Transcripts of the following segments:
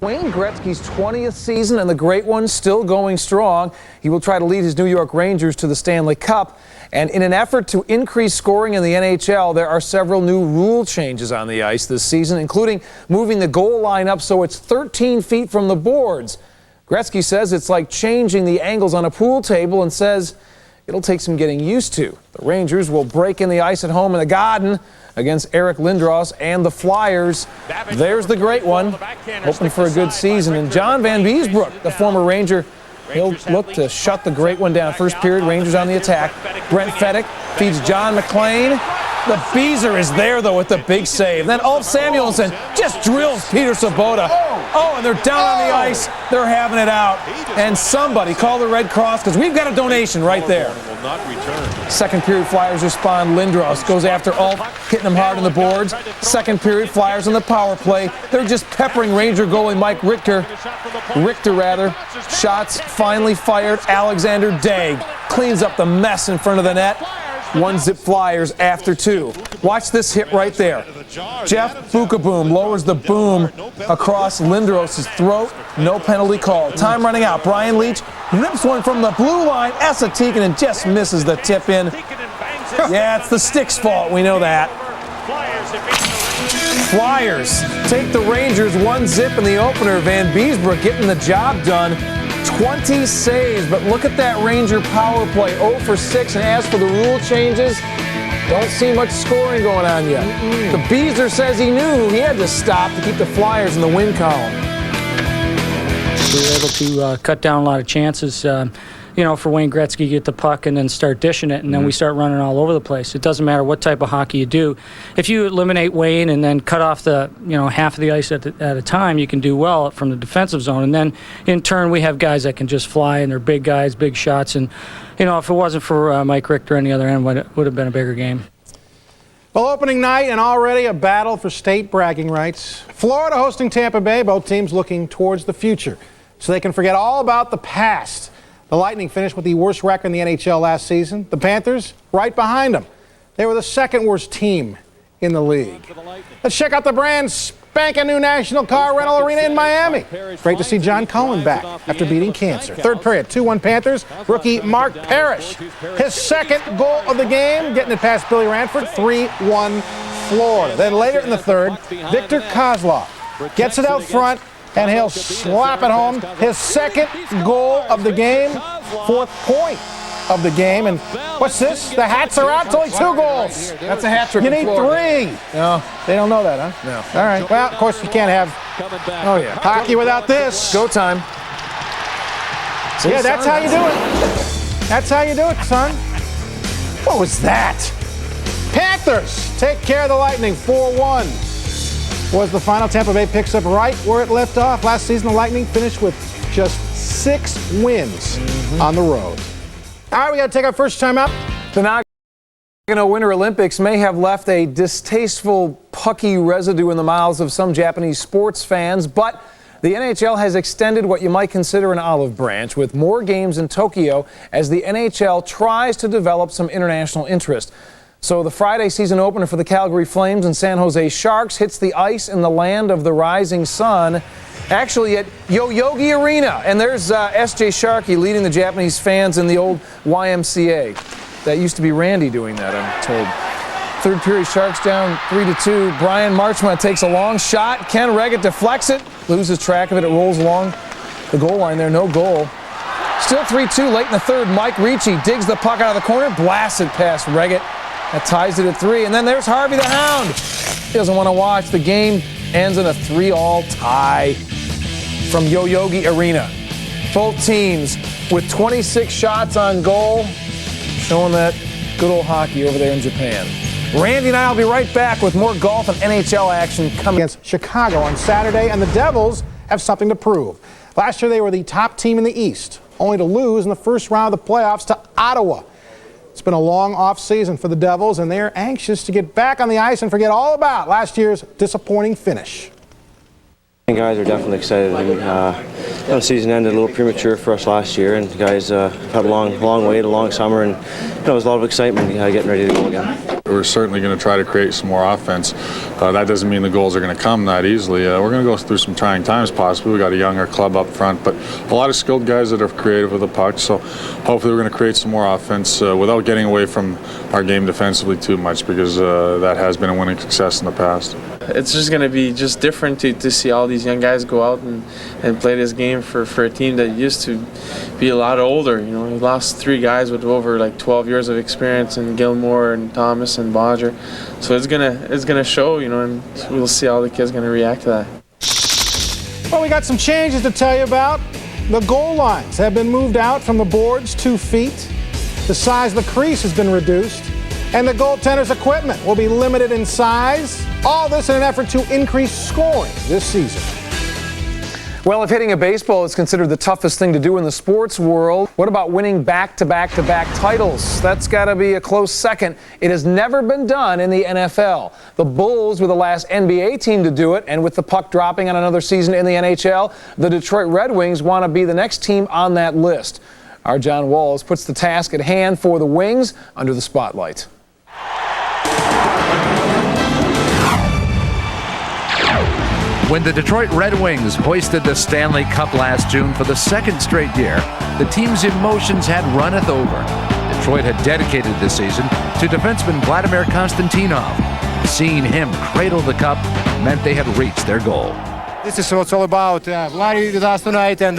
Wayne Gretzky's 20th season and the great one still going strong. He will try to lead his New York Rangers to the Stanley Cup. And in an effort to increase scoring in the NHL, there are several new rule changes on the ice this season, including moving the goal line up so it's 13 feet from the boards. Gretzky says it's like changing the angles on a pool table and says it'll take some getting used to. The Rangers will break in the ice at home in the Garden against Eric Lindros and the Flyers. There's the great one, hoping for a good season. And John Van Beesbrook, the former Ranger, he'll look to shut the great one down. First period, Rangers on the attack. Brent Fedek feeds John McLean. The Beezer is there, though, with the big save. Then Ulf Samuelsson just drills Peter Sabota. Oh, and they're down on the ice. They're having it out. And somebody call the Red Cross, because we've got a donation right there. Second period, Flyers respond. Lindros goes after Ulf, hitting him hard on the boards. Second period, Flyers on the power play. They're just peppering Ranger goalie Mike Richter. Shots finally fired. Alexander Daigle cleans up the mess in front of the net. 1-zip Flyers after 2. Watch this hit right there. Jeff Bukaboom lowers the boom across Lindros' throat. No penalty called. Time running out. Brian Leetch rips one from the blue line. Esa Tikkanen just misses the tip in. Yeah, it's the stick's fault. We know that. Flyers take the Rangers 1-zip in the opener. Van Beesbrook getting the job done. 20 saves, but look at that Ranger power play, 0 for 6, and as for the rule changes, don't see much scoring going on yet. The Beezer says he knew he had to stop to keep the Flyers in the win column. We were able to cut down a lot of chances, for Wayne Gretzky to get the puck and then start dishing it, and then we start running all over the place. It doesn't matter what type of hockey you do. If you eliminate Wayne and then cut off the half of the ice at a time, you can do well from the defensive zone. And then in turn, we have guys that can just fly, and they're big guys, big shots. And if it wasn't for Mike Richter on the other end, it would have been a bigger game. Well, opening night and already a battle for state bragging rights. Florida hosting Tampa Bay, both teams looking towards the future so they can forget all about the past. The Lightning finished with the worst record in the NHL last season. The Panthers right behind them. They were the second worst team in the league. Let's check out the brand spanking new National Car Rental Arena in Miami. Great to see John Cullen back after beating cancer. Third period, 2-1 Panthers. Rookie Mark Parrish, his second goal of the game, getting it past Billy Ranford. 3-1 Florida. Then later in the third, Victor Kozlov gets it out front, and he'll slap it home. His second goal of the game, fourth point of the game. And what's this? The hats are out. It's only 2 goals. That's a hat trick. You need 3. No. They don't know that, huh? No. All right. Well, of course, you can't have hockey without this. Go time. Yeah, that's how you do it. That's how you do it, son. What was that? Panthers take care of the Lightning, 4-1. Was the final. Tampa Bay picks up right where it left off. Last season, the Lightning finished with just 6 wins on the road. All right, we got to take our first time out. The Nagano Winter Olympics may have left a distasteful pucky residue in the mouths of some Japanese sports fans, but the NHL has extended what you might consider an olive branch with more games in Tokyo as the NHL tries to develop some international interest. So the Friday season opener for the Calgary Flames and San Jose Sharks hits the ice in the land of the rising sun, actually at Yoyogi Arena. And there's S.J. Sharkey leading the Japanese fans in the old YMCA. That used to be Randy doing that, I'm told. Third period, Sharks down 3-2. Brian Marchment takes a long shot. Ken Reggett deflects it, loses track of it. It rolls along the goal line there, no goal. Still 3-2 late in the third. Mike Ricci digs the puck out of the corner, blasts it past Reggett. That ties it at 3, and then there's Harvey the Hound. He doesn't want to watch. The game ends in a 3-all tie from Yoyogi Arena. Both teams with 26 shots on goal, showing that good old hockey over there in Japan. Randy and I will be right back with more golf and NHL action coming Against Chicago on Saturday, and the Devils have something to prove. Last year they were the top team in the East, only to lose in the first round of the playoffs to Ottawa. It's been a long offseason for the Devils, and they're anxious to get back on the ice and forget all about last year's disappointing finish. The guys are definitely excited. The season ended a little premature for us last year, and the guys have had a long wait, a long summer, and there was a lot of excitement getting ready to go again. we're certainly going to try to create some more offense. That doesn't mean the goals are going to come that easily. We're going to go through some trying times possibly. We've got a younger club up front, but a lot of skilled guys that are creative with the puck, so hopefully we're going to create some more offense without getting away from our game defensively too much, because that has been a winning success in the past. It's just going to be just different to see all these young guys go out and play this game for a team that used to be a lot older. You know, we lost 3 guys with over like 12 years of experience, in Gilmore and Thomas and Bodger. So it's gonna show, you know, and we'll see how the kids going to react to that. Well, we got some changes to tell you about. The goal lines have been moved out from the boards 2 feet. The size of the crease has been reduced. And the goaltender's equipment will be limited in size. All this in an effort to increase scoring this season. Well, if hitting a baseball is considered the toughest thing to do in the sports world, what about winning back-to-back-to-back titles? That's got to be a close second. It has never been done in the NFL. The Bulls were the last NBA team to do it, and with the puck dropping on another season in the NHL, the Detroit Red Wings want to be the next team on that list. Our John Walls puts the task at hand for the Wings under the spotlight. When the Detroit Red Wings hoisted the Stanley Cup last June for the 2nd straight year, the team's emotions had runneth over. Detroit had dedicated this season to defenseman Vladimir Konstantinov. Seeing him cradle the cup meant they had reached their goal. This is what it's all about. Vladi with us tonight, and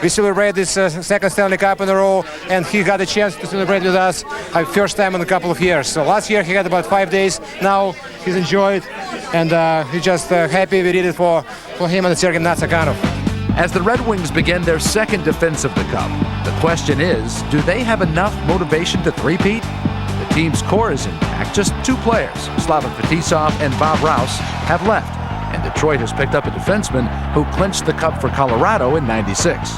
we celebrate this 2nd Stanley Cup in a row, and he got a chance to celebrate with us first time in a couple of years. So last year he had about 5 days. Now he's enjoyed, and he's just happy we did it for him and Sergei Natsakanov. As the Red Wings begin their 2nd defense of the cup, the question is, do they have enough motivation to three-peat? The team's core is intact. Just 2 players, Slava Fetisov and Bob Rouse, have left. And Detroit has picked up a defenseman who clinched the cup for Colorado in '96.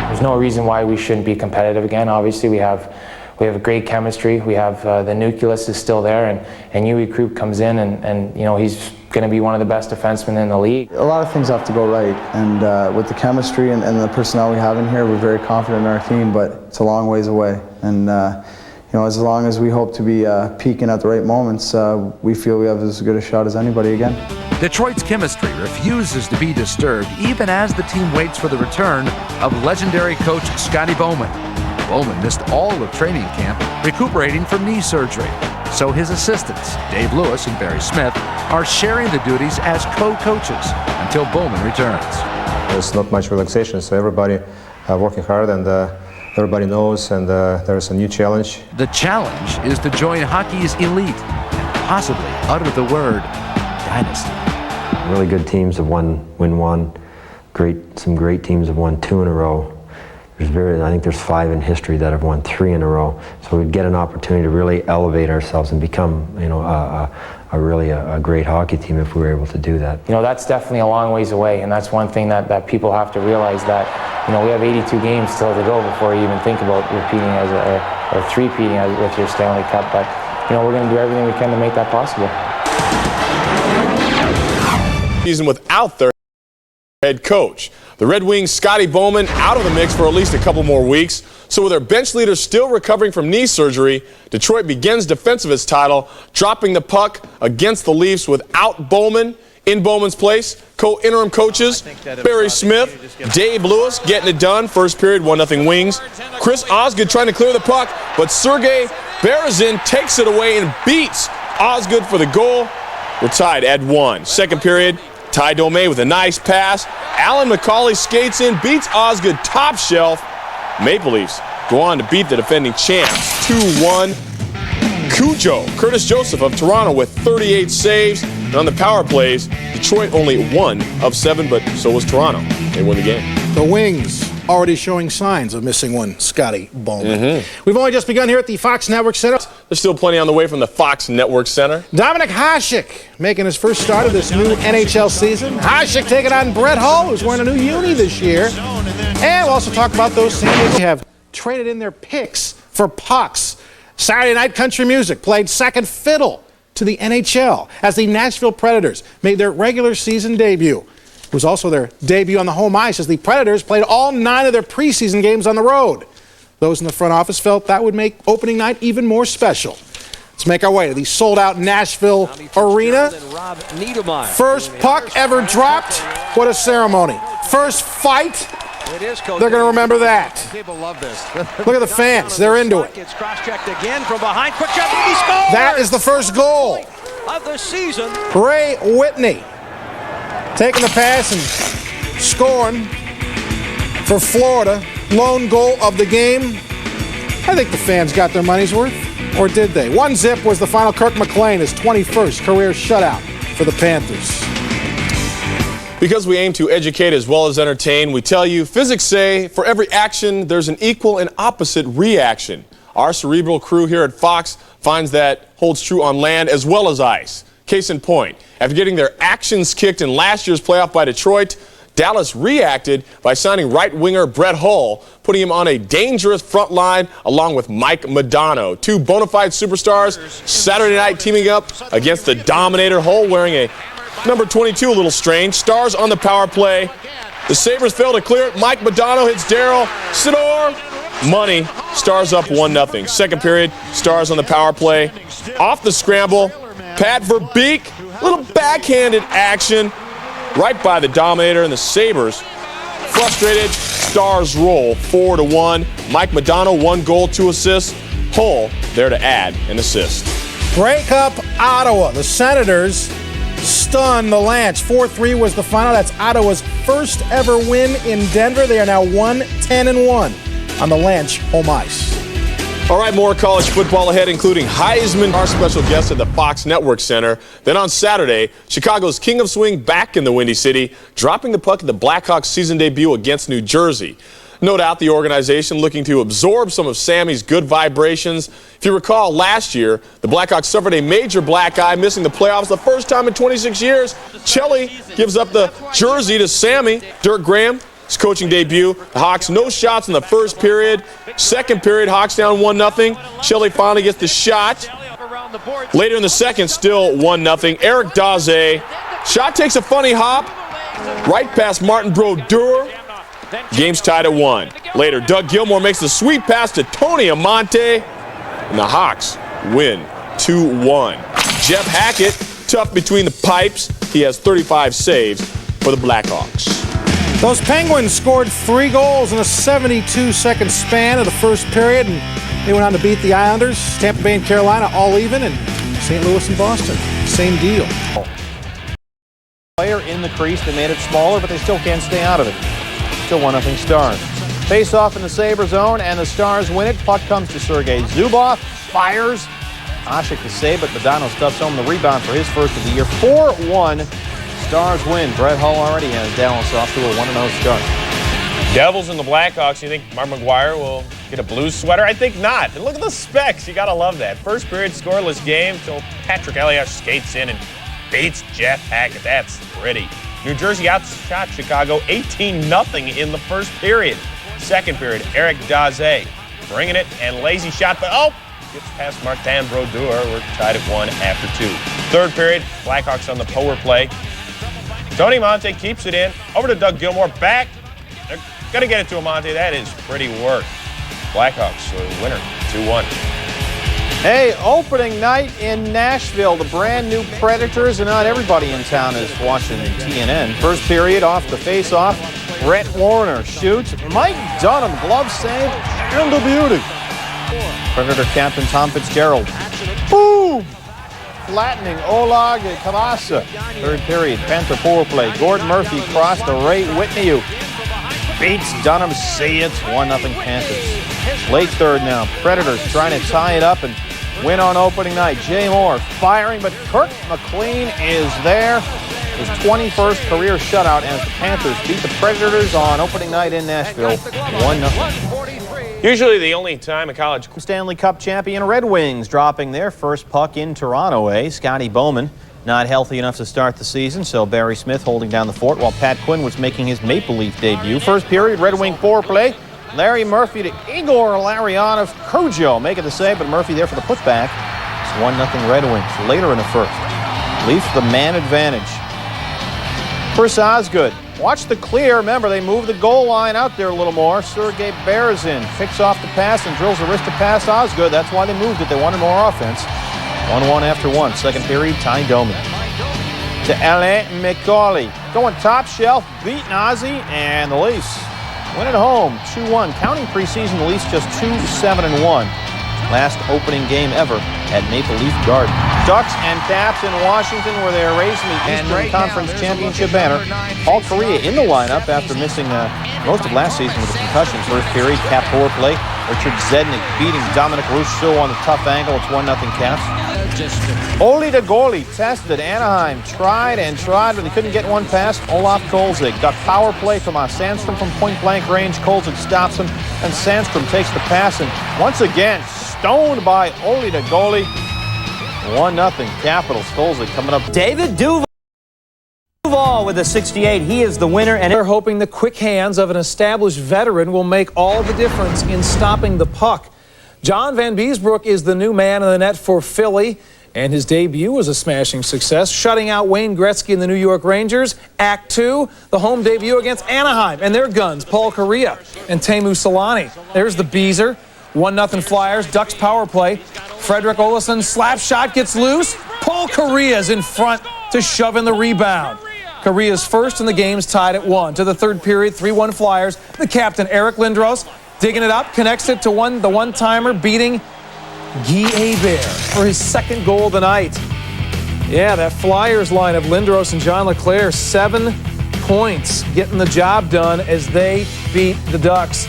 There's no reason why we shouldn't be competitive again. Obviously, we have a great chemistry. We have the nucleus is still there, and Yui Krupp comes in, and you know, he's going to be one of the best defensemen in the league. A lot of things have to go right, and with the chemistry and the personnel we have in here, we're very confident in our team, but it's a long ways away. And you know, as long as we hope to be peaking at the right moments, we feel we have as good a shot as anybody again. Detroit's chemistry refuses to be disturbed, even as the team waits for the return of legendary coach Scotty Bowman. Bowman missed all of training camp, recuperating from knee surgery. So his assistants, Dave Lewis and Barry Smith, are sharing the duties as co-coaches until Bowman returns. There's not much relaxation, so everybody working hard, and everybody knows, and there's a new challenge. The challenge is to join hockey's elite and possibly utter the word dynasty. Really good teams have won one. Some great teams have won 2 in a row. I think there's 5 in history that have won 3 in a row. So we'd get an opportunity to really elevate ourselves and become, you know, a great hockey team if we were able to do that. You know, that's definitely a long ways away, and that's one thing that people have to realize, that, you know, we have 82 games still to go before you even think about repeating or three-peating with your Stanley Cup. But, you know, we're going to do everything we can to make that possible. Season without their head coach. The Red Wings' Scotty Bowman out of the mix for at least a couple more weeks. So with their bench leader still recovering from knee surgery, Detroit begins defense of its title, dropping the puck against the Leafs without Bowman. In Bowman's place, interim coaches Barry Smith, Dave Lewis getting it done. First period, 1-0 Wings. Chris Osgood trying to clear the puck, but Sergei Berezin takes it away and beats Osgood for the goal. We're tied at 1. Second period, Ty Domi with a nice pass. Alan McCauley skates in, beats Osgood top shelf. Maple Leafs go on to beat the defending champs 2-1. Cujo, Curtis Joseph of Toronto with 38 saves. And on the power plays, Detroit only 1 of 7, but so was Toronto. They win the game. The Wings already showing signs of missing one, Scotty Bowman. We've only just begun here at the Fox Network Center. There's still plenty on the way from the Fox Network Center. Dominik Hasek making his first start of this new NHL season. Hasek taking on Brett Hull, who's wearing a new uni this year. And we'll also talk about those Saints who have traded in their picks for pucks. Saturday Night Country Music played second fiddle to the NHL as the Nashville Predators made their regular season debut. It was also their debut on the home ice as the Predators played all 9 of their preseason games on the road. Those in the front office felt that would make opening night even more special. Let's make our way to the sold-out Nashville Arena. First puck ever dropped. What a ceremony. First fight. They're going to remember that. People love this. Look at the fans. They're into it. It's cross-checked again from behind. Quick shot. He scores! That is the first goal of the season. Ray Whitney taking the pass and scoring for Florida. Lone goal of the game. I think the fans got their money's worth. Or did they? 1-0 was the final. Kirk McLean, his 21st career shutout for the Panthers. Because we aim to educate as well as entertain, we tell you physics say for every action there's an equal and opposite reaction. Our cerebral crew here at Fox finds that holds true on land as well as ice. Case in point, after getting their actions kicked in last year's playoff by Detroit, Dallas reacted by signing right winger Brett Hull, putting him on a dangerous front line along with Mike Modano. Two bona fide superstars Saturday night teaming up against the Dominator. Hull wearing a number 22, a little strange. Stars on the power play. The Sabres fail to clear it. Mike Modano hits Daryl Sidor. Money. Stars up 1-0. Second period, Stars on the power play. Off the scramble. Pat Verbeek. Little backhanded action right by the Dominator, and the Sabres frustrated. Stars roll 4-1. Mike Modano, 1 goal, 2 assists. Hull there to add an assist. Break up Ottawa. The Senators stun the Lance. 4-3 was the final. That's Ottawa's first ever win in Denver. They are now 1-10-1 on the Lance home ice. All right, more college football ahead, including Heisman, our special guest at the Fox Network Center. Then on Saturday, Chicago's King of Swing back in the Windy City, dropping the puck at the Blackhawks' season debut against New Jersey. No doubt the organization looking to absorb some of Sammy's good vibrations. If you recall, last year, the Blackhawks suffered a major black eye, missing the playoffs the first time in 26 years. Chelly gives up the jersey to Sammy. Dirk Graham, his coaching debut. The Hawks, no shots in the first period. Second period, Hawks down 1-0. Chelly finally gets the shot. Later in the second, still 1-0. Eric Daze. Shot takes a funny hop. Right past Martin Brodeur. Game's tied at 1. Later, Doug Gilmour makes the sweet pass to Tony Amonte. And the Hawks win 2-1. Jeff Hackett, tough between the pipes. He has 35 saves for the Blackhawks. Those Penguins scored 3 goals in a 72-second span of the first period, and they went on to beat the Islanders. Tampa Bay and Carolina all even, and St. Louis and Boston, same deal. Player in the crease, they made it smaller, but they still can't stay out of it. Still 1-0 Stars. Face off in the Sabre zone, and the Stars win it. Puck comes to Sergei Zubov, fires. Ashik to save, but Modano stuffs home the rebound for his first of the year. 4-1. Stars win. Brett Hull already has Dallas off to a 1-0 start. Devils and the Blackhawks. You think Mark McGuire will get a Blues sweater? I think not. And look at the specs. You got to love that. First period scoreless game till Patrick Elias skates in and beats Jeff Hackett. That's pretty. New Jersey outshot Chicago 18-0 in the first period. Second period, Eric Daze bringing it and lazy shot, but gets past Martin Brodeur. We're tied at 1 after 2. Third period, Blackhawks on the power play. Tony Amonte keeps it in. Over to Doug Gilmour. Back. They're going to get it to Amonte. That is pretty work. Blackhawks, winner, 2-1. Hey, opening night in Nashville. The brand new Predators, and not everybody in town is watching TNN. First period, off the face-off. Brett Warner shoots. Mike Dunham, glove save, and the beauty. Predator captain Tom Fitzgerald. Boom! Flattening Oleg Kavasa. Third period, Panther power play. Gordon Murphy crossed to Ray Whitney. Beats Dunham. See it's 1-0 Panthers. Late third now. Predators trying to tie it up and win on opening night. Jay Moore firing, but Kirk McLean is there. His 21st career shutout as the Panthers beat the Predators on opening night in Nashville 1-0. Usually the only time a college Stanley Cup champion Red Wings dropping their first puck in Toronto. Scotty Bowman not healthy enough to start the season, so Barry Smith holding down the fort while Pat Quinn was making his Maple Leaf debut. First period, Red Wing power play. Larry Murphy to Igor Larionov. Cujo making the save, but Murphy there for the putback. It's 1-0 Red Wings. Later in the first, Leafs the man advantage. Chris Osgood. Watch the clear. Remember, they move the goal line out there a little more. Sergei Berezin picks off the pass and drills the wrist to pass Osgood. That's why they moved it. They wanted more offense. 1-1 after 1. Second period, Ty Domi. To Alain McCauley. Going top shelf, beat Nazi, and the Leafs win at home, 2-1. Counting preseason, the Leafs just 2-7-1. Last opening game ever at Maple Leaf Garden. Ducks and Caps in Washington, where they are raising the Eastern Conference Championship banner. Paul Kariya in the lineup after missing most of last season with a concussion. First period, Cap power play. Richard Zednik beating Dominic Rousseau on the tough angle. It's 1-0 Caps. Oli de Goli tested. Anaheim tried and tried, but they couldn't get one past Olaf Kolzig. Duck power play. Tomas Sandstrom from point-blank range. Kolzig stops him, and Sandstrom takes the pass, and once again, stoned by Oli de Goli. 1-0 Capitals. Kolzig coming up. David Duval with a 68. He is the winner, and they're hoping the quick hands of an established veteran will make all the difference in stopping the puck. John Van Beesbrook is the new man in the net for Philly, and his debut was a smashing success, shutting out Wayne Gretzky and the New York Rangers. Act 2, the home debut against Anaheim and their guns, Paul Kariya and Teemu Selanne. There's the Beezer. 1-0 Flyers. Ducks power play. Fredrik Olausson slap shot gets loose. Paul Kariya's in front to shove in the rebound. Kariya's first in the game's tied at 1. To the third period, 3-1 Flyers. The captain, Eric Lindros, digging it up, connects it to the one-timer, beating Guy Hebert for his second goal of the night. Yeah, that Flyers line of Lindros and John LeClair, 7 points, getting the job done as they beat the Ducks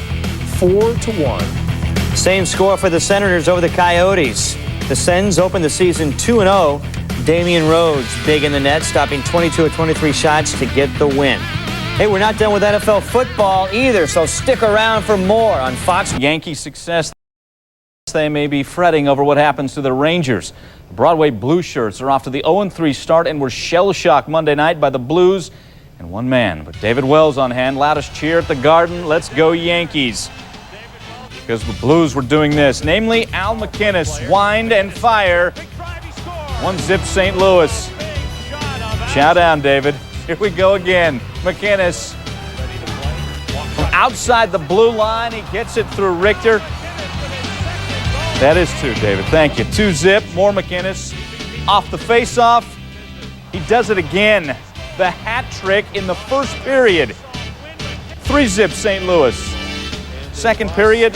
4-1. Same score for the Senators over the Coyotes. The Sens opened the season 2-0. Damian Rhodes big in the net, stopping 22 of 23 shots to get the win. Hey, we're not done with NFL football either, so stick around for more on Fox. Yankee success. They may be fretting over what happens to the Rangers. The Broadway Blue Shirts are off to the 0-3 start and were shell-shocked Monday night by the Blues and one man. But David Wells on hand, loudest cheer at the Garden. Let's go Yankees. Because the Blues were doing this, namely Al McInnes, wind and fire. 1-0 St. Louis. Chow down, David. Here we go again. McInnes from outside the blue line. He gets it through Richter. That is 2, David. Thank you. 2-0. More McInnes. Off the face-off. He does it again. The hat trick in the first period. 3-0 St. Louis. Second period.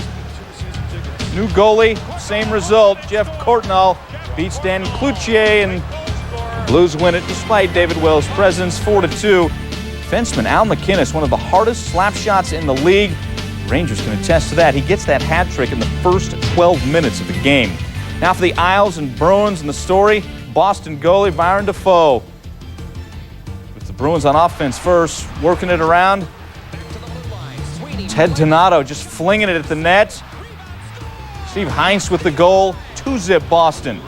New goalie. Same result. Jeff Courtnall beats Dan Cloutier, and the Blues win it despite David Wells' presence, 4-2. Defenseman Al McInnes, one of the hardest slap shots in the league. Rangers can attest to that. He gets that hat trick in the first 12 minutes of the game. Now for the Isles and Bruins and the story, Boston goalie Byron Dafoe. With the Bruins on offense first, working it around. Ted Donato just flinging it at the net. Steve Heinz with the goal, 2-0 Boston.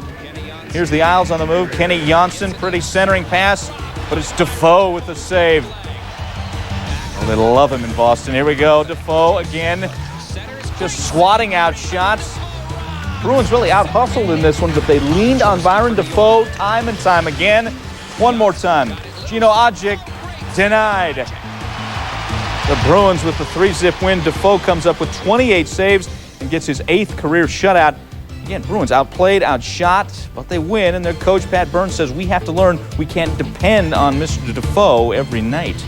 Here's the Isles on the move. Kenny Janssen, pretty centering pass, but it's Dafoe with the save. Oh, they love him in Boston. Here we go. Dafoe again, just swatting out shots. Bruins really out-hustled in this one, but they leaned on Byron Dafoe time and time again. One more time. Gino Ajic denied. The Bruins with the 3-0 win. Dafoe comes up with 28 saves and gets his 8th career shutout. Again, Bruins outplayed, outshot, but they win, and their coach, Pat Burns, says we have to learn we can't depend on Mr. Dafoe every night.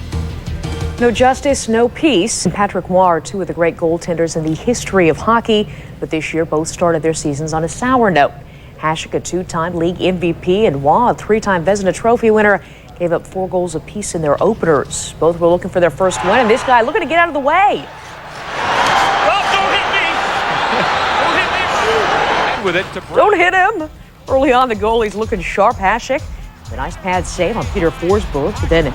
No justice, no peace. Patrick Roy are 2 of the great goaltenders in the history of hockey, but this year both started their seasons on a sour note. Hasek, a 2-time league MVP, and Roy, a 3-time Vezina Trophy winner, gave up 4 goals apiece in their openers. Both were looking for their first win, and this guy looking to get out of the way. With it Don't hit him. Early on, the goalie's looking sharp. Hasek, a nice pad save on Peter Forsberg, but then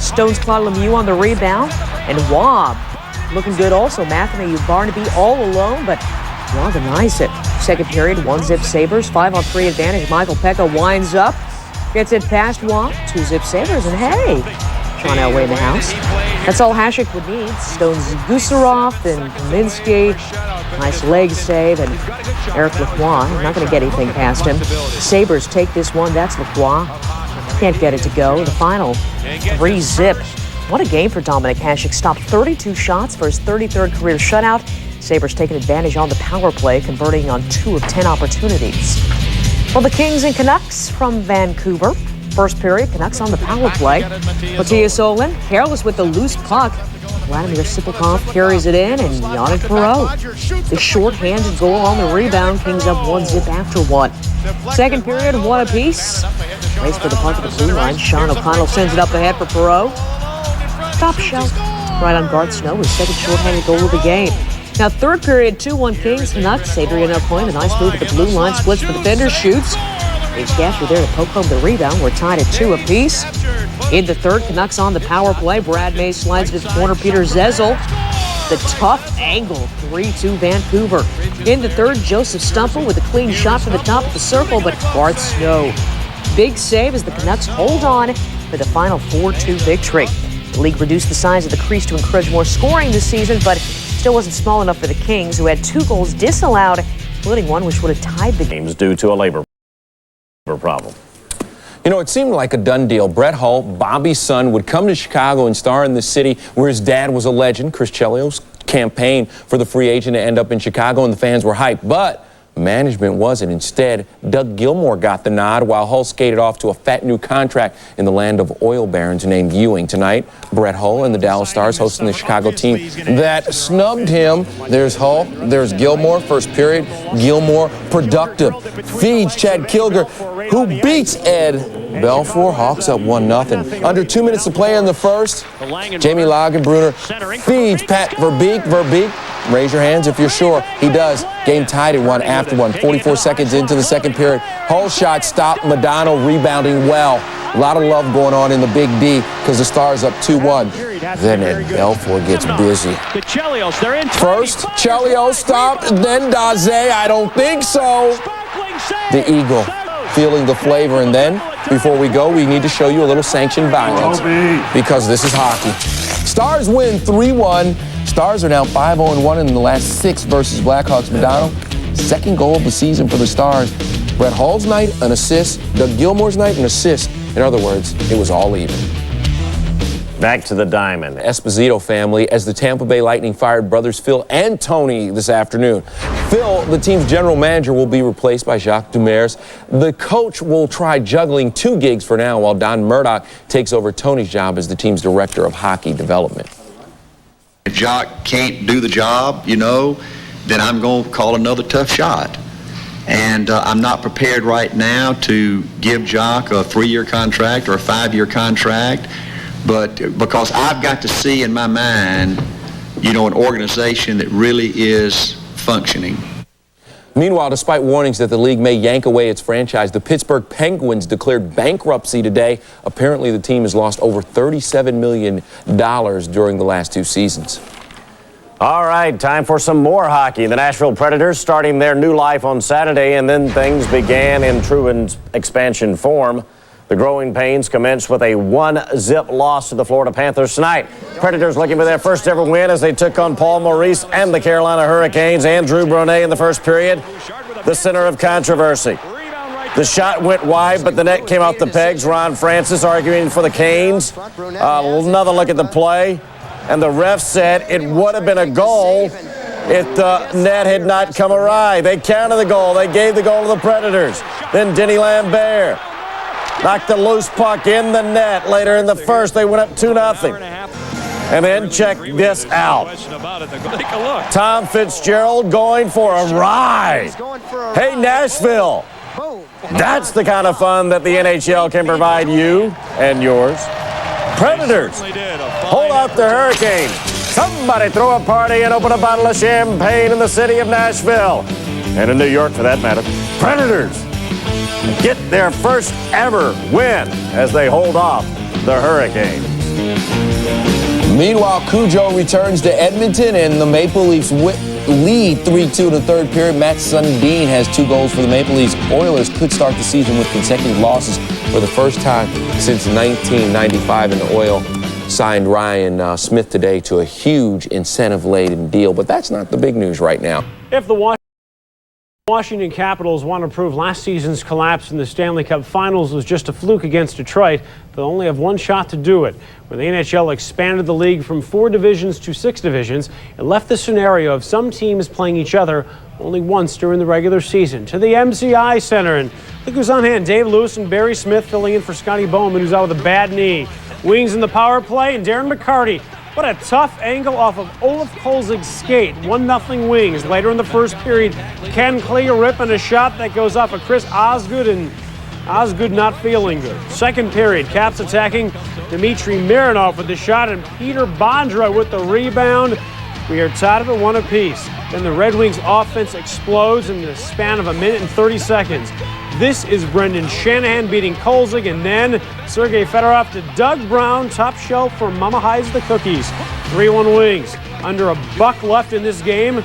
Stones Claude Lemieux on the rebound, and Wob looking good also. Matthew Barnaby all alone, but Wob denies it. Second period, 1-0 Sabres, 5-on-3 advantage. Michael Pekka winds up, gets it past Wob, 2-0 Sabres, and hey, Sean Elway in the house. That's all Hasek would need. Stones Gusarov and Kaminsky. Nice leg save, and Eric Lacroix, not going to get anything past him. Sabres take this one. That's Lacroix. Can't get it to go. The final 3-0. What a game for Dominic Hasek. Stopped 32 shots for his 33rd career shutout. Sabres taking advantage on the power play, converting on 2 of 10 opportunities. Well, the Kings and Canucks from Vancouver. First period, Canucks on the power play. Matthias Olin, careless with the loose puck. Vladimir Sipilkov carries it in, and Yannick Perreault. The short-handed goal on the rebound. Kings up 1-0 after one. Second period, one apiece. Race for the puck at the blue line. Sean O'Connell sends it up ahead for Perreault. Top shelf. Right on guard Snow, his second short-handed goal of the game. Now, third period, 2-1 Kings. Canucks. Adrian Aucoin, a nice move at the blue line. Splits the defender, shoots. Paige Gasher there to poke home the rebound. We're tied at 2 apiece. In the third, Canucks on the power play. Brad May slides to the corner. Peter Zezel. The tough angle, 3-2 Vancouver. In the third, Joseph Stumple with a clean shot from the top of the circle, but Bart Snow. Big save as the Canucks hold on for the final 4-2 victory. The league reduced the size of the crease to encourage more scoring this season, but still wasn't small enough for the Kings, who had 2 goals disallowed, including one which would have tied the game due to a labor problem. You know, it seemed like a done deal. Brett Hull, Bobby's son, would come to Chicago and star in the city where his dad was a legend. Chris Chelios campaigned for the free agent to end up in Chicago, and the fans were hyped. But management wasn't. Instead, Doug Gilmour got the nod while Hull skated off to a fat new contract in the land of oil barons named Ewing. Tonight, Brett Hull and the Dallas Stars hosting the Chicago team that snubbed him. There's Hull, there's Gilmour. First period, Gilmour productive. Feeds Chad Kilger, who beats Ed Belfour. Hawks up 1-0. Under 2 minutes to play in the first, Jamie Lagenbrunner feeds Pat Verbeek. Verbeek, raise your hands if you're sure. He does. Game tied at 1 after 1. 44 seconds into the second period. Hull shot stopped. Madonna rebounding well. A lot of love going on in the Big D because the Stars up 2-1. Then Ed Belfour gets busy. First, Chelios stopped, then Daze. I don't think so. The Eagle feeling the flavor, and then before we go, we need to show you a little sanctioned violence because this is hockey. Stars win 3-1. Stars are now 5-0-1 in the last 6 versus Blackhawks. Madonna, second goal of the season for the Stars. Brett Hull's night, an assist. Doug Gilmour's night, an assist. In other words, it was all even. Back to the Diamond. Esposito family as the Tampa Bay Lightning fired brothers Phil and Tony this afternoon. Phil, the team's general manager, will be replaced by Jacques Demers. The coach will try juggling 2 gigs for now while Don Murdoch takes over Tony's job as the team's director of hockey development. If Jacques can't do the job, then I'm going to call another tough shot. And I'm not prepared right now to give Jacques a 3-year contract or a 5-year contract. But because I've got to see in my mind, an organization that really is functioning. Meanwhile, despite warnings that the league may yank away its franchise, the Pittsburgh Penguins declared bankruptcy today. Apparently, the team has lost over $37 million during the last 2 seasons. All right, time for some more hockey. The Nashville Predators starting their new life on Saturday, and then things began in true expansion form. The growing pains commenced with a 1-0 loss to the Florida Panthers tonight. Predators looking for their first ever win as they took on Paul Maurice and the Carolina Hurricanes. Andrew Brunet in the first period, the center of controversy. The shot went wide, but the net came out the pegs. Ron Francis arguing for the Canes. Another look at the play, and the ref said it would have been a goal if the net had not come awry. They counted the goal. They gave the goal to the Predators. Then Denny Lambert knocked the loose puck in the net. Later in the first, they went up 2-0. And then check this out. Tom Fitzgerald going for a ride. Hey, Nashville. That's the kind of fun that the NHL can provide you and yours. Predators, hold out the Hurricanes. Somebody throw a party and open a bottle of champagne in the city of Nashville. And in New York, for that matter. Predators get their first ever win as they hold off the Hurricanes. Meanwhile, Cujo returns to Edmonton and the Maple Leafs lead 3-2 in the third period. Matt Sundin has 2 goals for the Maple Leafs. Oilers could start the season with consecutive losses for the first time since 1995, and the Oil signed Ryan Smith today to a huge incentive-laden deal. But that's not the big news right now. If the Washington Capitals want to prove last season's collapse in the Stanley Cup Finals was just a fluke against Detroit, they'll only have one shot to do it. When the NHL expanded the league from 4 divisions to 6 divisions, it left the scenario of some teams playing each other only once during the regular season. To the MCI Center, and look who's on hand. Dave Lewis and Barry Smith filling in for Scotty Bowman, who's out with a bad knee. Wings in the power play, and Darren McCarty. What a tough angle off of Olaf Kolzig's skate. 1-0 Wings. Later in the first period, Ken Klinger ripping a shot that goes off of Chris Osgood, and Osgood not feeling good. Second period, Caps attacking. Dmitry Mironov with the shot, and Peter Bondra with the rebound. We are tied up at 1 apiece. Then the Red Wings offense explodes in the span of a minute and 30 seconds. This is Brendan Shanahan beating Kolzig, and then Sergei Fedorov to Doug Brown, top shelf for Mama Hides the Cookies. 3-1 Wings. Under a buck left in this game.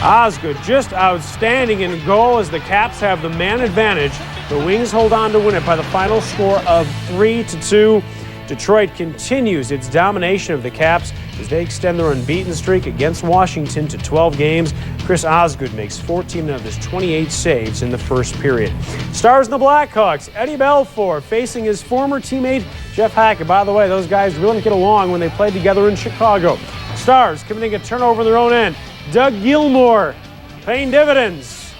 Osgood just outstanding in goal as the Caps have the man advantage. The Wings hold on to win it by the final score of 3-2. Detroit continues its domination of the Caps as they extend their unbeaten streak against Washington to 12 games. Chris Osgood makes 14 of his 28 saves in the first period. Stars in the Blackhawks, Eddie Belfour facing his former teammate Jeff Hackett. By the way, those guys really didn't get along when they played together in Chicago. Stars committing a turnover in their own end. Doug Gilmour paying dividends.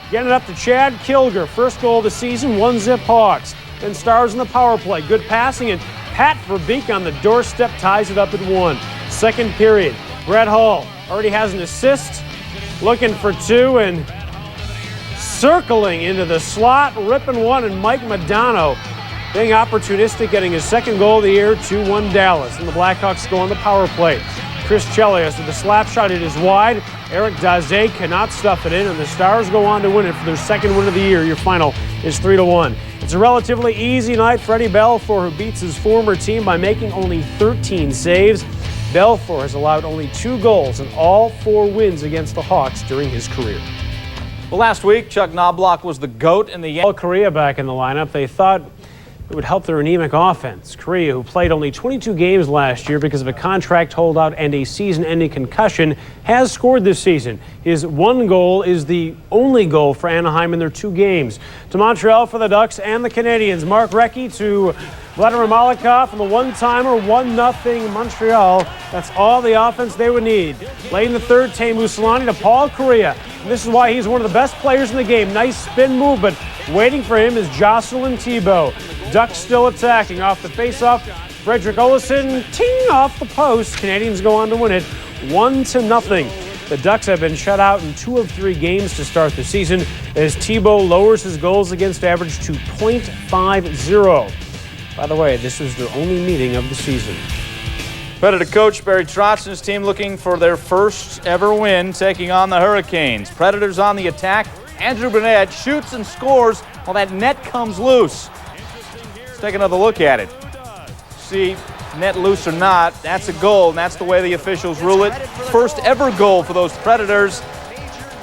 Getting it up to Chad Kilger. First goal of the season, 1-0 Hawks. Then Stars in the power play. Good passing, and Pat Verbeek on the doorstep ties it up at 1. Second period, Brett Hull already has an assist. Looking for 2 and circling into the slot, ripping 1, and Mike Modano being opportunistic, getting his second goal of the year, 2-1 Dallas. And the Blackhawks go on the power play. Chris Chelios with the slap shot, it is wide. Eric Daze cannot stuff it in, and the Stars go on to win it for their second win of the year. Your final is 3-1. It's a relatively easy night for Eddie Belfour, who beats his former team by making only 13 saves. Belfour has allowed only 2 goals in all 4 wins against the Hawks during his career. Well, last week, Chuck Knobloch was the GOAT in the Korea back in the lineup. They thought it would help their anemic offense. Korea, who played only 22 games last year because of a contract holdout and a season-ending concussion, has scored this season. His 1 goal is the only goal for Anaheim in their 2 games. To Montreal for the Ducks and the Canadiens. Mark Recchi to Vladimir Malakov on the one-timer, 1-0 Montreal. That's all the offense they would need. Late in the third, Teemu Selanne to Paul Kariya. And this is why he's one of the best players in the game. Nice spin move, but waiting for him is Jocelyn Thibault. Ducks still attacking off the faceoff. Frederick Olesen, ting off the post. Canadians go on to win it 1-0. The Ducks have been shut out in 2 of 3 games to start the season as Thibault lowers his goals against average to .50. By the way, this was their only meeting of the season. Predator coach Barry Trotz and his team looking for their first ever win, taking on the Hurricanes. Predators on the attack. Andrew Burnett shoots and scores while that net comes loose. Let's take another look at it. See, net loose or not, that's a goal, and that's the way the officials rule it. First ever goal for those Predators.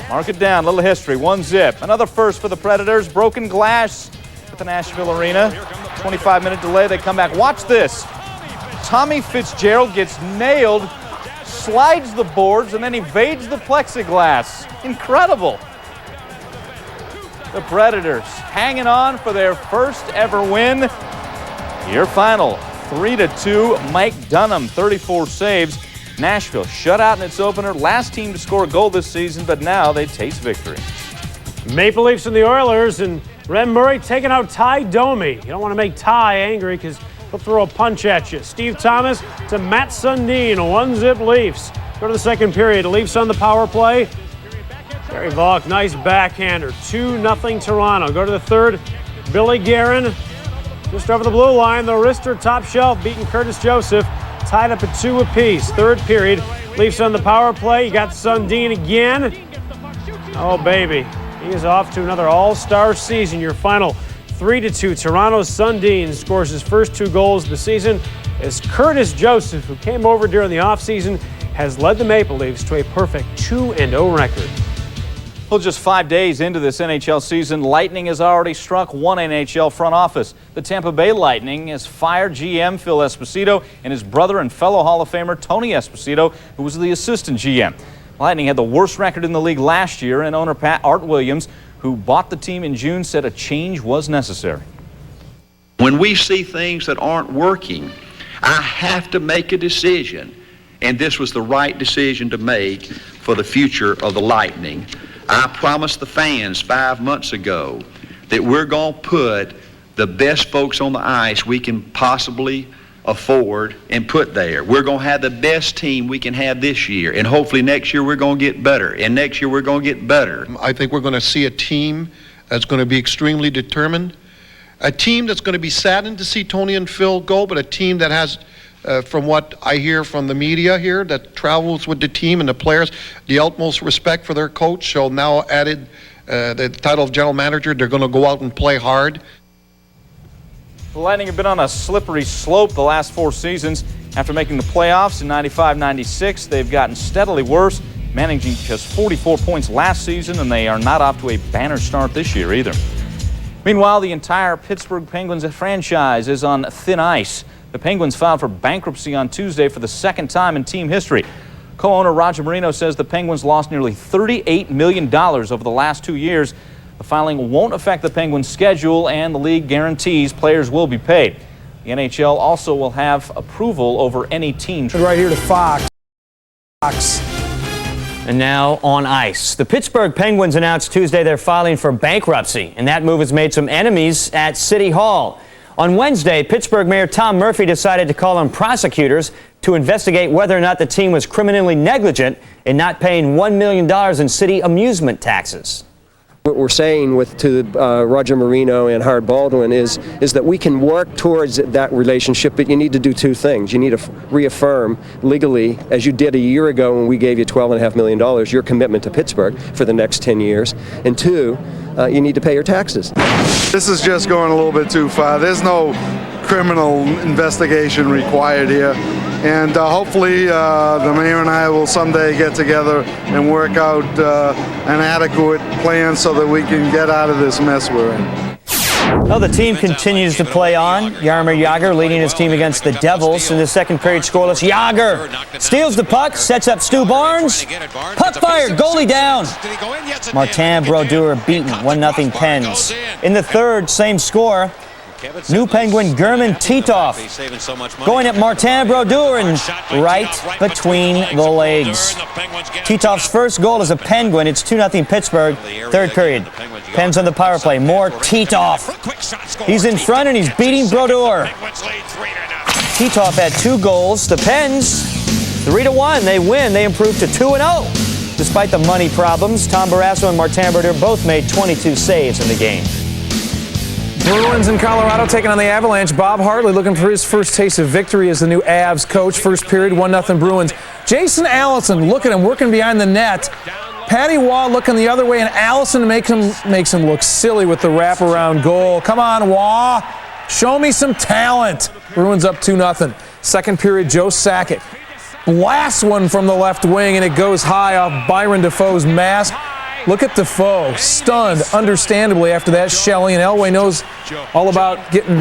Mark it down, little history, 1-0. Another first for the Predators, broken glass at the Nashville Arena. 25-minute delay, they come back. Watch this. Tommy Fitzgerald gets nailed, slides the boards, and then evades the plexiglass. Incredible. The Predators hanging on for their first ever win. Your final, 3-2. Mike Dunham, 34 saves. Nashville shut out in its opener. Last team to score a goal this season, but now they taste victory. Maple Leafs and the Oilers, and Ren Murray taking out Ty Domi. You don't want to make Ty angry because he'll throw a punch at you. Steve Thomas to Matt Sundin, 1-0 Leafs. Go to the second period. Leafs on the power play. Barry Volk, nice backhander. 2-0 Toronto. Go to the third. Billy Guerin just over the blue line. The wrister top shelf beating Curtis Joseph. Tied up at 2 apiece. Third period. Leafs on the power play. You got Sundin again. Oh, baby. He is off to another all-star season. Your final 3-2. Toronto's Sundin scores his first 2 goals of the season as Curtis Joseph, who came over during the offseason, has led the Maple Leafs to a perfect 2-0 record. Well, just 5 days into this NHL season, lightning has already struck one NHL front office. The Tampa Bay Lightning has fired GM Phil Esposito and his brother and fellow Hall of Famer Tony Esposito, who was the assistant GM. Lightning had the worst record in the league last year, and owner Art Williams, who bought the team in June, said a change was necessary. When we see things that aren't working, I have to make a decision. And this was the right decision to make for the future of the Lightning. I promised the fans 5 months ago that we're going to put the best folks on the ice we can possibly afford and put there. We're going to have the best team we can have this year, and hopefully next year we're going to get better, and next year we're going to get better. I think we're going to see a team that's going to be extremely determined, a team that's going to be saddened to see Tony and Phil go, but a team that has, from what I hear from the media here, that travels with the team and the players, the utmost respect for their coach. So now added the title of general manager, they're going to go out and play hard. The Lightning have been on a slippery slope the last 4 seasons. After making the playoffs in 95-96, they've gotten steadily worse, managing just 44 points last season, and they are not off to a banner start this year either. Meanwhile, the entire Pittsburgh Penguins franchise is on thin ice. The Penguins filed for bankruptcy on Tuesday for the second time in team history. Co-owner Roger Marino says the Penguins lost nearly $38 million over the last 2 years. The filing won't affect the Penguins' schedule, and the league guarantees players will be paid. The NHL also will have approval over any team. Right here to Fox. And now on ice. The Pittsburgh Penguins announced Tuesday they're filing for bankruptcy, and that move has made some enemies at City Hall. On Wednesday, Pittsburgh Mayor Tom Murphy decided to call on prosecutors to investigate whether or not the team was criminally negligent in not paying $1 million in city amusement taxes. What we're saying to Roger Marino and Howard Baldwin is that we can work towards that relationship, but you need to do 2 things. You need to reaffirm legally, as you did a year ago when we gave you $12.5 million, your commitment to Pittsburgh for the next 10 years. And 2, you need to pay your taxes. This is just going a little bit too far. There's no criminal investigation required here. And hopefully the mayor and I will someday get together and work out an adequate plan so that we can get out of this mess we're in. Well, the team continues to play on. Jaromir Jagr leading his team against the Devils in the second period scoreless. Jagr steals the puck, sets up Stu Barnes. Puck fired, goalie down. Martin Brodeur beaten, 1-0 Pens. In the third, same score. New Penguin German Titov going at Martin Brodeur and right between the legs. Titov's first goal as a Penguin. It's 2-0 Pittsburgh. Third period. Pens on the power play. More Titov. He's in front and he's beating Brodeur. Titov had 2 goals. The Pens 3-1. They win. They improve to 2-0. Despite the money problems, Tom Barrasso and Martin Brodeur both made 22 saves in the game. Bruins in Colorado taking on the Avalanche. Bob Hartley looking for his first taste of victory as the new Avs coach. First period, 1-0 Bruins. Jason Allison, look at him working behind the net. Patty Waugh looking the other way, and Allison makes him look silly with the wraparound goal. Come on, Waugh. Show me some talent. Bruins up 2-0. Second period, Joe Sakic blasts one from the left wing, and it goes high off Byron Defoe's mask. Look at Defoe, stunned, understandably, after that shelling, and Elway knows all about getting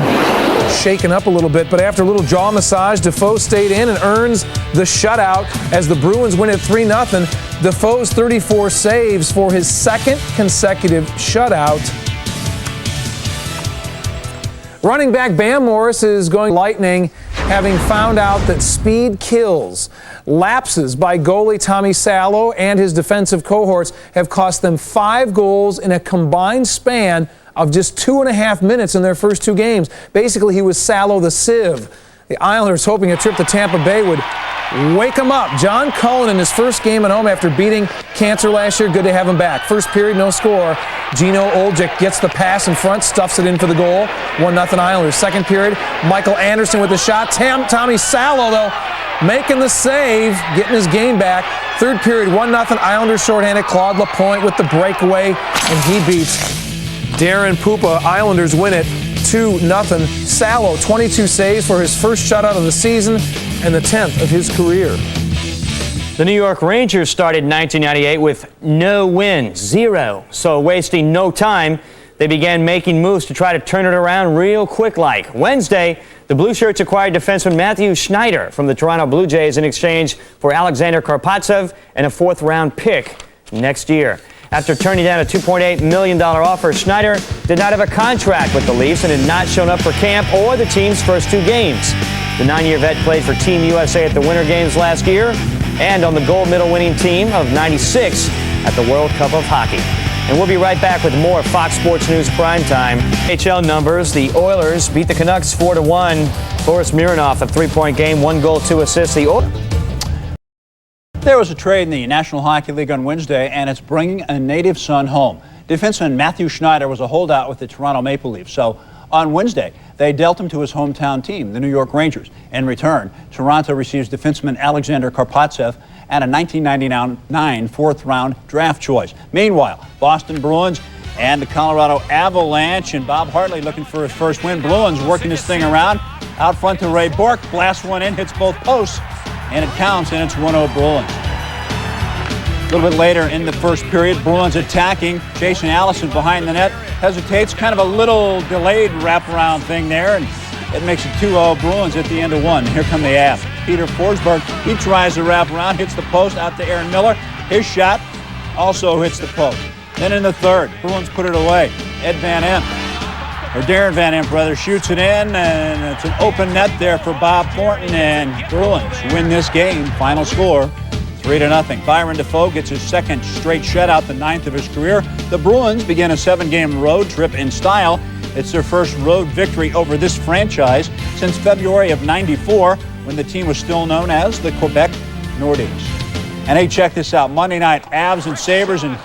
shaken up a little bit, but after a little jaw massage, Defoe stayed in and earns the shutout as the Bruins win at 3-0. Defoe's 34 saves for his second consecutive shutout. Running back Bam Morris is going Lightning, having found out that speed kills. Lapses by goalie Tommy Salo and his defensive cohorts have cost them 5 goals in a combined span of just 2.5 minutes in their first 2 games. Basically, he was Salo the sieve. The Islanders hoping a trip to Tampa Bay would wake him up. John Cullen in his first game at home after beating cancer last year. Good to have him back. First period, no score. Gino Oljic gets the pass in front, stuffs it in for the goal. 1-0 Islanders. Second period, Michael Anderson with the shot. Tommy Salo, though, making the save, getting his game back. Third period, 1-0 Islanders shorthanded. Claude Lapointe with the breakaway, and he beats Darren Pupa. Islanders win it 2-0. Salo, 22 saves for his first shutout of the season and the 10th of his career. The New York Rangers started 1998 with no wins, 0. So wasting no time, they began making moves to try to turn it around real quick-like. Wednesday, the Blue Shirts acquired defenseman Matthew Schneider from the Toronto Blue Jays in exchange for Alexander Karpatsev and a 4th-round pick next year. After turning down a $2.8 million offer, Schneider did not have a contract with the Leafs and had not shown up for camp or the team's first 2 games. The 9-year vet played for Team USA at the Winter Games last year and on the gold medal winning team of '96 at the World Cup of Hockey. And we'll be right back with more Fox Sports News Primetime. NHL numbers, the Oilers beat the Canucks 4-1. Boris Mironov, a 3-point game, 1 goal, 2 assists. There was a trade in the National Hockey League on Wednesday, and it's bringing a native son home. Defenseman Matthew Schneider was a holdout with the Toronto Maple Leafs, so on Wednesday, they dealt him to his hometown team, the New York Rangers. In return, Toronto receives defenseman Alexander Karpovtsev and a 1999 fourth-round draft choice. Meanwhile, Boston Bruins and the Colorado Avalanche, and Bob Hartley looking for his first win. Bruins working this thing around. Out front to Ray Bourque, blasts one in, hits both posts, and it counts, and it's 1-0 Bruins. A little bit later in the first period, Bruins attacking. Jason Allison behind the net, hesitates, kind of a little delayed wraparound thing there, and it makes it 2-0 Bruins at the end of one. Here come the Avs. Peter Forsberg, he tries to wrap around, hits the post, out to Aaron Miller. His shot also hits the post. Then in the third, Bruins put it away. Ed Van Imp, or Darren Van Imp, rather, shoots it in, and it's an open net there for Bob Thornton, and Bruins win this game. Final score, 3-0. Byron Defoe gets his second straight shutout, the 9th of his career. The Bruins begin a 7-game road trip in style. It's their first road victory over this franchise since February of '94, when the team was still known as the Quebec Nordiques. And hey, check this out. Monday night, Avs and Sabres, and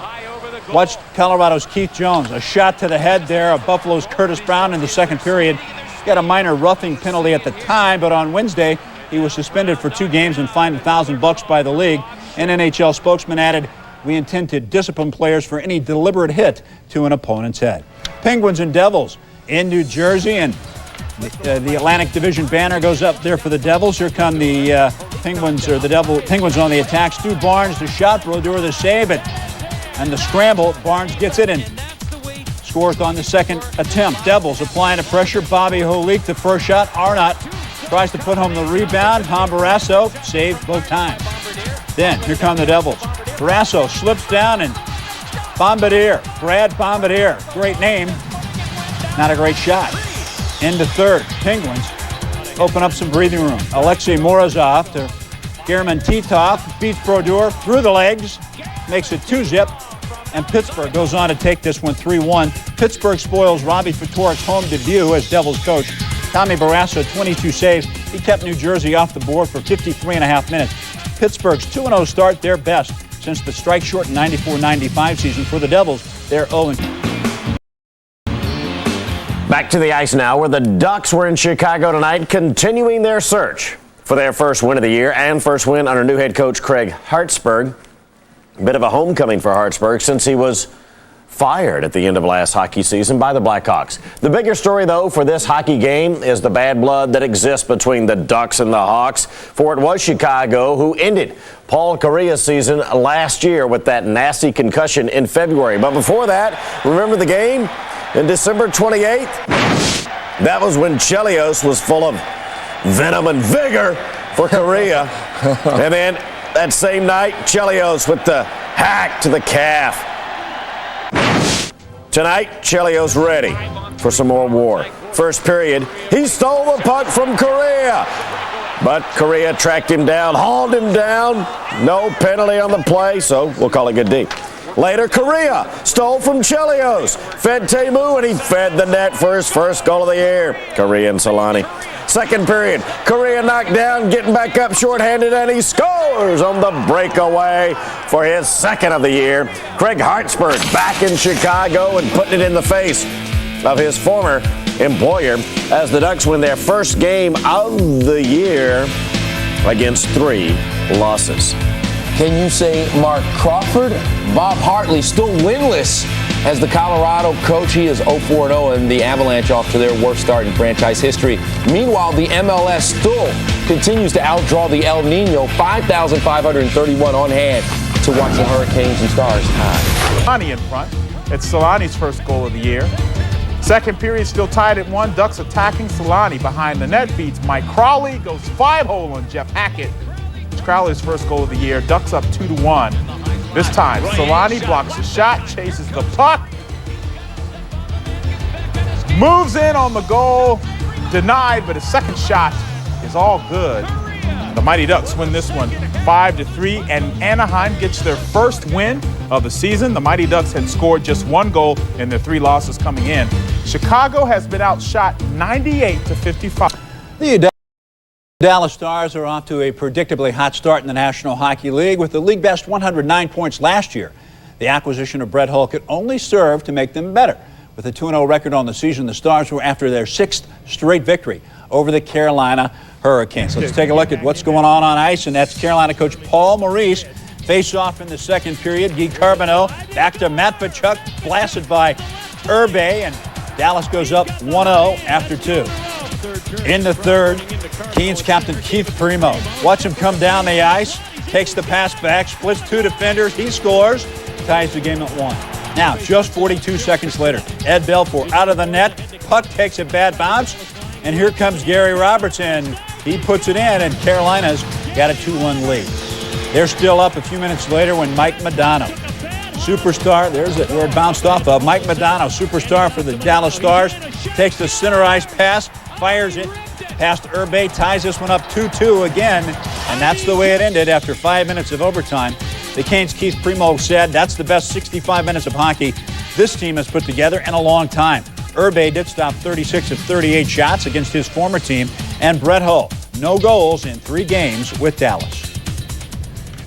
watch Colorado's Keith Jones. A shot to the head there of Buffalo's Curtis Brown in the second period. He got a minor roughing penalty at the time, but on Wednesday, he was suspended for 2 games and fined $1,000 by the league. An NHL spokesman added, "We intend to discipline players for any deliberate hit to an opponent's head." Penguins and Devils in New Jersey, and the Atlantic Division banner goes up there for the Devils. Here come the Penguins, or the Penguins on the attack. Stu Barnes the shot, Brodeur the save, and the scramble. Barnes gets it and scores on the second attempt. Devils applying the pressure. Bobby Holik the first shot. Arnott tries to put home the rebound. Tom Barrasso saves both times. Then here come the Devils. Barrasso slips down, and Bombardier, Brad Bombardier, great name, not a great shot. Into third, Penguins open up some breathing room. Alexei Morozov to German Titov, beats Brodeur through the legs, makes it 2-zip, and Pittsburgh goes on to take this one 3-1. Pittsburgh spoils Robbie Ftorik's home debut as Devils coach. Tommy Barrasso, 22 saves. He kept New Jersey off the board for 53.5 minutes. Pittsburgh's 2-0 start, their best since the strike-shortened 94-95 season. For the Devils, they're 0-2. Back to the ice now, where the Ducks were in Chicago tonight, continuing their search for their first win of the year and first win under new head coach Craig Hartsburg. A bit of a homecoming for Hartsburg since he was fired at the end of last hockey season by the Blackhawks. The bigger story, though, for this hockey game is the bad blood that exists between the Ducks and the Hawks. For it was Chicago who ended Paul Kariya's season last year with that nasty concussion in February. But before that, remember the game in December 28th? That was when Chelios was full of venom and vigor for Kariya. And then that same night, Chelios with the hack to the calf. Tonight, Chelios ready for some more war. First period, he stole the puck from Kariya. But Kariya tracked him down, hauled him down. No penalty on the play, so we'll call it good D. Later, Kariya stole from Chelios, fed Teemu, and he fed the net for his first goal of the year. Kariya and Solani. Second period, Kariya knocked down, getting back up shorthanded, and he scores on the breakaway for his second of the year. Craig Hartsburg back in Chicago and putting it in the face of his former employer as the Ducks win their first game of the year against 3 losses. Can you say Mark Crawford? Bob Hartley still winless as the Colorado coach. He is 0-4-0, and the Avalanche off to their worst start in franchise history. Meanwhile, the MLS still continues to outdraw the El Nino, 5,531 on hand to watch the Hurricanes and Stars tie. Solani in front. It's Solani's first goal of the year. Second period still tied at 1. Ducks attacking. Solani behind the net beats Mike Crowley, goes 5-hole on Jeff Hackett. It's Crowley's first goal of the year. Ducks up 2-1. This time, Solani blocks the shot, chases the puck, moves in on the goal, denied, but his second shot is all good. The Mighty Ducks win this one 5-3, and Anaheim gets their first win of the season. The Mighty Ducks had scored just 1 goal in their 3 losses coming in. Chicago has been outshot 98-55. The Dallas Stars are off to a predictably hot start in the National Hockey League with the league best 109 points last year. The acquisition of Brett Hull could only serve to make them better. With a 2-0 record on the season, the Stars were after their 6th straight victory over the Carolina Hurricanes. Let's take a look at what's going on ice, and that's Carolina coach Paul Maurice. Face off in the second period. Guy Carbonneau back to Matt Tkachuk, blasted by Urbe, and Dallas goes up 1-0 after 2. In the third, Kings captain Keith Primo. Watch him come down the ice, takes the pass back, splits 2 defenders, he scores, ties the game at 1. Now, just 42 seconds later, Ed Belfour out of the net, puck takes a bad bounce, and here comes Gary Roberts, and he puts it in, and Carolina's got a 2-1 lead. They're still up a few minutes later when Mike Modano, superstar, there's it, where it bounced off of. Mike Modano, superstar for the Dallas Stars, takes the center ice pass, fires it past Urbe, ties this one up 2-2 again, and that's the way it ended after 5 minutes of overtime. The Canes' Keith Primo said that's the best 65 minutes of hockey this team has put together in a long time. Urbe did stop 36 of 38 shots against his former team, and Brett Hull, no goals in 3 games with Dallas.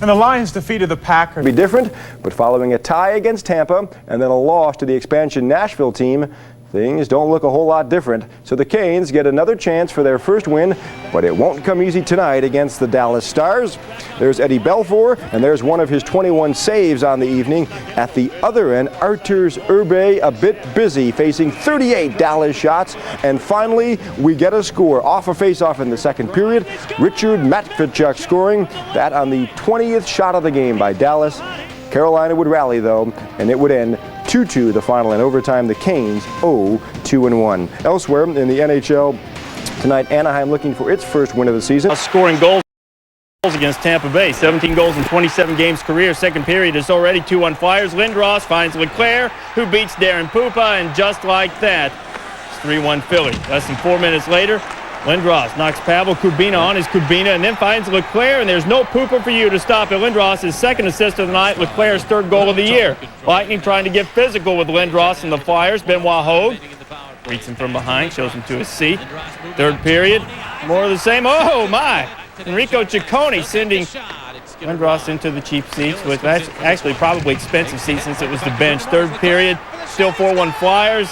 And the Lions defeated the Packers. Be different, but following a tie against Tampa and then a loss to the expansion Nashville team, things don't look a whole lot different. So the Canes get another chance for their first win, but it won't come easy tonight against the Dallas Stars. There's Eddie Belfour, and there's one of his 21 saves on the evening. At the other end, Arturs Urbe a bit busy, facing 38 Dallas shots. And finally, we get a score off a face-off in the second period. Richard Matvechuk scoring that on the 20th shot of the game by Dallas. Carolina would rally, though, and it would end 2-2 the final in overtime. The Canes 0-2-1. Elsewhere in the NHL tonight, Anaheim looking for its first win of the season. Scoring goals against Tampa Bay. 17 goals in 27 games career. Second period is already 2-1 Flyers. Lindros finds Leclerc, who beats Darren Pupa, and just like that, it's 3-1 Philly. Less than 4 minutes later, Lindros knocks Pavel Kubina on his Kubina and then finds Leclerc, and there's no Pooper for you to stop it. Lindros' second assist of the night, Leclerc's 3rd goal of the year. Lightning trying to get physical with Lindros and the Flyers. Benoit Hogue reads him from behind, shows him to his seat. Third period, more of the same. Oh my! Enrico Ciccone sending Lindros into the cheap seats, which that's actually probably expensive seats since it was the bench. Third period, still 4-1 Flyers.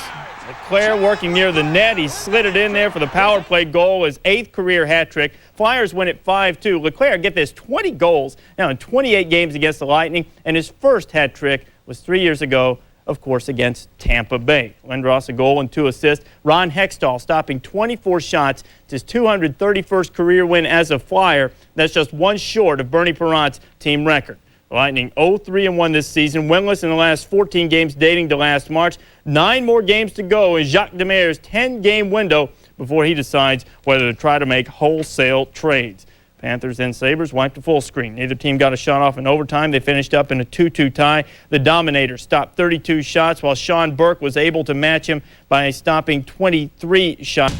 Leclerc working near the net. He slid it in there for the power play goal, his 8th career hat trick. Flyers win at 5-2. Leclerc, get this, 20 goals now in 28 games against the Lightning, and his first hat trick was 3 years ago, of course, against Tampa Bay. Lindros a goal and 2 assists. Ron Hextall stopping 24 shots to his 231st career win as a Flyer. That's just 1 short of Bernie Parent's team record. The Lightning 0-3-1 this season, winless in the last 14 games dating to last March. 9 more games to go in Jacques Demers' 10-game window before he decides whether to try to make wholesale trades. Panthers and Sabres wiped to full screen. Neither team got a shot off in overtime. They finished up in a 2-2 tie. The Dominator stopped 32 shots, while Sean Burke was able to match him by stopping 23 shots.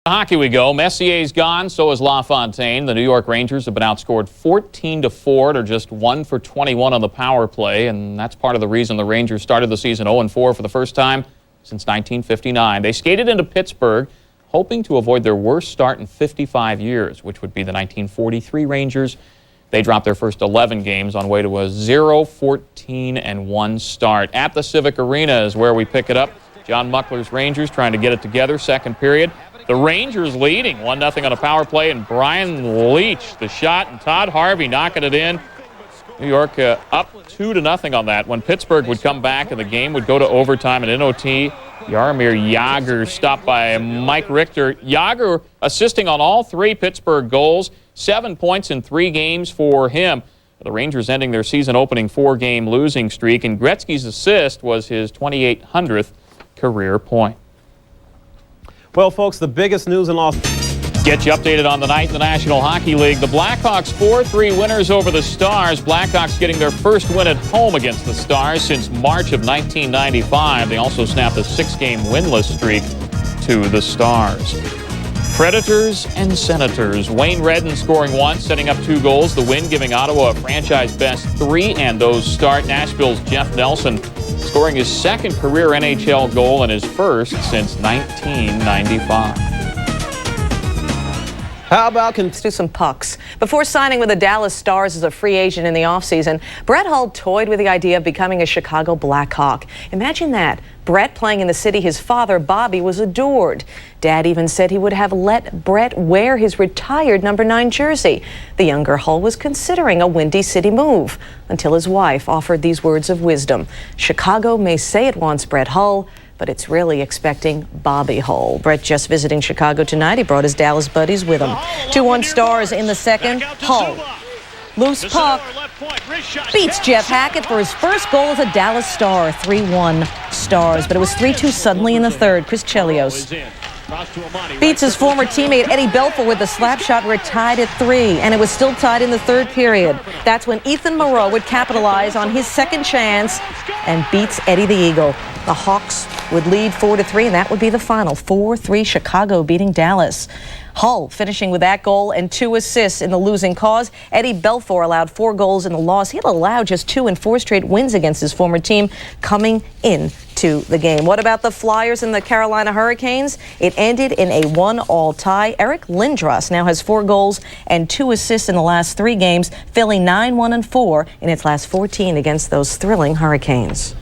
Hockey we go. Messier's gone, so is LaFontaine. The New York Rangers have been outscored 14-4. They're just 1 for 21 on the power play, and that's part of the reason the Rangers started the season 0-4 for the first time since 1959. They skated into Pittsburgh, hoping to avoid their worst start in 55 years, which would be the 1943 Rangers. They dropped their first 11 games on way to a 0-14-1 start. At the Civic Arena is where we pick it up. John Muckler's Rangers trying to get it together. Second period. The Rangers leading 1-0 on a power play, and Brian Leach, the shot, and Todd Harvey knocking it in. New York up 2-0 on that. When Pittsburgh would come back and the game would go to overtime and in OT, Jaromir Jagr stopped by Mike Richter. Jagr assisting on all 3 Pittsburgh goals, 7 points in 3 games for him. The Rangers ending their season-opening 4-game losing streak, and Gretzky's assist was his 2,800th career point. Well, folks, the biggest news in Los Get you updated on the night in the National Hockey League. The Blackhawks 4-3 winners over the Stars. Blackhawks getting their first win at home against the Stars since March of 1995. They also snapped a 6-game winless streak to the Stars. Predators and Senators. Wayne Redden scoring once, setting up 2 goals. The win giving Ottawa a franchise best 3, and those start. Nashville's Jeff Nelson scoring his 2nd career NHL goal and his 1st since 1995. How about let's do some pucks. Before signing with the Dallas Stars as a free agent in the offseason, Brett Hull toyed with the idea of becoming a Chicago Blackhawk. Imagine that. Brett playing in the city his father, Bobby, was adored. Dad even said he would have let Brett wear his retired number 9 jersey. The younger Hull was considering a Windy City move until his wife offered these words of wisdom. Chicago may say it wants Brett Hull, but it's really expecting Bobby Hull. Brett just visiting Chicago tonight. He brought his Dallas buddies with him. 2-1 Stars in the second. Hull. Loose puck. Beats Jeff Hackett for his first goal as a Dallas Star. 3-1 Stars. But it was 3-2 suddenly in the third. Chris Chelios beats his former teammate Eddie Belfour with the slap shot. We're tied at 3, and it was still tied in the third period. That's when Ethan Moreau would capitalize on his second chance and beats Eddie the Eagle. The Hawks would lead 4-3, and that would be the final. 4-3 Chicago beating Dallas. Hull finishing with that goal and 2 assists in the losing cause. Eddie Belfour allowed 4 goals in the loss. He'll allow just 2 in 4 straight wins against his former team coming into the game. What about the Flyers and the Carolina Hurricanes? It ended in a 1-1 tie. Eric Lindros now has 4 goals and 2 assists in the last 3 games. Philly 9-1-4 in its last 14 against those thrilling Hurricanes.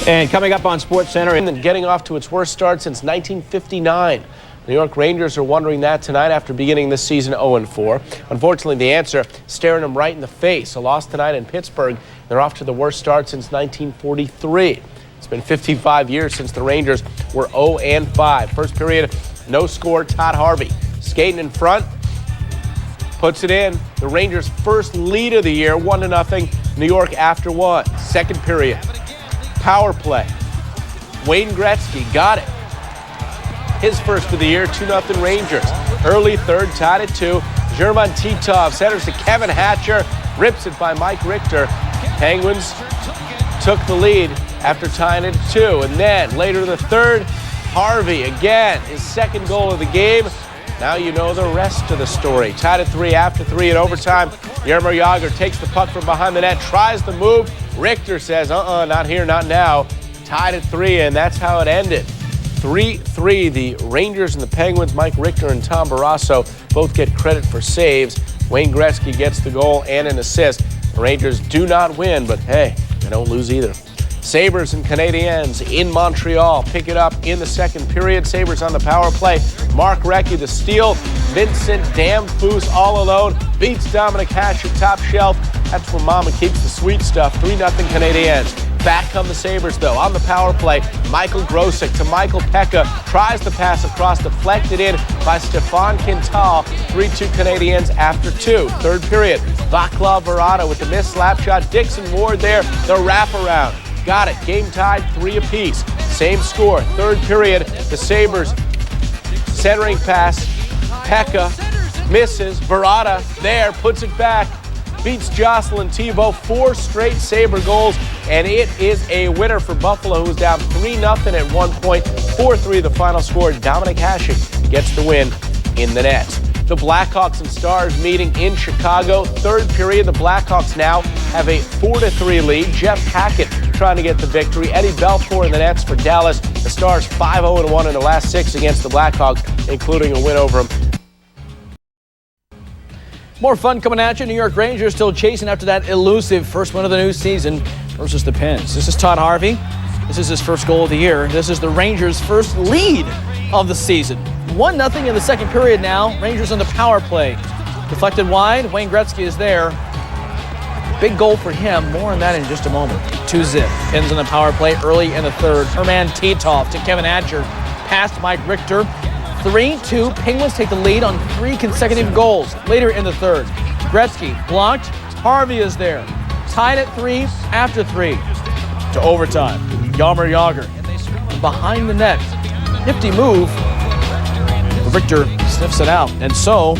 And coming up on SportsCenter, and getting off to its worst start since 1959. New York Rangers are wondering that tonight after beginning this season 0-4. Unfortunately, the answer staring them right in the face. A loss tonight in Pittsburgh. They're off to the worst start since 1943. It's been 55 years since the Rangers were 0-5. First period, no score. Todd Harvey skating in front, puts it in. The Rangers' first lead of the year, 1-0. New York after 1. Second period, power play. Wayne Gretzky got it. His first of the year, 2-0 Rangers. Early third, tied at 2. German Titov centers to Kevin Hatcher, rips it by Mike Richter. Penguins took the lead after tying it at 2. And then later in the third, Harvey again, his second goal of the game. Now you know the rest of the story. Tied at 3 after 3 in overtime. Jaromir Jagr takes the puck from behind the net, tries the move. Richter says, not here, not now. Tied at 3, and that's how it ended. 3-3, the Rangers and the Penguins. Mike Richter and Tom Barrasso both get credit for saves. Wayne Gretzky gets the goal and an assist. The Rangers do not win, but hey, they don't lose either. Sabres and Canadiens in Montreal pick it up in the second period. Sabres on the power play. Mark Recchi the steal. Vincent Damphus all alone beats Dominic Hasek top shelf. That's where Mama keeps the sweet stuff. 3-0 Canadiens. Back come the Sabres, though, on the power play. Michael Grosek to Michael Pekka. Tries the pass across, deflected in by Stefan Quintal. 3-2 Canadiens after 2. Third period, Vaclav Varada with the missed slap shot. Dixon Ward there, the wraparound. Got it. Game tied, 3 apiece. Same score. Third period, the Sabres centering pass. Pekka misses. Varada there, puts it back. Beats Jocelyn Thibault. 4 straight Sabre goals, and it is a winner for Buffalo, who was down 3-0 at one point. 4-3 the final score. Dominic Hasek gets the win in the net. The Blackhawks and Stars meeting in Chicago. Third period, the Blackhawks now have a 4-3 lead. Jeff Hackett trying to get the victory. Eddie Belfour in the nets for Dallas. The Stars 5-0-1 in the last 6 against the Blackhawks, including a win over them. More fun coming at you. New York Rangers still chasing after that elusive first win of the new season versus the Pens. This is Todd Harvey. This is his first goal of the year. This is the Rangers' first lead of the season. 1-0 in the second period now. Rangers on the power play. Deflected wide. Wayne Gretzky is there. Big goal for him. More on that in just a moment. 2-0. Pens on the power play early in the third. Herman Titov to Kevin Hatcher. Past Mike Richter. 3-2. Penguins take the lead on 3 consecutive goals later in the third. Gretzky blocked. Harvey is there. Tied at 3 after 3. To overtime. Jaromir Jagr behind the net. Nifty move. Richter sniffs it out. And so,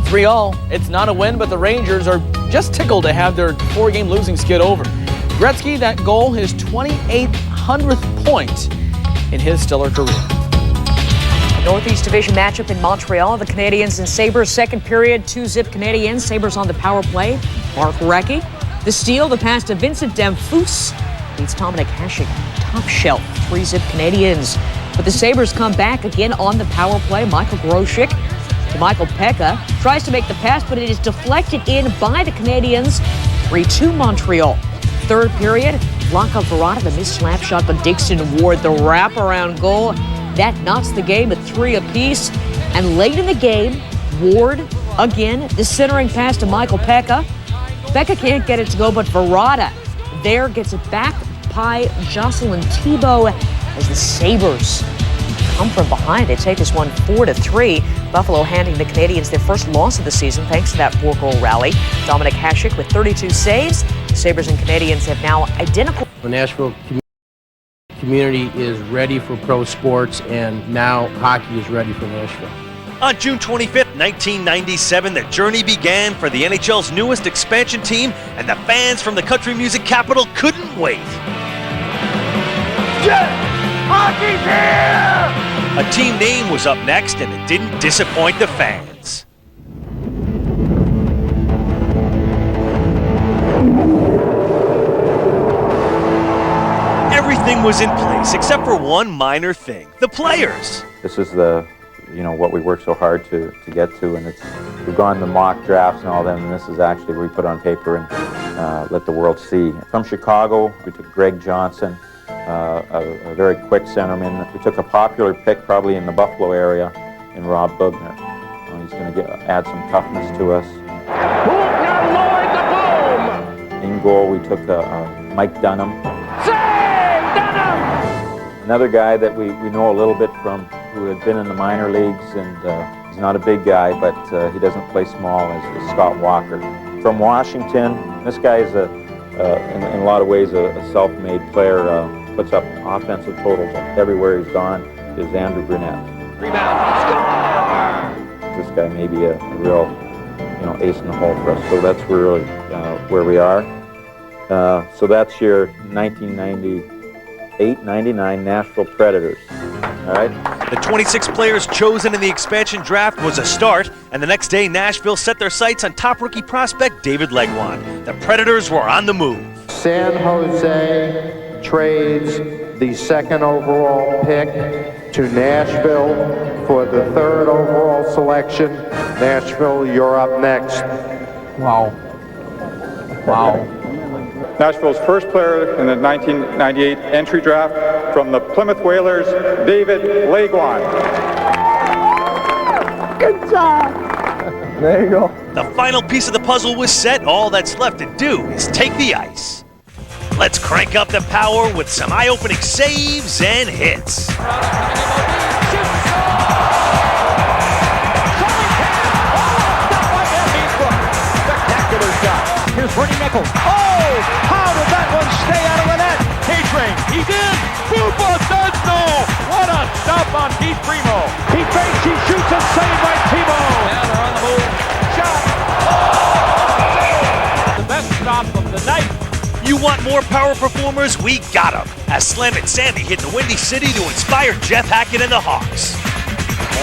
3-0. It's not a win, but the Rangers are just tickled to have their 4-game losing skid over. Gretzky, that goal, his 2800th point in his stellar career. Northeast Division matchup in Montreal. The Canadiens and Sabres, second period, 2-zip Canadiens. Sabres on the power play. Mark Recchi. The steal, the pass to Vincent Damphousse. Beats Dominic Hasek. Top shelf, 3-zip Canadiens. But the Sabres come back again on the power play. Michael Grosek to Michael Pekka. Tries to make the pass, but it is deflected in by the Canadiens. 3-2 Montreal. Third period, Blanca Verrata, the missed slap shot, but Dixon Ward, the wraparound goal. That knocks the game at 3 apiece. And late in the game, Ward, again, the centering pass to Michael Pekka. Pekka can't get it to go, but Verrata there gets it back by Jocelyn Thibault as the Sabres come from behind. They take this one 4-3. Buffalo handing the Canadiens their first loss of the season thanks to that 4-goal rally. Dominic Hasek with 32 saves. The Sabres and Canadiens have now identical. The Nashville community is ready for pro sports, and now hockey is ready for Nashville. On June 25th, 1997, the journey began for the NHL's newest expansion team, and the fans from the country music capital couldn't wait. Yes! Hockey's here! A team name was up next, and it didn't disappoint the fans. Everything was in place except for one minor thing: the players. This is what we work so hard to get to, and we've gone the mock drafts and all them, and this is actually what we put on paper and let the world see. From Chicago, we took Greg Johnson, a very quick centerman. We took a popular pick probably in the Buffalo area in Rob Bugner. He's going to add some toughness to us. In goal, we took Mike Dunham. Another guy that we know a little bit from, who had been in the minor leagues, and he's not a big guy, but he doesn't play small, is Scott Walker. From Washington, this guy is in a lot of ways a self-made player, puts up offensive totals everywhere he's gone, is Andrew Brunette. Rebound, score! This guy may be a real ace in the hole for us, so that's really where we are. So that's your 1998-99 Nashville Predators. All right. The 26 players chosen in the expansion draft was a start, and the next day Nashville set their sights on top rookie prospect David Legwand. The Predators were on the move. San Jose trades the second overall pick to Nashville for the third overall selection. Nashville, you're up next. Wow. Wow. Nashville's first player in the 1998 entry draft from the Plymouth Whalers, David Legwand. Good job. There you go. The final piece of the puzzle was set. All that's left to do is take the ice. Let's crank up the power with some eye-opening saves and hits. Spectacular shot. Here's Bernie Nichols. Oh, how did that one stay out of the net? K-Train, he's in. Buba does no. What a stop on Keith Primo. He fakes, he shoots, and saved by Timo. Now they're on the move. Shot. Oh, the best stop of the night. You want more power performers? We got them. As Slam and Sammy hit the Windy City to inspire Jeff Hackett and the Hawks.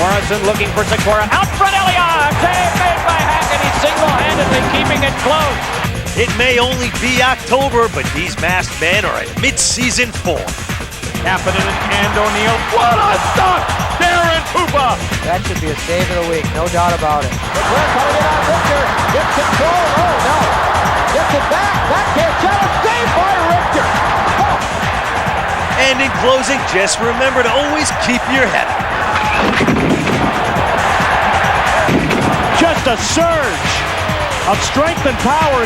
Morrison looking for Sikora. Out front, Elliott. Save made by Hackett. He's single-handedly keeping it close. It may only be October, but these masked men are in mid-season form. Kapanen and O'Neill. What a stop! Darren Pupa. That should be a save of the week, no doubt about it. Leclerc coming in on Richter. Gets control. Oh, no. Gets it back. Backhand challenge. Saved by Richter. Oh. And in closing, just remember to always keep your head up. Just a surge of strength and power.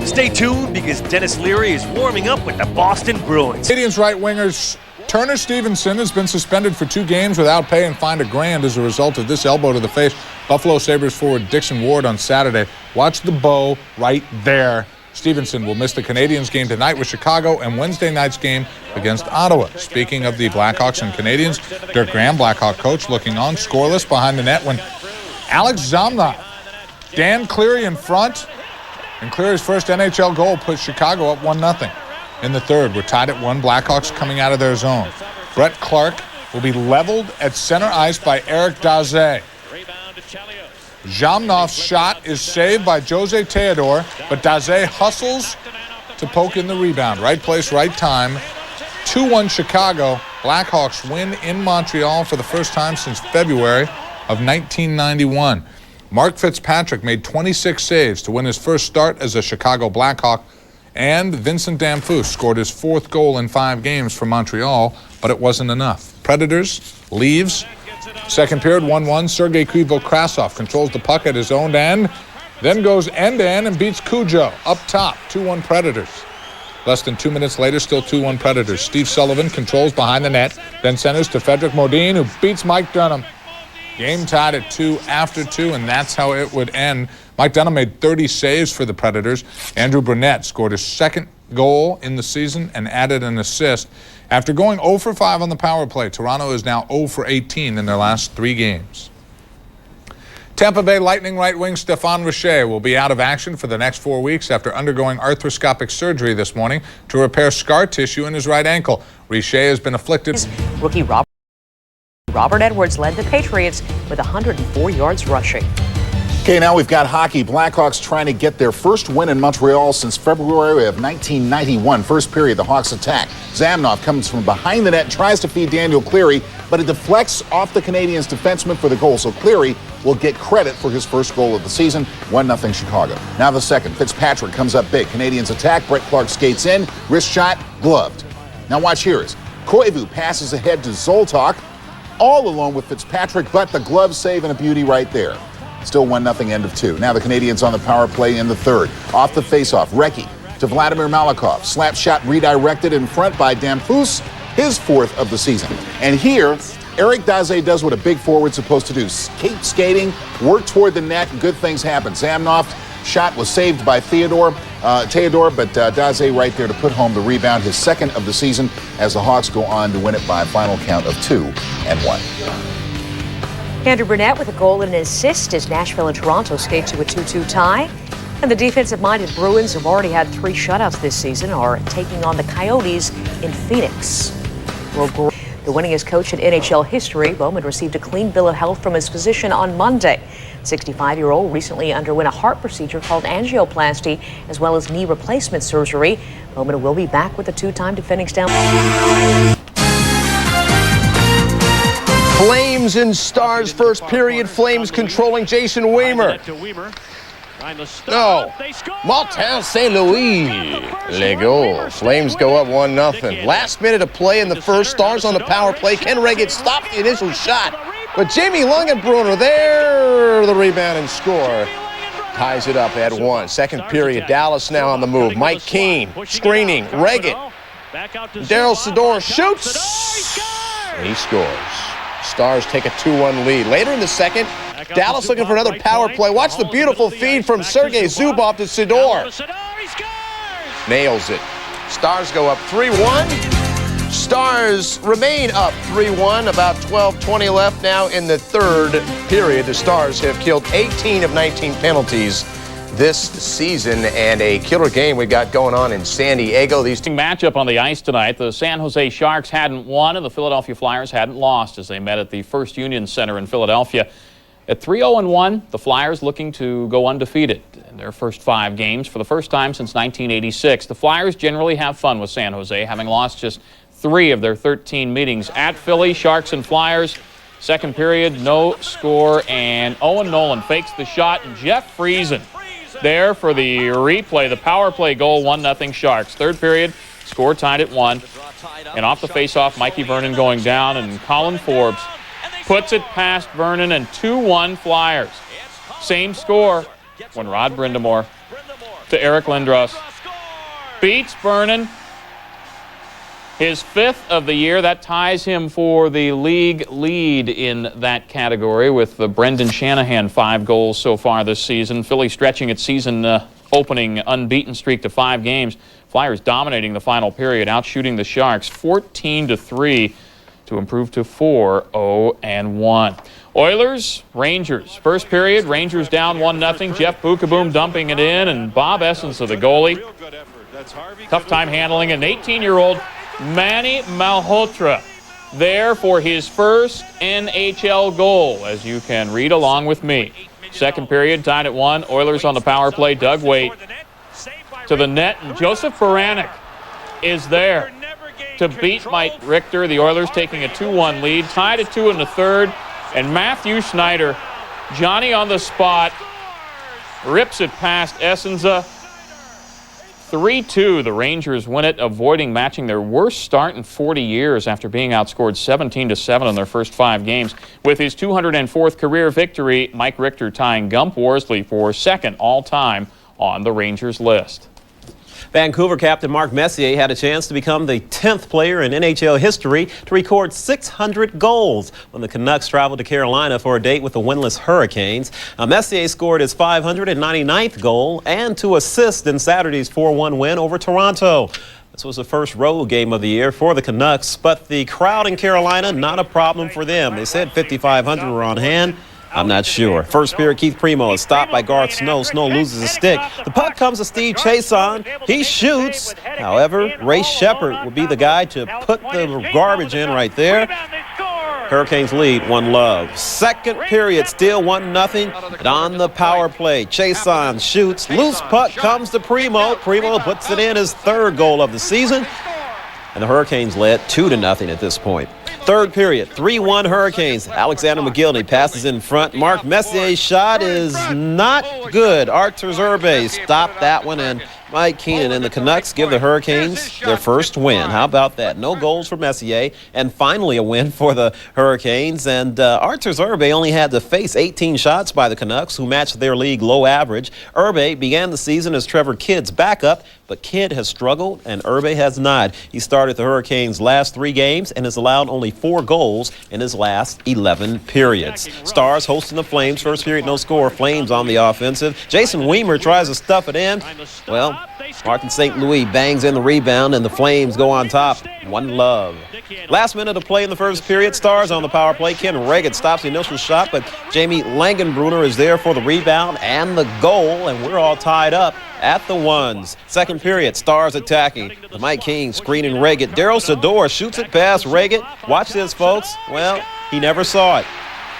Stay tuned because Dennis Leary is warming up with the Boston Bruins. Canadiens right wingers Turner Stevenson has been suspended for 2 games without pay and fined $1,000 as a result of this elbow to the face. Buffalo Sabres forward Dixon Ward on Saturday. Watch the bow right there. Stevenson will miss the Canadiens game tonight with Chicago and Wednesday night's game against Ottawa. Speaking of the Blackhawks and Canadiens, Dirk Graham, Blackhawk coach, looking on scoreless behind the net when Alex Zamnov, Dan Cleary in front, and Cleary's first NHL goal put Chicago up 1-0. In the third, we're tied at 1. Blackhawks coming out of their zone. Brett Clark will be leveled at center ice by Eric Daze. Zamnov's shot is saved by Jose Theodore, but Daze hustles to poke in the rebound. Right place, right time. 2-1 Chicago. Blackhawks win in Montreal for the first time since February of 1991. Mark Fitzpatrick made 26 saves to win his first start as a Chicago Blackhawk, and Vincent Damphousse scored his 4th goal in 5 games for Montreal, but it wasn't enough. Predators leaves. Second period, 1-1. Sergei Krivokrasov controls the puck at his own end, then goes end-to-end and beats Cujo. Up top, 2-1 Predators. Less than 2 minutes later, still 2-1 Predators. Steve Sullivan controls behind the net, then centers to Frederick Modin, who beats Mike Dunham. Game tied at 2 after 2, and that's how it would end. Mike Dunham made 30 saves for the Predators. Andrew Burnett scored his 2nd goal in the season and added an assist. After going 0 for 5 on the power play, Toronto is now 0 for 18 in their last 3 games. Tampa Bay Lightning right wing Stéphane Richer will be out of action for the next 4 weeks after undergoing arthroscopic surgery this morning to repair scar tissue in his right ankle. Richer has been afflicted. Rookie Robert Edwards led the Patriots with 104 yards rushing. Okay, now we've got hockey. Blackhawks trying to get their first win in Montreal since February of 1991. First period, the Hawks attack. Zamnov comes from behind the net, tries to feed Daniel Cleary, but it deflects off the Canadiens' defenseman for the goal. So Cleary will get credit for his first goal of the season. 1-0 Chicago. Now the second. Fitzpatrick comes up big. Canadiens attack. Brett Clark skates in. Wrist shot, gloved. Now watch here. Koivu passes ahead to Zoltok, all alone with Fitzpatrick, but the glove save and a beauty right there. Still 1-0 end of 2. Now the Canadiens on the power play in the third. Off the faceoff, Recchi to Vladimir Malakov. Slap shot redirected in front by Damphousse, his 4th of the season. And here, Eric Daze does what a big forward's supposed to do. Keep skating, work toward the net, and good things happen. Zamnov's shot was saved by Theodore, but Daze right there to put home the rebound, his 2nd of the season, as the Hawks go on to win it by a final count of 2-1. Andrew Burnett with a goal and an assist as Nashville and Toronto skate to a 2-2 tie. And the defensive-minded Bruins, who've already had 3 shutouts this season, are taking on the Coyotes in Phoenix. The winningest coach in NHL history, Bowman received a clean bill of health from his physician on Monday. 65-year-old recently underwent a heart procedure called angioplasty, as well as knee replacement surgery. Bowman will be back with the 2-time defending Stanley. Flames in Stars first period. Flames controlling Jason Weimer. No. Martin St. Louis. Le goal. Flames go up 1-0. Last minute of play in the first. Stars on the power play. Ken Reggett stopped the initial shot. But Jamie Lungenbrunner there. The rebound and score. Ties it up at 1. Second period. Dallas now on the move. Mike Keane screening. Reggett. Daryl Sador shoots. And he scores. Stars take a 2-1 lead. Later in the second, Dallas looking for another power play. Watch the beautiful feed from Sergei Zubov to Sador. Nails it. Stars go up 3-1. Stars remain up 3-1. About 12:20 left now in the third period. The Stars have killed 18 of 19 penalties this season, and a killer game we got going on in San Diego. These matchup on the ice tonight. The San Jose Sharks hadn't won, and the Philadelphia Flyers hadn't lost as they met at the First Union Center in Philadelphia. At 3-0-1, the Flyers looking to go undefeated in their first 5 games for the first time since 1986. The Flyers generally have fun with San Jose, having lost just 3 of their 13 meetings at Philly. Sharks and Flyers. Second period, no score, and Owen Nolan fakes the shot, and Jeff Friesen there for the replay, the power play goal, 1-0 Sharks. Third period, score tied at 1. And off the faceoff, Mikey Vernon going down, and Colin Forbes puts it past Vernon, and 2-1 Flyers. Same score when Rod Brindamore to Eric Lindros beats Vernon. His 5th of the year. That ties him for the league lead in that category with the Brendan Shanahan 5 goals so far this season. Philly stretching its season opening unbeaten streak to 5 games. Flyers dominating the final period, outshooting the Sharks 14-3 to improve to 4-0-1. Oilers, Rangers. First period, Rangers down 1-0. Jeff Bukaboom dumping it in, and Bob Essence of the goalie. Tough time handling an 18-year-old Manny Malhotra there for his first NHL goal, as you can read along with me. Second period, tied at 1. Oilers on the power play. Doug Waite to the net, and Joseph Baranek is there to beat Mike Richter. The Oilers taking a 2-1 lead, tied at 2 in the third, and Matthew Schneider, Johnny on the spot, rips it past Essenza. 3-2, the Rangers win it, avoiding matching their worst start in 40 years after being outscored 17-7 in their first 5 games. With his 204th career victory, Mike Richter tying Gump Worsley for second all-time on the Rangers list. Vancouver captain Mark Messier had a chance to become the 10th player in NHL history to record 600 goals when the Canucks traveled to Carolina for a date with the winless Hurricanes. Messier scored his 599th goal and 2 assists in Saturday's 4-1 win over Toronto. This was the first road game of the year for the Canucks, but the crowd in Carolina, not a problem for them. They said 5,500 were on hand. I'm not sure. First period, Keith Primo is stopped by Garth Snow. Snow loses his stick. The puck comes to Steve Chason. He shoots. However, Ray Shepard will be the guy to put the garbage in right there. Hurricanes lead 1-0. Second period, still 1-0. And on the power play, Chason shoots. Loose puck comes to Primo. Primo puts it in, his 3rd goal of the season. And the Hurricanes led 2-0 at this point. Third period, 3-1 Hurricanes. Alexander McGillney passes in front. Mark Messier's shot is not good. Artur Zerbe stopped that one, and Mike Keenan and the Canucks give the Hurricanes their first win. How about that? No goals for Messier, and finally a win for the Hurricanes. And Artur Zerbe only had to face 18 shots by the Canucks, who matched their league low average. Zerbe began the season as Trevor Kidd's backup, but Kidd has struggled and Zerbe has not. He started the Hurricanes' last 3 games and has allowed only 4 goals in his last 11 periods. Stars hosting the Flames. First period, no score. Flames on the offensive. Jason Weimer tries to stuff it in. Well, Martin St. Louis bangs in the rebound, and the Flames go on top. 1-0. Last minute of play in the first period. Stars on the power play. Ken Reagan stops the initial shot, but Jamie Langenbrunner is there for the rebound and the goal, and we're all tied up at the 1s. Second period, Stars attacking. The Mike King screening Reagan. Daryl Sador shoots it past Reagan. Watch this, folks. Well, he never saw it.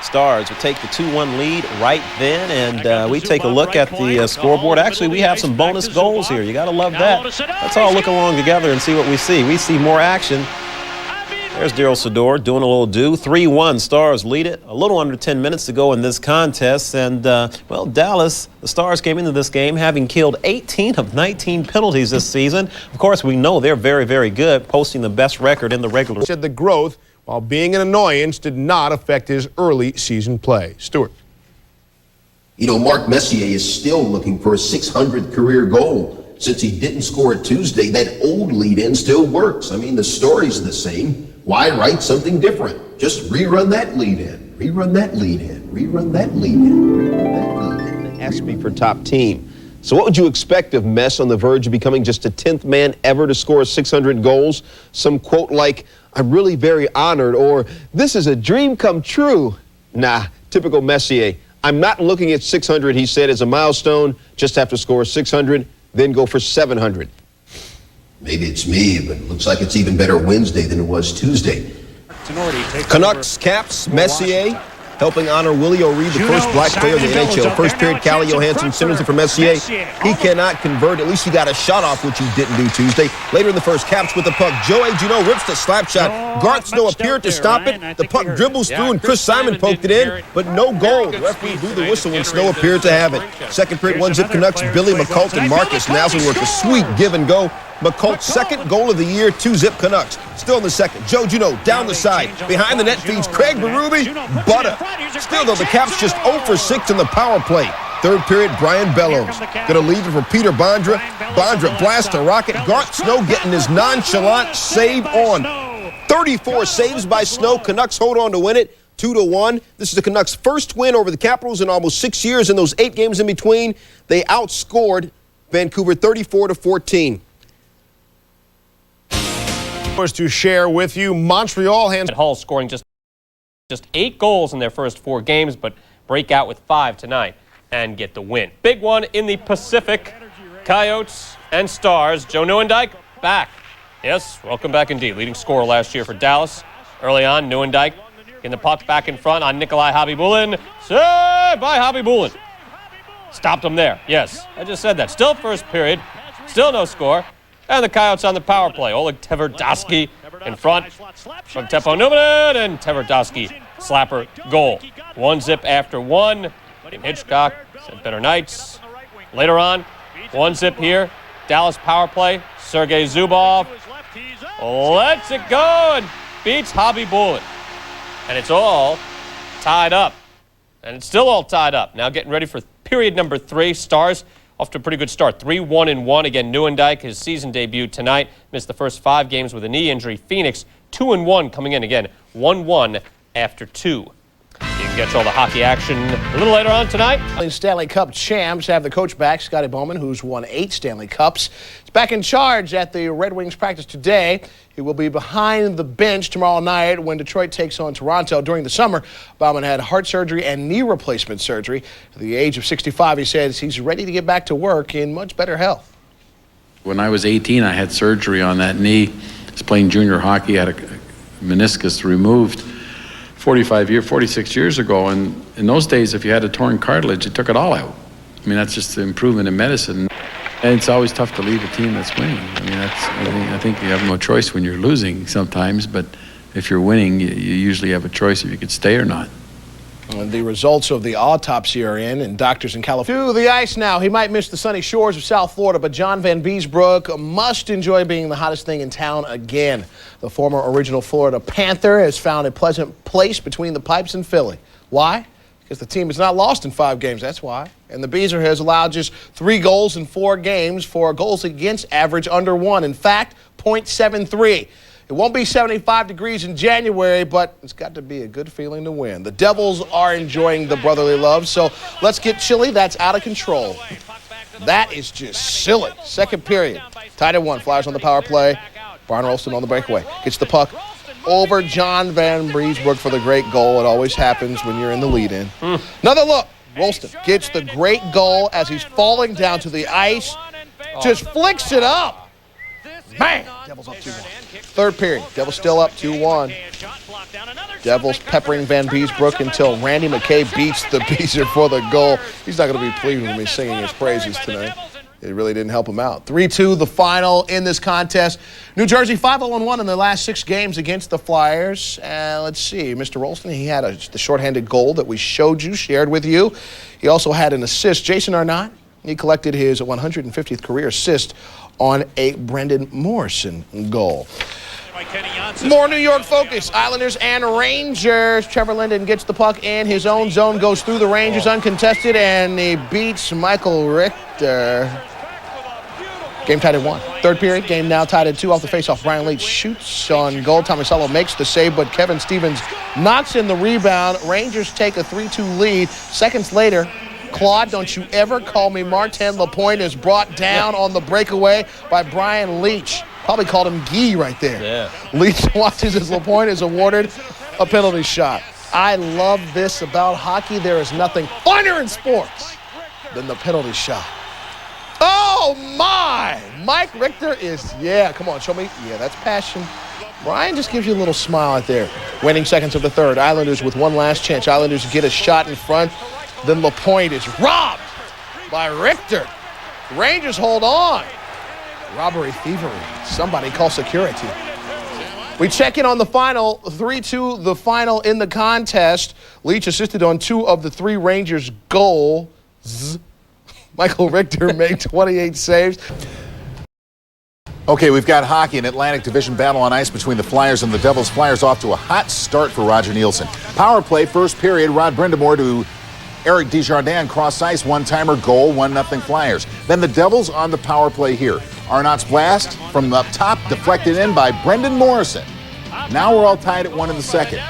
Stars will take the 2-1 lead right then, and we take a look at the scoreboard. Actually, we have some bonus goals here. You got to love that. Let's all look along together and see what we see. We see more action. There's Daryl Sador doing a little do. 3-1, Stars lead it. A little under 10 minutes to go in this contest, and, well, Dallas, the Stars came into this game having killed 18 of 19 penalties this season. Of course, we know they're very, very good, posting the best record in the regular season. Said the growth, while being an annoyance, did not affect his early season play. Stuart. You know, Mark Messier is still looking for a 600th career goal. Since he didn't score it Tuesday, that old lead-in still works. I mean, the story's the same. Why write something different? Just rerun that lead-in, rerun that lead-in, rerun that lead-in, rerun that lead-in. Asked me for top team. So what would you expect of Mess on the verge of becoming just the 10th man ever to score 600 goals? Some quote like, "I'm really very honored," or "This is a dream come true." Nah, typical Messier. "I'm not looking at 600, he said, as a milestone. Just have to score 600, then go for 700. Maybe it's me, but it looks like it's even better Wednesday than it was Tuesday. Canucks caps Messier, helping honor Willie O'Ree, the first black player in the NHL. First period, Calle Johansson, Simmons for Messier. He cannot convert. At least he got a shot off, which he didn't do Tuesday. Later in the first, Caps with the puck. Joey Juneau rips the slap shot. Garth Snow appeared to stop it. The puck dribbles through, and Chris Simon poked it in, but no goal. The referee blew the whistle when Snow appeared to have it. Second period, 1-0 Canucks. Billy McCult and Marcus Naslund work a sweet give and go. McCult's second goal of the year, 2-0 Canucks. Still in the second, Joe Juneau down the side. Behind the net feeds Craig Berube, butter. Still though, the Caps just 0 for 6 in the power play. Third period, Brian Bellows. Gonna leave it for Peter Bondra. Bondra blasts a rocket. Garth Snow getting his nonchalant save on. 34 saves by Snow. Canucks hold on to win it. 2-1. This is the Canucks' first win over the Capitals in almost 6 years. In those 8 games in between, they outscored Vancouver 34-14. To share with you, Montreal hands. Hull scoring just 8 goals in their first 4 games, but break out with 5 tonight and get the win. Big one in the Pacific. Coyotes and Stars. Joe Neuendijk back. Yes, welcome back indeed. Leading scorer last year for Dallas. Early on, Nieuwendyk getting the puck back in front on Nikolai Habibulin. Saved by Habibulin. Stopped him there. Yes, I just said that. Still first period. Still no score. And the Coyotes on the power play. Oleg Tverdovsky in front from Teppo Numminen, and Tverdovsky slapper goal. 1-0 after one. In Hitchcock said better nights. Later on, 1-0 here. Dallas power play. Sergei Zubov lets it go and beats Habibulin. And it's all tied up. And it's still all tied up. Now getting ready for period number 3. Stars off to a pretty good start. 3-1-1. Again, Nieuwendyk, his season debut tonight. Missed the first 5 games with a knee injury. Phoenix, 2-1 coming in. Again, 1-1 after 2. You can get all the hockey action a little later on tonight. Stanley Cup champs have the coach back, Scotty Bowman, who's won 8 Stanley Cups. He's back in charge at the Red Wings practice today. He will be behind the bench tomorrow night when Detroit takes on Toronto. During the summer, Bowman had heart surgery and knee replacement surgery. At the age of 65, he says he's ready to get back to work in much better health. When I was 18, I had surgery on that knee. I was playing junior hockey, had a meniscus removed 46 years ago, and in those days, if you had a torn cartilage, it took it all out. I mean, that's just the improvement in medicine. And it's always tough to leave a team that's winning. I mean, I think you have no choice when you're losing sometimes, but if you're winning, you usually have a choice if you could stay or not. And the results of the autopsy are in, and doctors in California. To the ice now. He might miss the sunny shores of South Florida, but John Van Beesbrook must enjoy being the hottest thing in town again. The former original Florida Panther has found a pleasant place between the pipes in Philly. Why? Because the team has not lost in 5 games, that's why. And the Beezer has allowed just 3 goals in 4 games for a goals against average under 1. In fact, .73. It won't be 75 degrees in January, but it's got to be a good feeling to win. The Devils are enjoying the brotherly love, so let's get chilly. That's out of control. That is just silly. Second period. Tied at 1. Flyers on the power play. Brian Rolston on the breakaway. Gets the puck over John Van Beesbrook for the great goal. It always happens when you're in the lead-in. Another look. Rolston gets the great goal as he's falling down to the ice. Just flicks it up. Bang! Devils up 2-1. Third period. Devils still up 2-1. Devils peppering Van Beesbrook until Randy McKay beats the Beezer for the goal. He's not going to be pleased with me singing his praises tonight. It really didn't help him out. 3-2 the final in this contest. New Jersey 5-0-1 in their last 6 games against the Flyers. Let's see. Mr. Rolston, he had the shorthanded goal that we showed you, shared with you. He also had an assist. Jason Arnott, he collected his 150th career assist on a Brendan Morrison goal. More New York focus. Islanders and Rangers. Trevor Linden gets the puck in his own zone, goes through the Rangers uncontested, and he beats Michael Richter. Game tied at 1. Third period, game now tied at 2 off the faceoff. Brian Leetch shoots on goal. Tomasello makes the save, but Kevin Stevens knocks in the rebound. Rangers take a 3-2 lead. Seconds later, Claude, don't you ever call me Martin Lapointe is brought down on the breakaway by Brian Leetch. Probably called him Guy right there. Yeah. Leetch watches as Lapointe is awarded a penalty shot. I love this about hockey. There is nothing funner in sports than the penalty shot. Oh, my! Mike Richter is, yeah, come on, show me. Yeah, that's passion. Brian just gives you a little smile out there. Waning seconds of the third. Islanders with one last chance. Islanders get a shot in front. Then Lapointe is robbed by Richter. Rangers hold on. Robbery, thievery. Somebody call security. We check in on the final. 3-2 the final in the contest. Leetch assisted on 2 of the 3 Rangers' goals. Michael Richter made 28 saves. Okay, we've got hockey, an Atlantic Division battle on ice between the Flyers and the Devils. Flyers off to a hot start for Roger Nielsen. Power play, first period, Rod Brindamore to Eric Desjardins, cross ice, one-timer, goal, 1-0 Flyers. Then the Devils on the power play here. Arnott's blast from up top, deflected in by Brendan Morrison. Now we're all tied at 1 in the second.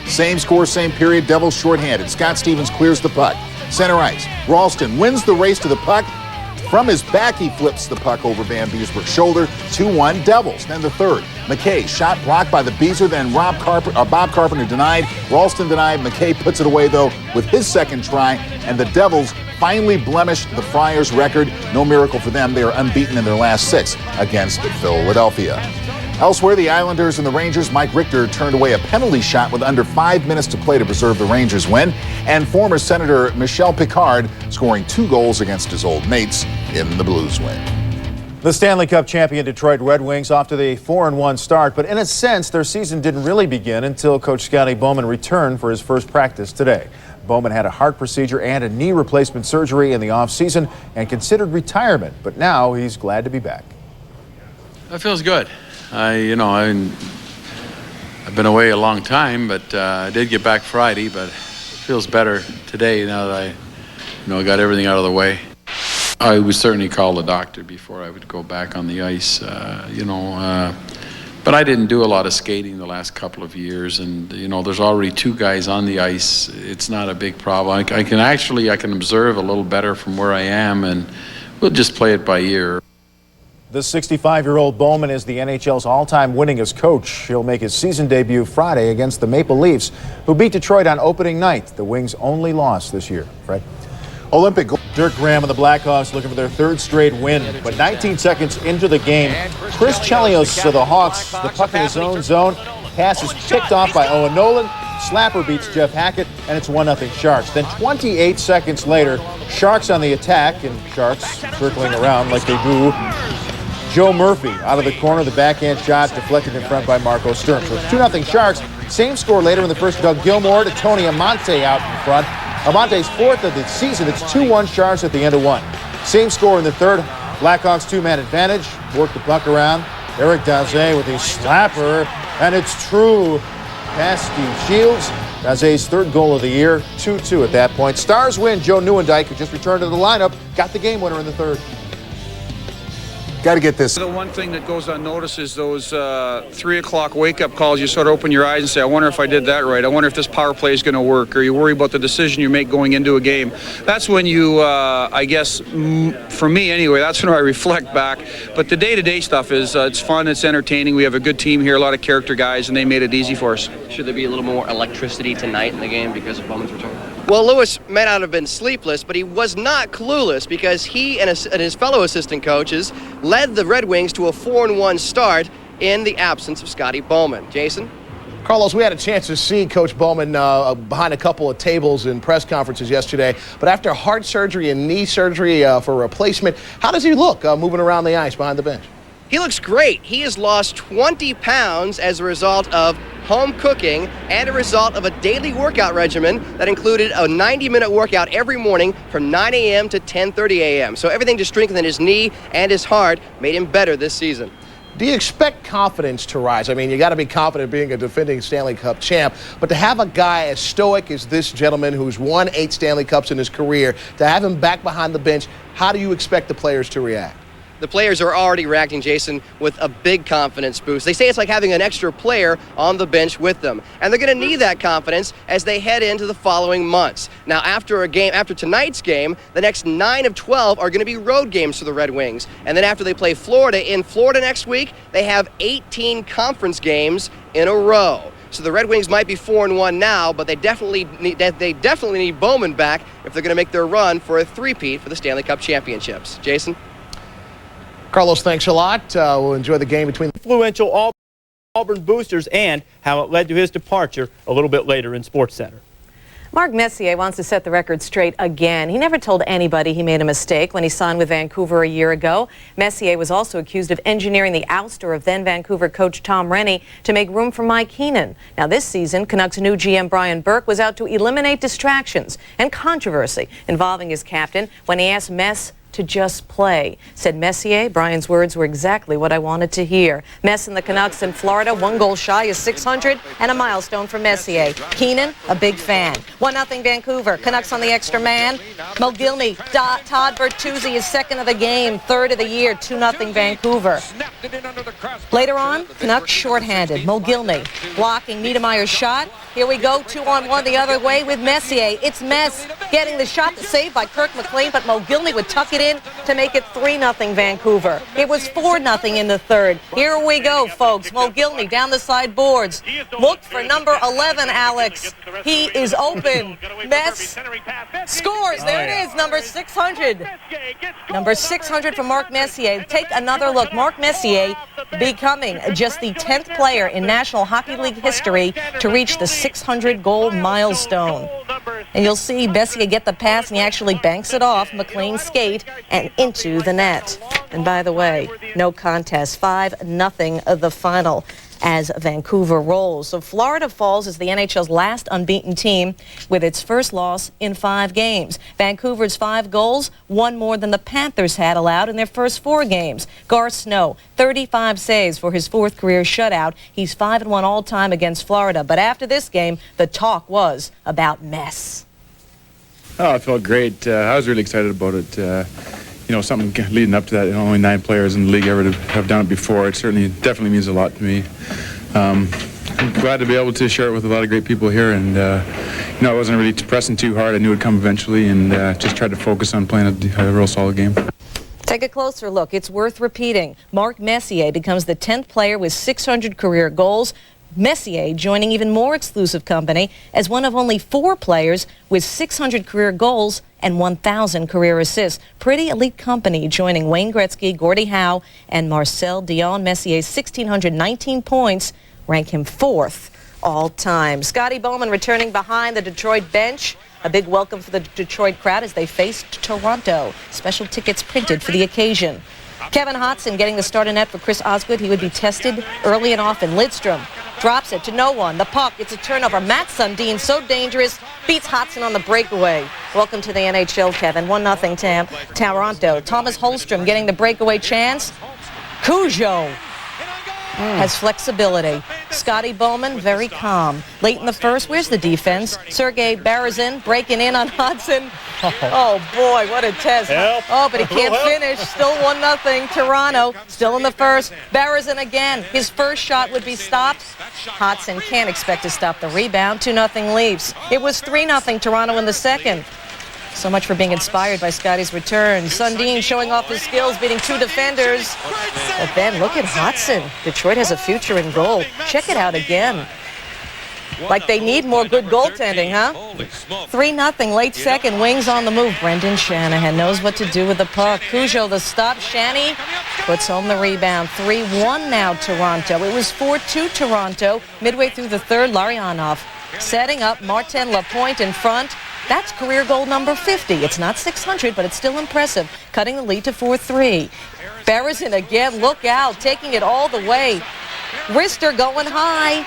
Same score, same period, Devils shorthanded. Scott Stevens clears the puck. Center ice. Ralston wins the race to the puck. From his back, he flips the puck over Van Beesbrook's shoulder. 2-1 Devils. Then the third. McKay shot blocked by the Beezer. Then Bob Carpenter denied. Ralston denied. McKay puts it away, though, with his second try. And the Devils finally blemished the Flyers' record. No miracle for them. They are unbeaten in their last 6 against Philadelphia. Elsewhere, the Islanders and the Rangers, Mike Richter turned away a penalty shot with under 5 minutes to play to preserve the Rangers' win. And former Senator Michel Picard scoring 2 goals against his old mates in the Blues win. The Stanley Cup champion Detroit Red Wings off to the 4-1 start, but in a sense, their season didn't really begin until Coach Scotty Bowman returned for his first practice today. Bowman had a heart procedure and a knee replacement surgery in the offseason and considered retirement, but now he's glad to be back. That feels good. I've been away a long time, but I did get back Friday, but it feels better today now that I got everything out of the way. I would certainly call the doctor before I would go back on the ice, but I didn't do a lot of skating the last couple of years, and there's already 2 guys on the ice. It's not a big problem. I can observe a little better from where I am, and we'll just play it by ear. The 65-year-old Bowman is the NHL's all-time winningest coach. He'll make his season debut Friday against the Maple Leafs, who beat Detroit on opening night, the Wings' only loss this year. Fred? Olympic gold. Dirk Graham and the Blackhawks looking for their 3rd straight win. But 19 seconds into the game, Chris Chelios of the Hawks, the puck in his own zone. Pass is picked off by Owen Nolan. Slapper beats Jeff Hackett, and it's 1-0 Sharks. Then 28 seconds later, Sharks on the attack, and Sharks circling around like they do. Joe Murphy out of the corner, the backhand shot deflected in front by Marco Sturm. So it's 2-0 Sharks. Same score later in the first. Doug Gilmour to Tony Amonte out in front. Amonte's 4th of the season. It's 2-1 Sharks at the end of 1. Same score in the third. Blackhawks 2-man advantage. Work the puck around. Eric Daze with a slapper, and it's true. Past Steve Shields. Daze's 3rd goal of the year. 2-2 at that point. Stars win. Joe Nieuwendyk, who just returned to the lineup, got the game winner in the 3rd. Got to get this. The one thing that goes unnoticed is those 3 o'clock wake-up calls. You sort of open your eyes and say, I wonder if I did that right. I wonder if this power play is going to work. Or you worry about the decision you make going into a game. That's when you, I guess, for me anyway, that's when I reflect back. But the day-to-day stuff is, it's fun, it's entertaining. We have a good team here, a lot of character guys, and they made it easy for us. Should there be a little more electricity tonight in the game because of Bowman's return? Well, Lewis may not have been sleepless, but he was not clueless because he and his fellow assistant coaches led the Red Wings to a 4-1 start in the absence of Scotty Bowman. Jason? Carlos, we had a chance to see Coach Bowman behind a couple of tables in press conferences yesterday, but after heart surgery and knee surgery for replacement, how does he look moving around the ice behind the bench? He looks great. He has lost 20 pounds as a result of home cooking and a result of a daily workout regimen that included a 90-minute workout every morning from 9 a.m. to 10:30 a.m. So everything to strengthen his knee and his heart made him better this season. Do you expect confidence to rise? I mean, you got to be confident being a defending Stanley Cup champ, but to have a guy as stoic as this gentleman who's won 8 Stanley Cups in his career, to have him back behind the bench, how do you expect the players to react? The players are already reacting, Jason, with a big confidence boost. They say it's like having an extra player on the bench with them. And they're going to need that confidence as they head into the following months. Now, after tonight's game, the next 9 of 12 are going to be road games for the Red Wings. And then after they play Florida in Florida next week, they have 18 conference games in a row. So the Red Wings might be 4-1 now, but they definitely need Bowman back if they're going to make their run for a three-peat for the Stanley Cup championships. Jason? Carlos, thanks a lot. We'll enjoy the game between influential Auburn boosters and how it led to his departure a little bit later in SportsCenter. Mark Messier wants to set the record straight again. He never told anybody he made a mistake when he signed with Vancouver a year ago. Messier was also accused of engineering the ouster of then Vancouver coach Tom Rennie to make room for Mike Keenan. Now this season, Canucks new GM Brian Burke was out to eliminate distractions and controversy involving his captain when he asked Mess to just play. Said Messier, Brian's words were exactly what I wanted to hear. Mess and the Canucks in Florida, 1 goal shy of 600 and a milestone for Messier. Keenan, a big fan. 1-0 Vancouver. Canucks on the extra man. Mogilny, Todd Bertuzzi is second of the game, third of the year, 2-0 Vancouver. Later on, Canucks shorthanded. Mogilny blocking Niedermayer's shot. Here we go, 2-on-1 the other way with Messier. It's Mess getting the shot to save by Kirk McLean, but Mogilny would tuck it in to make it 3-0 Vancouver. It was 4-0 in the third. Here we go, folks. Mogilny down the side boards. Look for number 11, Alex. He is open. Mess scores. There it is, number 600. Number 600 for Mark Messier. Take another look. Mark Messier becoming just the 10th player in National Hockey League history to reach the 600-goal milestone. And you'll see Messier get the pass, and he actually banks it off McLean's skate and into the net. And by the way, no contest, 5-0 the final as Vancouver rolls. So Florida falls as the NHL's last unbeaten team with its first loss in 5 games. Vancouver's 5 goals, one more than the Panthers had allowed in their first 4 games. Garth Snow, 35 saves for his 4th career shutout. He's 5-1 all-time against Florida. But after this game, the talk was about mess. Oh, it felt great. I was really excited about it. You know, something leading up to that, only 9 players in the league ever to have done it before. It definitely means a lot to me. I'm glad to be able to share it with a lot of great people here, and you know, I wasn't really pressing too hard. I knew it'd come eventually, and just tried to focus on playing a real solid game. Take a closer look. It's worth repeating. Mark Messier becomes the 10th player with 600 career goals. Messier joining even more exclusive company as one of only 4 players with 600 career goals and 1,000 career assists. Pretty elite company joining Wayne Gretzky, Gordie Howe, and Marcel Dion. Messier's 1,619 points rank him 4th all time. Scotty Bowman returning behind the Detroit bench. A big welcome for the Detroit crowd as they faced Toronto. Special tickets printed for the occasion. Kevin Hodson getting the start in net for Chris Osgood. He would be tested early and often. Lidstrom drops it to no one. The puck, it's a turnover. Matt Sundin, so dangerous, beats Hodson on the breakaway. Welcome to the NHL, Kevin. 1-0 Toronto. Thomas Holmstrom getting the breakaway chance. Cujo has flexibility. Scotty Bowman, very calm. Late in the first, where's the defense? Sergei Berezin breaking in on Hodson. Oh, boy, what a test. Help. Oh, but he can't finish. Still 1-0 Toronto. Still in the first. Berezin again. His first shot would be stopped. Hodson can't expect to stop the rebound. 2-0 Leafs. It was 3-0 Toronto in the second. So much for being inspired by Scotty's return. Sundin showing off his skills, beating 2 defenders. But then look at Hodson. Detroit has a future in goal. Check it out again. Like they need more good goaltending, huh? 3-0 late second. Wings on the move. Brendan Shanahan knows what to do with the puck. Cujo the stop. Shanny puts home the rebound. 3-1 now Toronto. It was 4-2 Toronto. Midway through the third, Larionov setting up Martin Lapointe in front. That's career goal number 50. It's not 600, but it's still impressive. Cutting the lead to 4-3. Berezin again, look out, taking it all the way. Rister going high.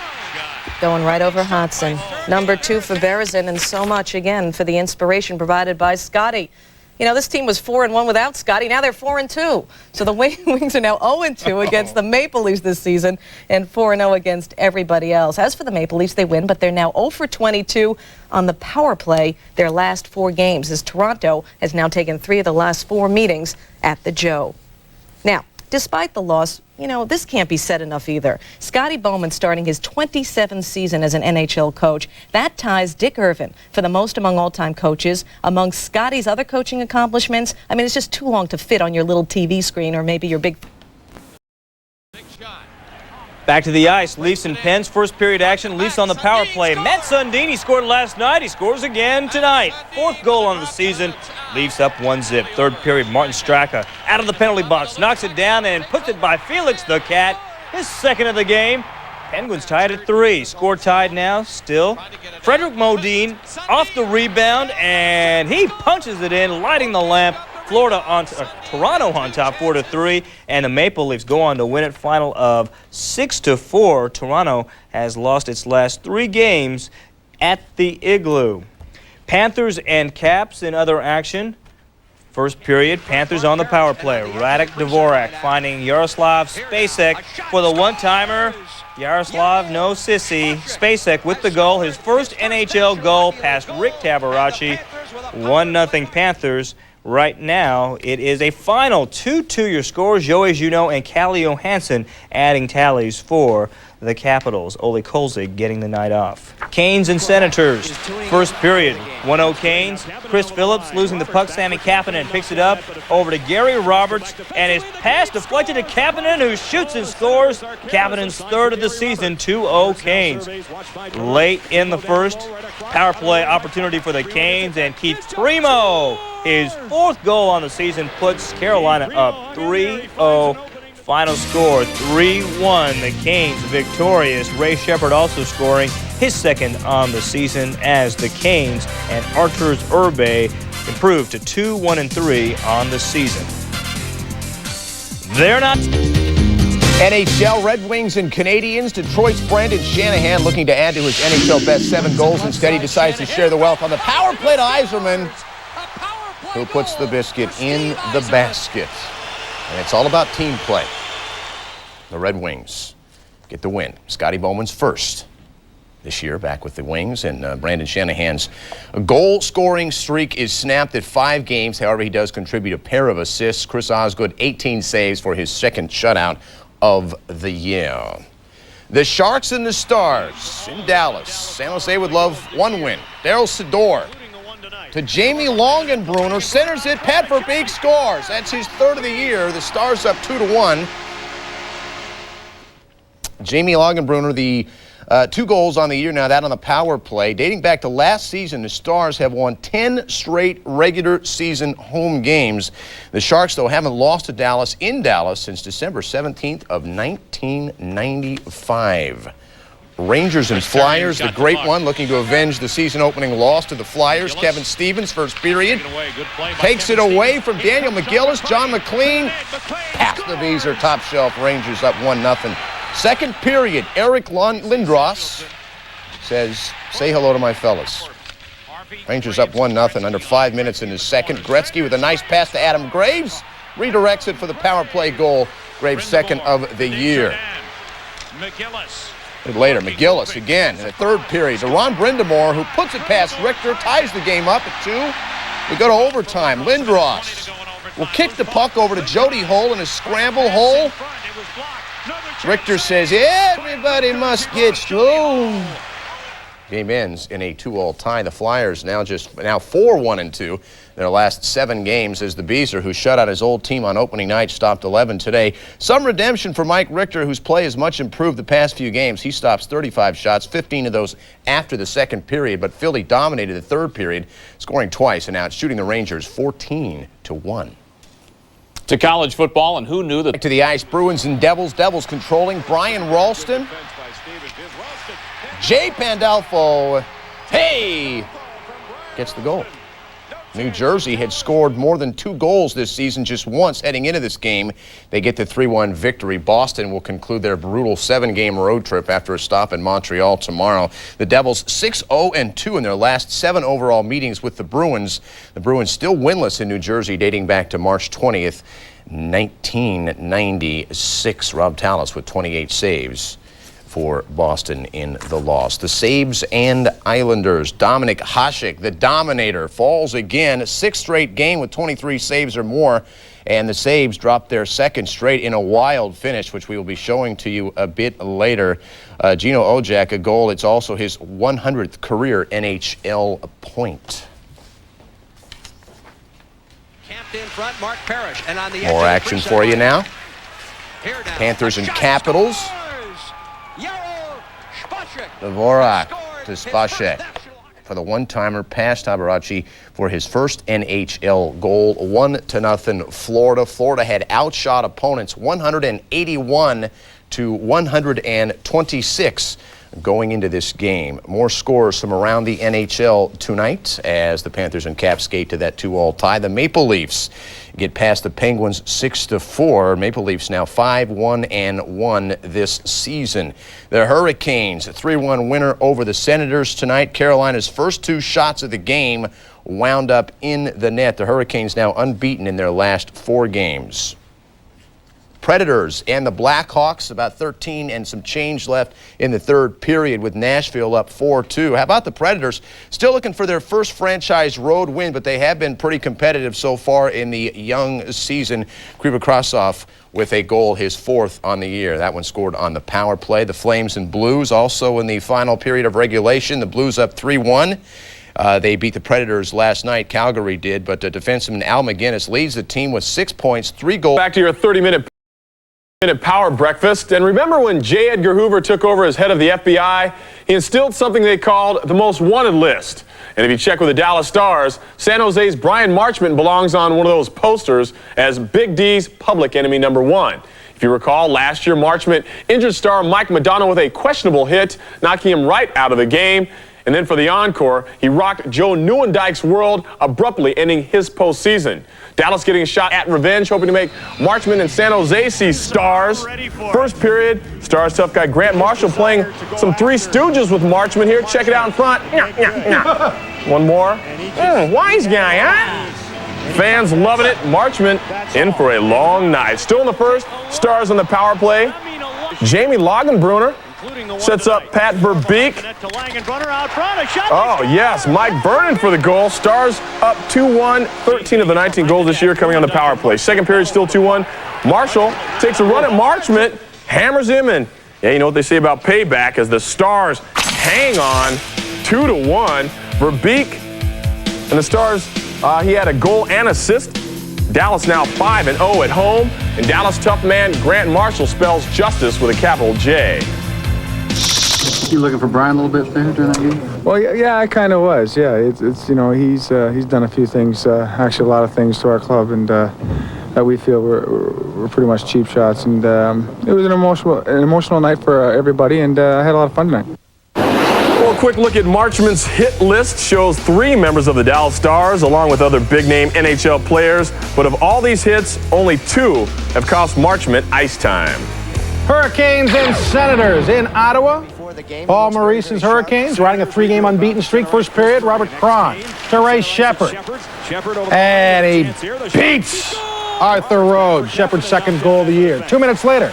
Going right over Hodson. Number 2 for Berezin, and so much again for the inspiration provided by Scotty. You know, this team was 4-1 without Scotty. Now they're 4-2. So the Wings are now 0-2 against the Maple Leafs this season and 4-0 against everybody else. As for the Maple Leafs, they win, but they're now 0-22 on the power play their last 4 games, as Toronto has now taken 3 of the last 4 meetings at the Joe. Now, despite the loss, you know, this can't be said enough either. Scotty Bowman starting his 27th season as an NHL coach. That ties Dick Irvin for the most among all-time coaches. Among Scotty's other coaching accomplishments, I mean, it's just too long to fit on your little TV screen or maybe your big... Back to the ice. Leafs and Pens. First period action. Leafs on the power play. Matt Sundin, he scored last night. He scores again tonight. 4th goal on the season. Leafs up 1-0. Third period, Martin Straka out of the penalty box. Knocks it down and puts it by Felix the Cat. His 2nd of the game. Penguins tied at 3. Score tied now still. Frederick Modin off the rebound, and he punches it in, lighting the lamp. Toronto on top 4-3, and the Maple Leafs go on to win it final of 6-4. Toronto has lost its last 3 games at the Igloo. Panthers and Caps in other action. First period, Panthers on the power play. Radek Dvorak finding Yaroslav Spacek for the one-timer. Yaroslav, no sissy. Spacek with the goal, his first NHL goal past Rick Tabarachi. 1-0 Panthers. Right now, it is a final 2-2 your scores. Joey Juneau and Callie Johansson adding tallies for the Capitals. Ole Kolzig getting the night off. Canes and Senators. First period, 1-0 Canes. Chris Phillips losing the puck. Sammy Kapanen picks it up over to Gary Roberts, and his pass deflected to Kapanen, who shoots and scores. Kapanen's third of the season, 2-0 Canes. Late in the first, power play opportunity for the Canes, and Keith Primo, his fourth goal on the season, puts Carolina up 3-0. Final score, 3-1. The Canes victorious. Ray Shepard also scoring his second on the season as the Canes and Arturs Urbe improved to 2-1-3 on the season. They're not... NHL Red Wings and Canadians. Detroit's Brandon Shanahan looking to add to his NHL best 7 goals. Instead, he decides to share the wealth on the power play to Yzerman, who puts the biscuit in the basket. And it's all about team play. The Red Wings get the win. Scotty Bowman's first this year back with the Wings, and Brandon Shanahan's goal-scoring streak is snapped at 5 games. However, he does contribute a pair of assists. Chris Osgood, 18 saves for his second shutout of the year. The Sharks and the Stars in Dallas. San Jose would love one win. Daryl Sador to Jamie Longenbrunner, centers it. Pat Verbeek scores. That's his third of the year. The Stars up 2-1. Jamie Longenbrunner, the 2 goals on the year now, that on the power play. Dating back to last season, the Stars have won 10 straight regular season home games. The Sharks, though, haven't lost to Dallas in Dallas since December 17th of 1995. Rangers and Flyers, the great one, looking to avenge the season-opening loss to the Flyers. Kevin Stevens, first period, takes it away from Daniel McGillis. John McLean, past the Visa, top shelf. Rangers up 1-0. Second period, Eric Lindros says, say hello to my fellas. Rangers up 1-0, under 5 minutes in his second. Gretzky with a nice pass to Adam Graves, redirects it for the power play goal. Graves' second of the year. Later, McGillis again in the third period to Ron Brindamore, who puts it past Richter, ties the game up at 2. We go to overtime. Lindros will kick the puck over to Jody Hull in a scramble. Hull. Richter says, everybody must get through. Game ends in a 2-2 tie. The Flyers now 4-1-2. Their last 7 games as the Beezer, who shut out his old team on opening night, stopped 11 today. Some redemption for Mike Richter, whose play has much improved the past few games. He stops 35 shots, 15 of those after the second period, but Philly dominated the third period, scoring twice and out, shooting the Rangers 14-1. To college football, and who knew that? To the ice, Bruins and Devils. Devils controlling. Brian Ralston. Jay Pandolfo, gets the goal. New Jersey had scored more than 2 goals this season just once heading into this game. They get the 3-1 victory. Boston will conclude their brutal 7-game road trip after a stop in Montreal tomorrow. The Devils 6-0-2 in their last 7 overall meetings with the Bruins. The Bruins still winless in New Jersey dating back to March 20th, 1996. Rob Tallis with 28 saves for Boston in the loss. The Sabres and Islanders. Dominik Hasek, the Dominator, falls again. 6th straight game with 23 saves or more. And the Sabres dropped their 2nd straight in a wild finish, which we will be showing to you a bit later. Gino Ojak, a goal. It's also his 100th career NHL point. In front, Mark Parrish, and on the more action for you now. Panthers and Capitals. Dvorak to Spacek for the one-timer past Tabarachi for his first NHL goal. 1-0 Florida. Florida had outshot opponents 181-126 going into this game. More scores from around the NHL tonight as the Panthers and Caps skate to that 2-2 tie. The Maple Leafs get past the Penguins 6-4. Maple Leafs now 5-1-1 this season. The Hurricanes, a 3-1 winner over the Senators tonight. Carolina's first 2 shots of the game wound up in the net. The Hurricanes now unbeaten in their last 4 games. Predators and the Blackhawks, about 13 and some change left in the third period with Nashville up 4-2. How about the Predators? Still looking for their first franchise road win, but they have been pretty competitive so far in the young season. Krivokrasov with a goal, his fourth on the year. That one scored on the power play. The Flames and Blues also in the final period of regulation. The Blues up 3-1. They beat the Predators last night. Calgary did, but defenseman Al McGinnis leads the team with 6 points, 3 goals. Back to your 30-minute power breakfast. And remember when J. Edgar Hoover took over as head of the FBI? He instilled something they called the most wanted list. And if you check with the Dallas Stars, San Jose's Brian Marchment belongs on one of those posters as Big D's public enemy number 1. If you recall, last year Marchment injured star Mike Madonna with a questionable hit, knocking him right out of the game. And then for the encore, he rocked Joe Nieuwendyke's world, abruptly ending his postseason. Dallas getting a shot at revenge, hoping to make Marchment and San Jose see stars. First period, Stars tough guy Grant Marshall playing some Three Stooges with Marchment here. Check it out in front. One more. Wise guy, huh? Fans loving it. Marchment in for a long night. Still in the first, Stars on the power play. Jamie Loganbrunner sets up Pat Verbeek. Oh, yes, Mike Vernon for the goal. Stars up 2-1, 13 of the 19 goals this year coming on the power play. Second period still 2-1. Marshall takes a run at Marchment, hammers him, and yeah, you know what they say about payback as the Stars hang on 2-1. Verbeek and the Stars, he had a goal and assist. Dallas now 5-0 at home, and Dallas tough man Grant Marshall spells justice with a capital J. You looking for Brian a little bit there during that game? Well, yeah, I kind of was. Yeah, it's you know he's done a few things, actually a lot of things to our club, and that we feel were pretty much cheap shots. And it was an emotional night for everybody, and I had a lot of fun tonight. Well, a quick look at Marchment's hit list shows 3 members of the Dallas Stars, along with other big-name NHL players. But of all these hits, only 2 have cost Marchment ice time. Hurricanes and Senators in Ottawa. Paul Maurice's Hurricanes riding a 3-game unbeaten streak. First period, Robert Cron to Ray Shepherd. And he beats Arthur Rhodes. Shepherd's second goal of the year. 2 minutes later,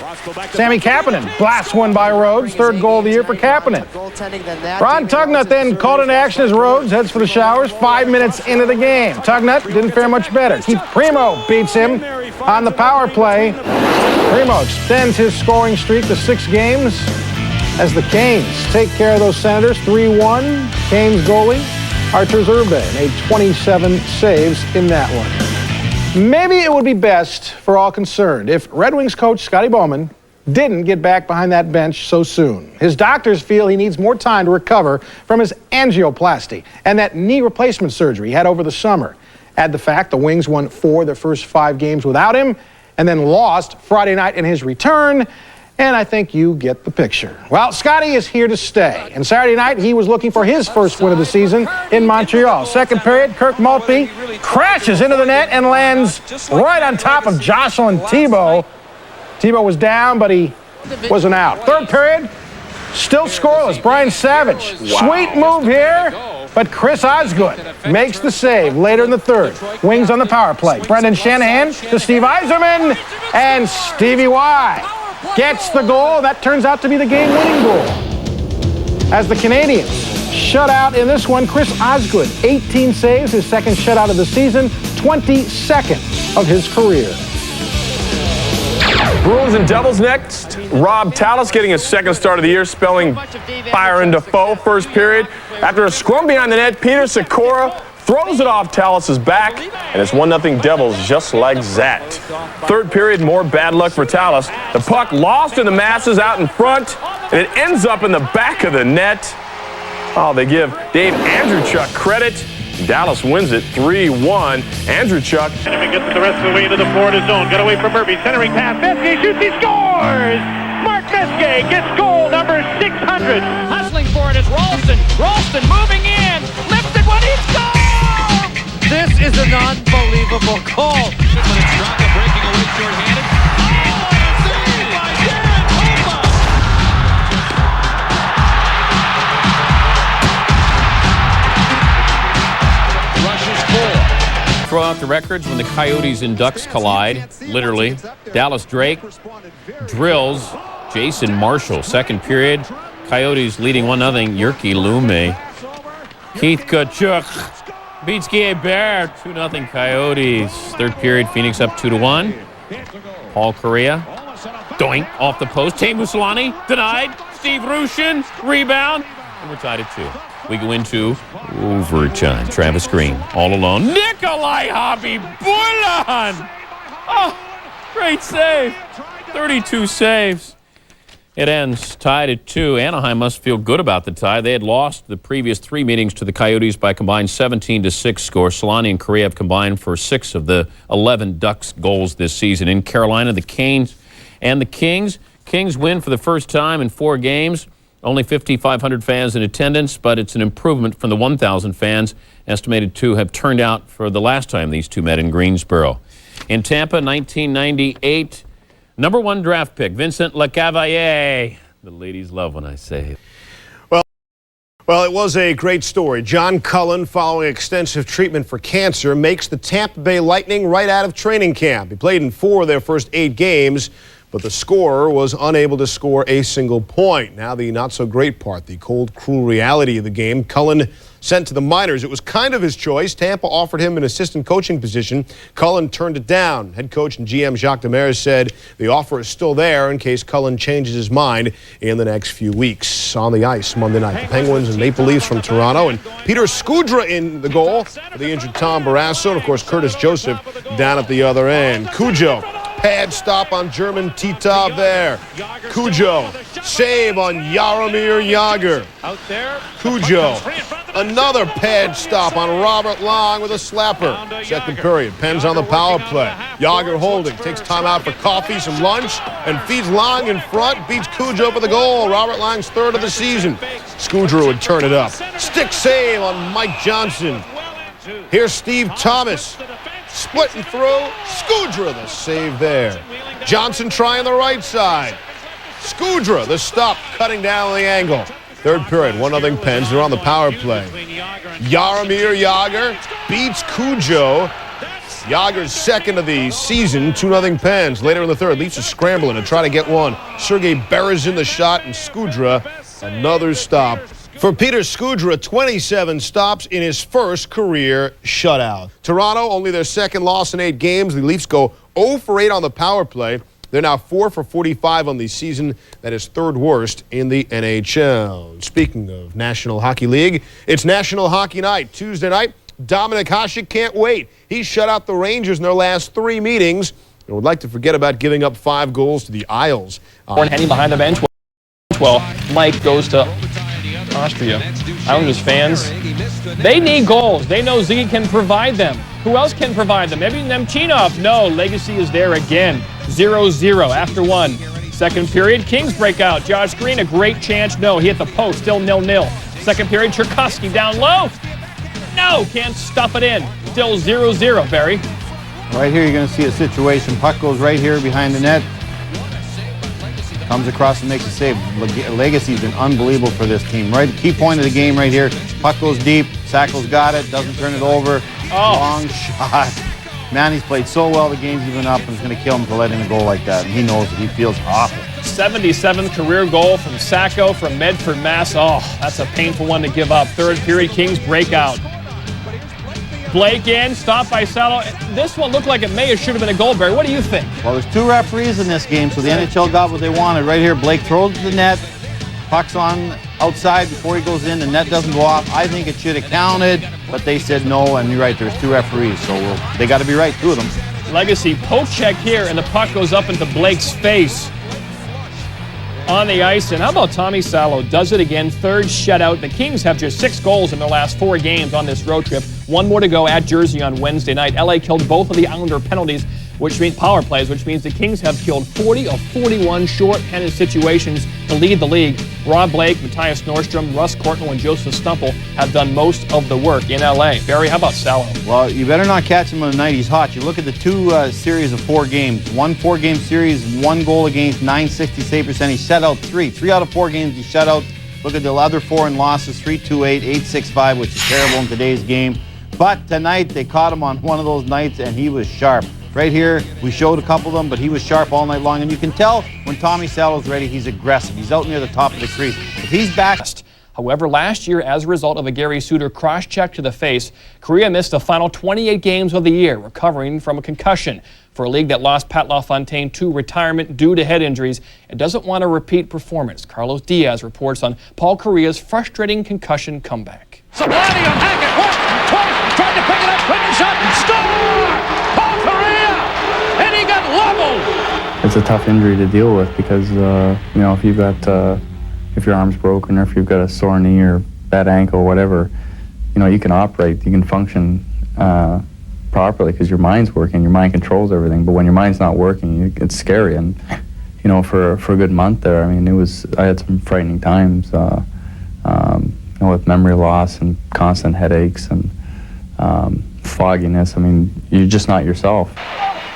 Sammy Kapanen blasts one by Rhodes. Third goal of the year for Kapanen. Ron Tugnut then called into action as Rhodes heads for the showers 5 minutes into the game. Tugnut didn't fare much better. Keith Primo beats him on the power play. Primo extends his scoring streak to 6 games as the Canes take care of those Senators 3-1. Canes goalie Artur Zerbe made 27 saves in that one. Maybe it would be best for all concerned if Red Wings coach Scotty Bowman didn't get back behind that bench so soon. His doctors feel he needs more time to recover from his angioplasty and that knee replacement surgery he had over the summer. Add the fact the Wings won 4 of their first 5 games without him and then lost Friday night in his return, and I think you get the picture. Well, Scotty is here to stay, and Saturday night he was looking for his first win of the season in Montreal. Second period, Kirk Maltby crashes into the net and lands right on top of Jocelyn Thibault. Thibault was down, but he wasn't out. Third period, still scoreless. Brian Savage, sweet move here, but Chris Osgood makes the save later in the third. Wings on the power play. Brendan Shanahan to Steve Yzerman, and Stevie Y gets the goal. That turns out to be the game-winning goal. As the Canadians shut out in this one, Chris Osgood, 18 saves, his second shutout of the season, 22nd of his career. Bruins and Devils next. Rob Tallis getting his second start of the year, spelling Byron Defoe. First period. After a scrum behind the net, Peter Sikora throws it off Tallis's back, and it's 1-0 Devils just like that. Third period, more bad luck for Tallis. The puck lost in the masses out in front, and it ends up in the back of the net. Oh, they give Dave Andrewchuk credit. Dallas wins it 3-1. Andrewchuk. And gets the rest of the way into the Florida zone. Got away from Murphy. Centering pass. Messier shoots. He scores! Mark Messier gets goal number 600. Hustling for it is Ralston. Ralston moving in. Lifted one. He scores! This is an unbelievable goal. When it's Straka breaking away short-handed. throw out the records when the Coyotes and Ducks collide, literally. Dallas Drake drills Jason Marshall. Second period, Coyotes leading 1-0. Jyrki Lumme. Keith Tkachuk beats Guébert. 2-0 Coyotes. Third period, Phoenix up 2-1. Paul Correa. Doink off the post. Teemu Selanne denied. Steve Rushin rebound. And we're tied at 2. We go into overtime. Travis Green all alone. Nikolai Khabibulin! Oh, great save. 32 saves. It ends tied at 2. Anaheim must feel good about the tie. They had lost the previous 3 meetings to the Coyotes by combined 17-6 score. Selanne and Correa have combined for 6 of the 11 Ducks goals this season. In Carolina, the Canes and the Kings. Kings win for the first time in 4 games. Only 5,500 fans in attendance, but it's an improvement from the 1,000 fans estimated to have turned out for the last time these two met in Greensboro. In Tampa, 1998, number 1 draft pick, Vincent Lecavalier. The ladies love when I say it. Well, it was a great story. John Cullen, following extensive treatment for cancer, makes the Tampa Bay Lightning right out of training camp. He played in 4 of their first 8 games, but the scorer was unable to score a single point. Now the not-so-great part, the cold, cruel reality of the game. Cullen sent to the minors. It was kind of his choice. Tampa offered him an assistant coaching position. Cullen turned it down. Head coach and GM Jacques Demers said the offer is still there in case Cullen changes his mind in the next few weeks. On the ice Monday night, the Penguins and Maple Leafs from Toronto, and Peter Skudra in the goal for the injured Tom Barrasso, and of course Curtis Joseph down at the other end. Cujo, pad stop on German Titov there. Cujo, save on Jaromir Jagr. Out there. Cujo, another pad stop on Robert Long with a slapper. Second period, Pens on the power play. Jagr holding, takes time out for coffee, some lunch, and feeds Long in front, beats Cujo for the goal. Robert Long's 3rd of the season. Skudra would turn it up. Stick save on Mike Johnson. Here's Steve Thomas. Splitting through. Skudra, the save there. Johnson trying the right side. Skudra, the stop, cutting down the angle. Third period, 1-0 Pens. They're on the power play. Jaromir Jagr beats Cujo. Jagr's 2nd of the season, 2-0 Pens. Later in the third, Leafs are scrambling to try to get one. Sergei Berezin the shot, and Skudra, another stop. For Peter Skudra, 27 stops in his first career shutout. Toronto, only their 2nd loss in 8 games. The Leafs go 0 for 8 on the power play. They're now 4 for 45 on the season. That is 3rd worst in the NHL. Speaking of National Hockey League, it's National Hockey Night. Tuesday night, Dominik Hasek can't wait. He shut out the Rangers in their last 3 meetings and would like to forget about giving up 5 goals to the Isles. Heading behind the bench. Well, Mike goes to Austria. Islanders fans, they need goals. They know Ziggy can provide them. Who else can provide them? Maybe Nemchinov. No, Legacy is there again. 0-0 after 1. Second period, Kings break out. Josh Green, a great chance. No, he hit the post. Still 0-0. Second period, Cherkasky down low. No, can't stuff it in. Still 0-0, Barry. Right here, you're going to see a situation. Puck goes right here behind the net. Comes across and makes a save. Legacy's been unbelievable for this team. Right, key point of the game right here. Puck goes deep. Sackel's got it. Doesn't turn it over. Oh. Long shot. Man, he's played so well the games he's been up, and it's going to kill him to let in a goal like that. And he knows it. He feels awful. 77th career goal from Sacco from Medford, Mass. Oh, that's a painful one to give up. Third period, Kings breakout. Blake in, stopped by Salo. This one looked like it may have should have been a goal, Barry. What do you think? Well, there's 2 referees in this game, so the NHL got what they wanted. Right here, Blake throws to the net. Puck's on outside before he goes in. The net doesn't go off. I think it should have counted, but they said no, and you're right, there's 2 referees, so they got to be right, 2 of them. Legacy poke check here, and the puck goes up into Blake's face. On the ice, and how about Tommy Salo does it again, 3rd shutout. The Kings have just 6 goals in their last 4 games on this road trip. 1 more to go at Jersey on Wednesday night. LA killed both of the Islander penalties, which means power plays, which means the Kings have killed 40 of 41 short-handed situations to lead the league. Rob Blake, Matthias Nordstrom, Russ Courtnall, and Joseph Stumple have done most of the work in LA. Barry, how about Salo? Well, you better not catch him on the night he's hot. You look at the 2 series of 4 games. 1 4-game series, 1 goal against, .960 save percentage. He shut out 3. 3 out of 4 games he shut out. Look at the other 4 in losses, 3-2-8, 8-6-5, which is terrible in today's game. But tonight, they caught him on one of those nights, and he was sharp. Right here, we showed a couple of them, but he was sharp all night long. And you can tell when Tommy Salo's ready, he's aggressive. He's out near the top of the crease. If he's back... However, last year, as a result of a Gary Suter cross-check to the face, Korea missed the final 28 games of the year, recovering from a concussion. For a league that lost Pat LaFontaine to retirement due to head injuries, it doesn't want a repeat performance. Carlos Diaz reports on Paul Correa's frustrating concussion comeback. Sublani on Hackett, once, twice, tried to pick it up, couldn't shot, score! Paul Correa! And he got leveled! It's a tough injury to deal with because, you know, if you've got, if your arm's broken or if you've got a sore knee or bad ankle or whatever, you know, you can operate, you can function properly because your mind's working, your mind controls everything. But when your mind's not working, it's scary. And, you know, for a good month there, I mean, I had some frightening times, you know, with memory loss and constant headaches and fogginess. I mean, you're just not yourself.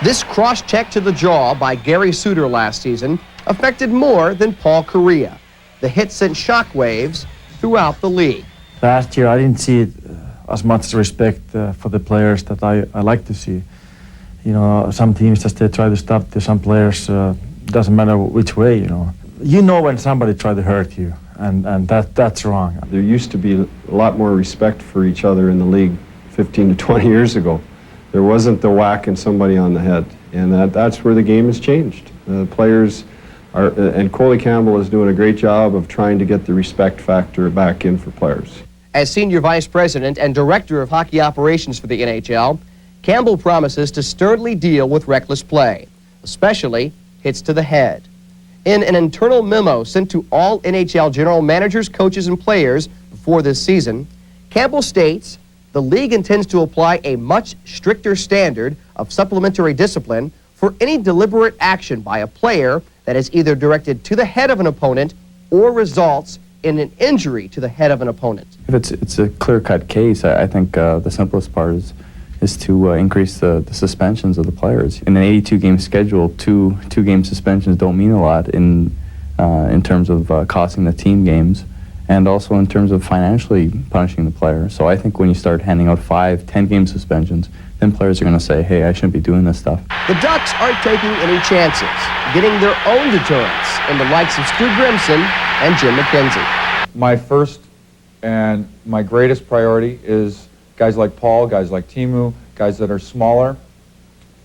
This cross-check to the jaw by Gary Suter last season affected more than Paul Correa. The hit sent shockwaves throughout the league. Last year, I didn't see it as much respect for the players that I like to see. You know, some teams just they try to stop some players. Doesn't matter which way. You know when somebody try to hurt you, and that's wrong. There used to be a lot more respect for each other in the league 15 to 20 years ago. There wasn't the whacking somebody on the head, and that's where the game has changed. The players. And Coley Campbell is doing a great job of trying to get the respect factor back in for players. As Senior Vice President and Director of Hockey Operations for the NHL, Campbell promises to sternly deal with reckless play, especially hits to the head. In an internal memo sent to all NHL general managers, coaches, and players before this season, Campbell states the league intends to apply a much stricter standard of supplementary discipline for any deliberate action by a player that is either directed to the head of an opponent or results in an injury to the head of an opponent. If it's a clear-cut case, I think the simplest part is to increase the suspensions of the players. In an 82-game schedule, two-game suspensions don't mean a lot in terms of costing the team games and also in terms of financially punishing the player. So I think when you start handing out 5, 10-game suspensions, then players are going to say, hey, I shouldn't be doing this stuff. The Ducks aren't taking any chances, getting their own deterrents in the likes of Stu Grimson and Jim McKenzie. My first and my greatest priority is guys like Paul, guys like Timu, guys that are smaller,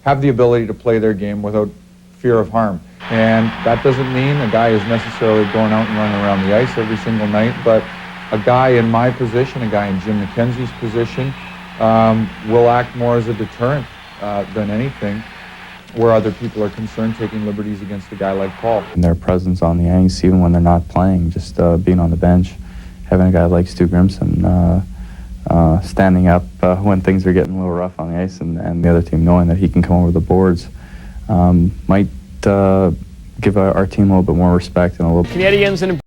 have the ability to play their game without fear of harm. And that doesn't mean a guy is necessarily going out and running around the ice every single night, but a guy in my position, a guy in Jim McKenzie's position, will act more as a deterrent than anything, where other people are concerned taking liberties against a guy like Paul. And their presence on the ice, even when they're not playing, just being on the bench, having a guy like Stu Grimson standing up when things are getting a little rough on the ice, and the other team knowing that he can come over the boards, might give our team a little bit more respect and a little. Canadiens and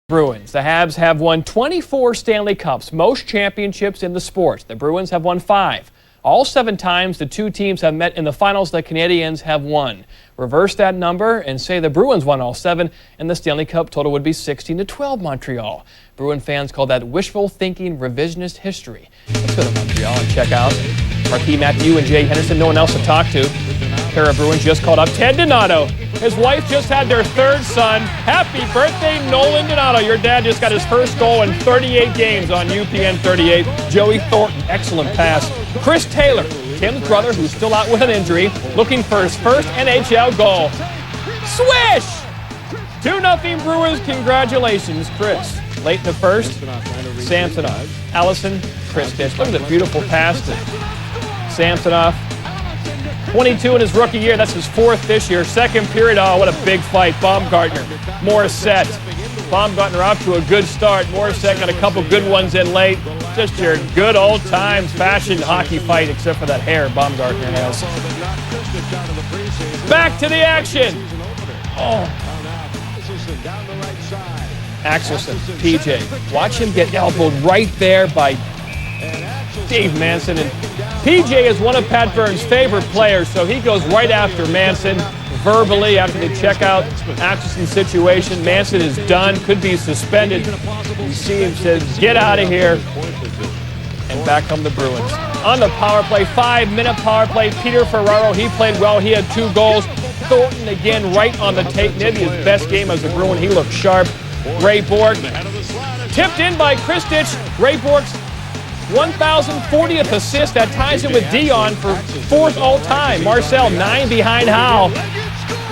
Bruins. The Habs have won 24 Stanley Cups, most championships in the sport. The Bruins have won 5. All 7 times the two teams have met in the finals, the Canadiens have won. Reverse that number and say the Bruins won all 7, and the Stanley Cup total would be 16-12 Montreal. Bruin fans call that wishful thinking, revisionist history. Let's go to Montreal and check out Marquis Matthew and Jay Henderson. No one else to talk to. Pair of Bruins just called up Ted Donato. His wife just had their 3rd son. Happy birthday, Nolan Donato. Your dad just got his first goal in 38 games on UPN 38. Joey Thornton, excellent pass. Chris Taylor, Tim's brother, who's still out with an injury, looking for his first NHL goal. Swish! 2-0 Bruins, congratulations, Chris. Late in the first, Samsonov, Allison, Chris Dish. Look at the beautiful pass to Samsonov. 22 in his rookie year. That's his 4th this year. Second period, oh, what a big fight. Baumgartner, Morissette. Baumgartner off to a good start. Morissette got a couple good ones in late. Just your good old times fashion hockey fight, except for that hair Baumgartner has. Back to the action. Oh. Axelson, PJ. Watch him get elbowed right there by Dave Manson. And PJ is one of Pat Burns' favorite players, so he goes right after Manson verbally after they check out Axelson's situation. Manson is done, could be suspended. You see him says, get out of here. and back come the Bruins. On the power play, 5-minute power play, Peter Ferraro, he played well. He had 2 goals. Thornton again right on the tape. Maybe his best game as a Bruin. He looked sharp. Ray Bourque tipped in by Kristich. Ray Bourque's 1,040th assist. That ties him with Dion for 4th all-time. Marcel 9 behind Howe.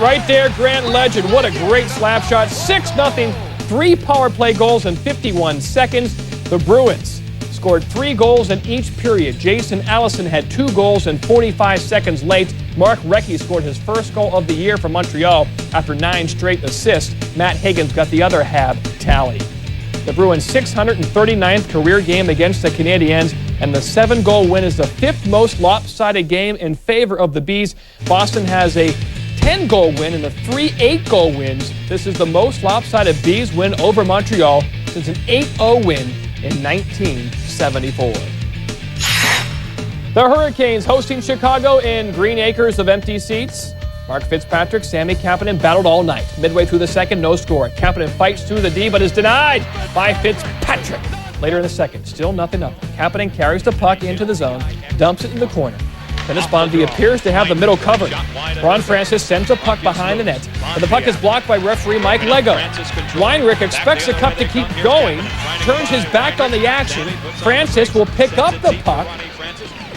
Right there, Grant Legend. What a great slap shot. 6-0. 3 power play goals in 51 seconds. The Bruins scored 3 goals in each period. Jason Allison had 2 goals in 45 seconds late. Mark Recchi scored his first goal of the year for Montreal after 9 straight assists. Matt Higgins got the other half tally. The Bruins' 639th career game against the Canadiens, and the 7-goal win is the 5th most lopsided game in favor of the Bees. Boston has a 10-goal win and the 3 8-goal wins. This is the most lopsided Bees win over Montreal since an 8-0 win in 1974. The Hurricanes hosting Chicago in green acres of empty seats. Mark Fitzpatrick, Sammy Kapanen battled all night. Midway through the second, no score. Kapanen fights through the D, but is denied by Fitzpatrick. Later in the second, still 0-0. Kapanen carries the puck into the zone, dumps it in the corner. Dennis Bonvie appears to have the middle covered. Ron Francis sends a puck behind the net, but the puck is blocked by referee Mike Lego. Weinrich expects the cup to keep going, turns his back on the action. Francis will pick up the puck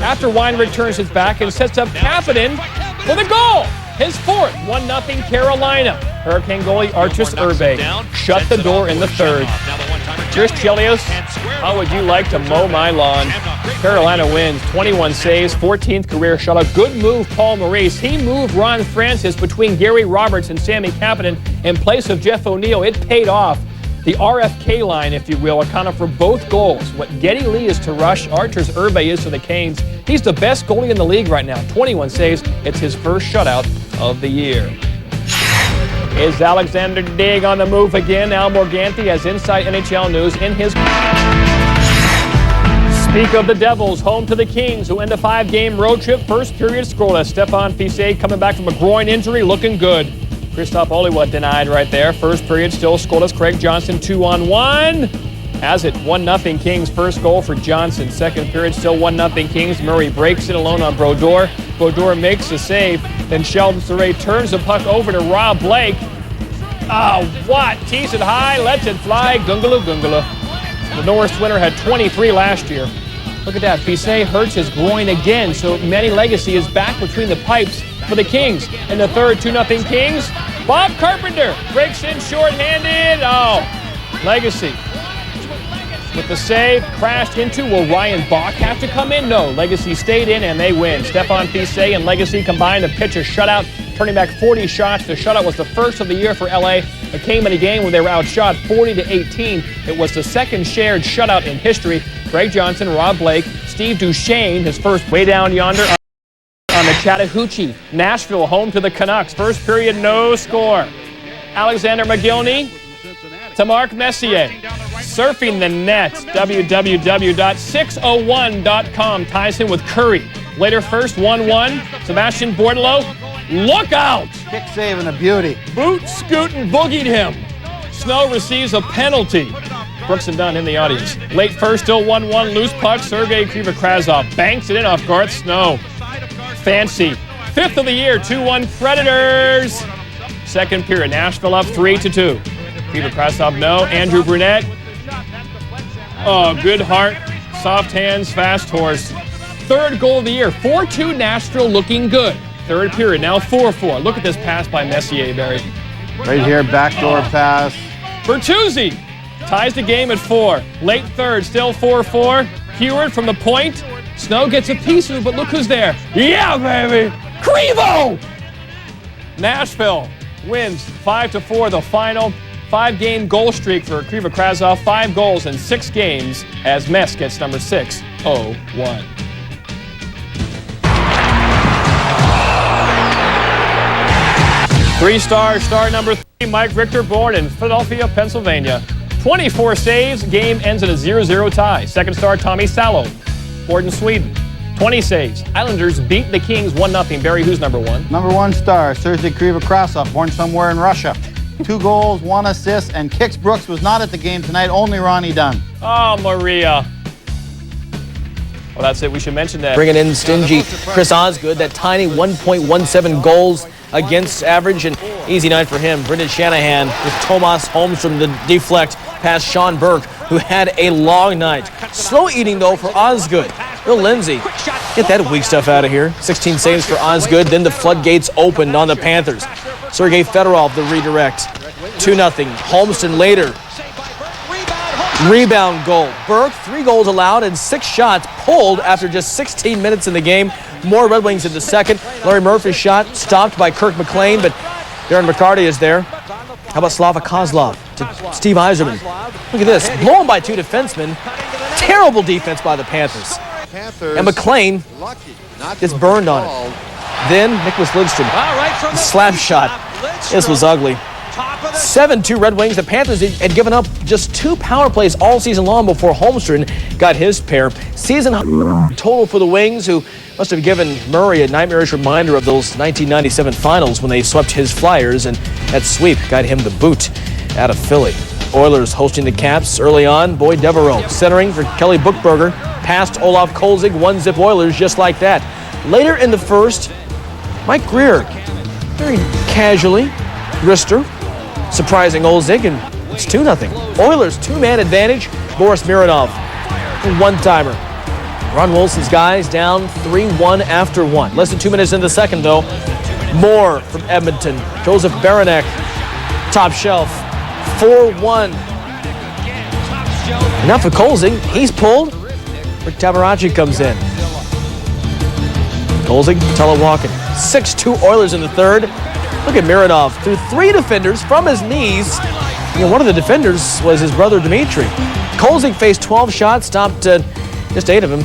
after Weinrich turns his back and sets up Kapanen for the goal. His 4th, 1-0 Carolina. Hurricane goalie Arturs Urbe shut the door in the 3rd. Chris Chelios, how would you like to mow my lawn? Carolina wins, 21 saves, 14th career shutout. Good move, Paul Maurice. He moved Ron Francis between Gary Roberts and Sammy Kapanen in place of Jeff O'Neill. It paid off. The RFK line, if you will, accounted for both goals. What Geddy Lee is to Rush, Arturs Urbe is to the Canes. He's the best goalie in the league right now. 21 saves. It's his first shutout of the year. Is Alexander Digg on the move again? Al Morganti has Inside NHL News in his... Speak of the Devils, home to the Kings, who end a 5-game road trip. First period scoreless. Stefan Fiset coming back from a groin injury, looking good. Christoph Oliwa denied right there. First period still scoreless. Craig Johnson 2-on-1. Has it 1-0 Kings. First goal for Johnson. Second period still 1-0 Kings. Murray breaks it alone on Brodeur. Brodeur makes the save. Then Sheldon Surrey turns the puck over to Rob Blake. Oh, what? Tees it high, lets it fly. Gungala, Gungala. The Norris winner had 23 last year. Look at that. Fiset hurts his groin again, so Manny Legacy is back between the pipes for the Kings. In the 3rd, 2-0 Kings. Bob Carpenter breaks in short-handed. Oh, Legacy with the save, crashed into. Will Ryan Bach have to come in? No, Legacy stayed in and they win. Stefan Fiset and Legacy combined to pitch a shutout, turning back 40 shots. The shutout was the first of the year for LA. It came in a game where they were outshot 40-18. It was the second shared shutout in history. Greg Johnson, Rob Blake, Steve Duchesne, his first way down yonder on the Chattahoochee. Nashville home to the Canucks. First period, no score. Alexander McGillney to Mark Messier. Surfing the net, www.601.com ties him with Curry. Later first, 1-1. Sebastian Bordelot, look out! Kick save and a beauty. Boot scooting boogied him. Snow receives a penalty. Brooks and Dunn in the audience. Late first, still 1-1. Loose puck, Sergei Krivokrazov banks it in off Garth Snow. Fancy. 5th of the year, 2-1 Predators. Second period, Nashville up 3-2. Krivokrazov, no. Andrew Brunette. Oh, good heart, soft hands, fast horse. 3rd goal of the year, 4-2 Nashville looking good. 3rd period, now 4-4. Look at this pass by Messier, Barry. Right here, backdoor pass. Bertuzzi ties the game at 4. Late 3rd, still 4-4. Heward from the point. Snow gets a piece of it, but look who's there. Yeah, baby! Krivo! Nashville wins 5-4, the final 5-game goal streak for Krivokrazov. 5 goals in 6 games as Mess gets number 601. Three-star, star number 3, Mike Richter, born in Philadelphia, Pennsylvania. 24 saves, game ends in a 0-0 tie. Second star, Tommy Salo, born in Sweden. 20 saves. Islanders beat the Kings 1-0. Barry, who's number 1? Number 1 star, Sergei Krivokrazov, born somewhere in Russia. 2 goals, 1 assist, and Kix Brooks was not at the game tonight, only Ronnie Dunn. Oh, Maria. Well, that's it. We should mention that. Bringing in stingy Chris Osgood, that tiny 1.17 goals against average, and easy night for him. Brendan Shanahan with Tomas Holmstrom to deflect past Sean Burke, who had a long night. Slow eating, though, for Osgood. Bill Lindsay, get that weak stuff out of here. 16 saves for Osgood. Then the floodgates opened on the Panthers. Sergei Fedorov, the redirect. 2-0. Holmstrom later. Rebound goal. Burke, 3 goals allowed and 6 shots pulled after just 16 minutes in the game. More Red Wings in the second. Larry Murphy's shot stopped by Kirk McLean, but Darren McCarty is there. How about Slava Kozlov to Steve Yzerman? Look at this. Blown by 2 defensemen. Terrible defense by the Panthers. And McLean gets burned on it. Then Nicholas Lidstrom. Slap shot. This was ugly. 7-2 Red Wings. The Panthers had given up just 2 power plays all season long before Holmstrom got his pair. Season total for the Wings, who must have given Murray a nightmarish reminder of those 1997 finals when they swept his Flyers, and that sweep got him the boot out of Philly. Oilers hosting the Caps early on. Boyd Devereaux centering for Kelly Buchberger. Past Olaf Kolzig, 1-zip Oilers just like that. Later in the first, Mike Greer very casually, Rister surprising Olzig, and it's 2-0. Oilers 2-man advantage. Boris Mironov, one-timer. Ron Wilson's guys down 3-1 after 1. Less than 2 minutes in the second, though. More from Edmonton. Joseph Baranek, top shelf. 4-1. Now for Kolzig, he's pulled. Rick Tabaracci comes in. Kolzig, Telewakin. 6-2 Oilers in the third. Look at Mironov through 3 defenders from his knees. You know, one of the defenders was his brother Dmitry. Kolzig faced 12 shots, stopped just 8 of them.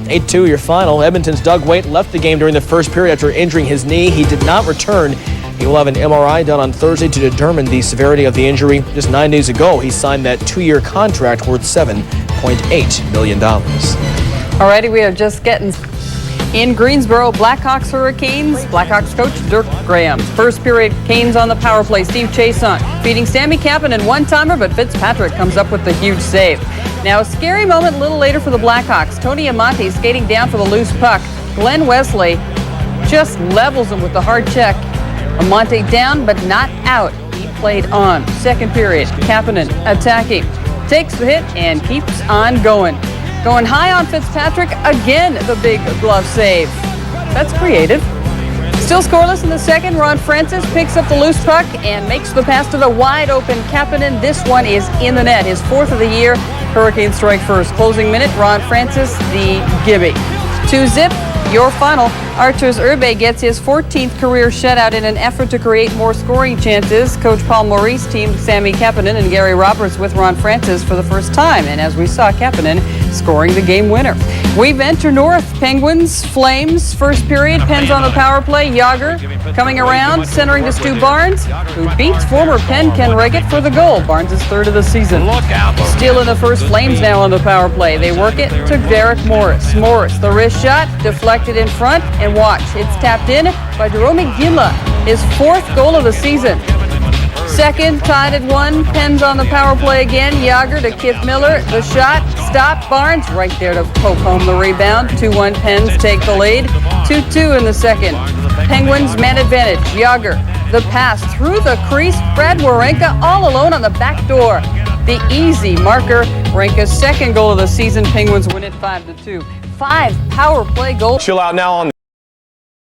8-2 your final. Edmonton's Doug Waite left the game during the first period after injuring his knee. He did not return. He will have an MRI done on Thursday to determine the severity of the injury. Just 9 days ago, he signed that 2-year contract worth $7.8 million. Alrighty, we are just getting in Greensboro. Blackhawks Hurricanes. Blackhawks coach Dirk Graham. First period, Canes on the power play. Steve Chason feeding Sammy Kapanen one-timer, but Fitzpatrick comes up with the huge save. Now a scary moment a little later for the Blackhawks. Tony Amonte skating down for the loose puck. Glenn Wesley just levels him with the hard check. Amonte down, but not out. He played on. Second period, Kapanen attacking. Takes the hit and keeps on going. Going high on Fitzpatrick, again the big glove save. That's creative. Still scoreless in the second. Ron Francis picks up the loose puck and makes the pass to the wide open Kapanen. This one is in the net, his 4th of the year. Hurricanes strike first. Closing minute, Ron Francis, the Gibby. 2-zip, your final. Arturs Urbe gets his 14th career shutout in an effort to create more scoring chances. Coach Paul Maurice teamed Sammy Kapanen and Gary Roberts with Ron Francis for the first time. And as we saw, Kapanen scoring the game winner. We venture north. Penguins, Flames, first period. Pens on the power play. Yager coming around, centering to Stu Barnes, who beats former Penn Ken Reggett for the goal. Barnes is 3rd of the season. Still in the first, Flames now on the power play. They work it to Derek Morris. Morris, the wrist shot, deflected in front, and watch, it's tapped in by Jerome Ginla, his 4th goal of the season. Second, tied at 1. Pens on the power play again. Yager to Kip Miller. The shot, stop. Barnes right there to poke home the rebound. 2-1 Pens take the lead. 2-2 in the second. Penguins man advantage. Yager, the pass through the crease. Brad Warenka all alone on the back door. The easy marker. Warenka's 2nd goal of the season. Penguins win it 5-2. 5 power play goals. Chill out now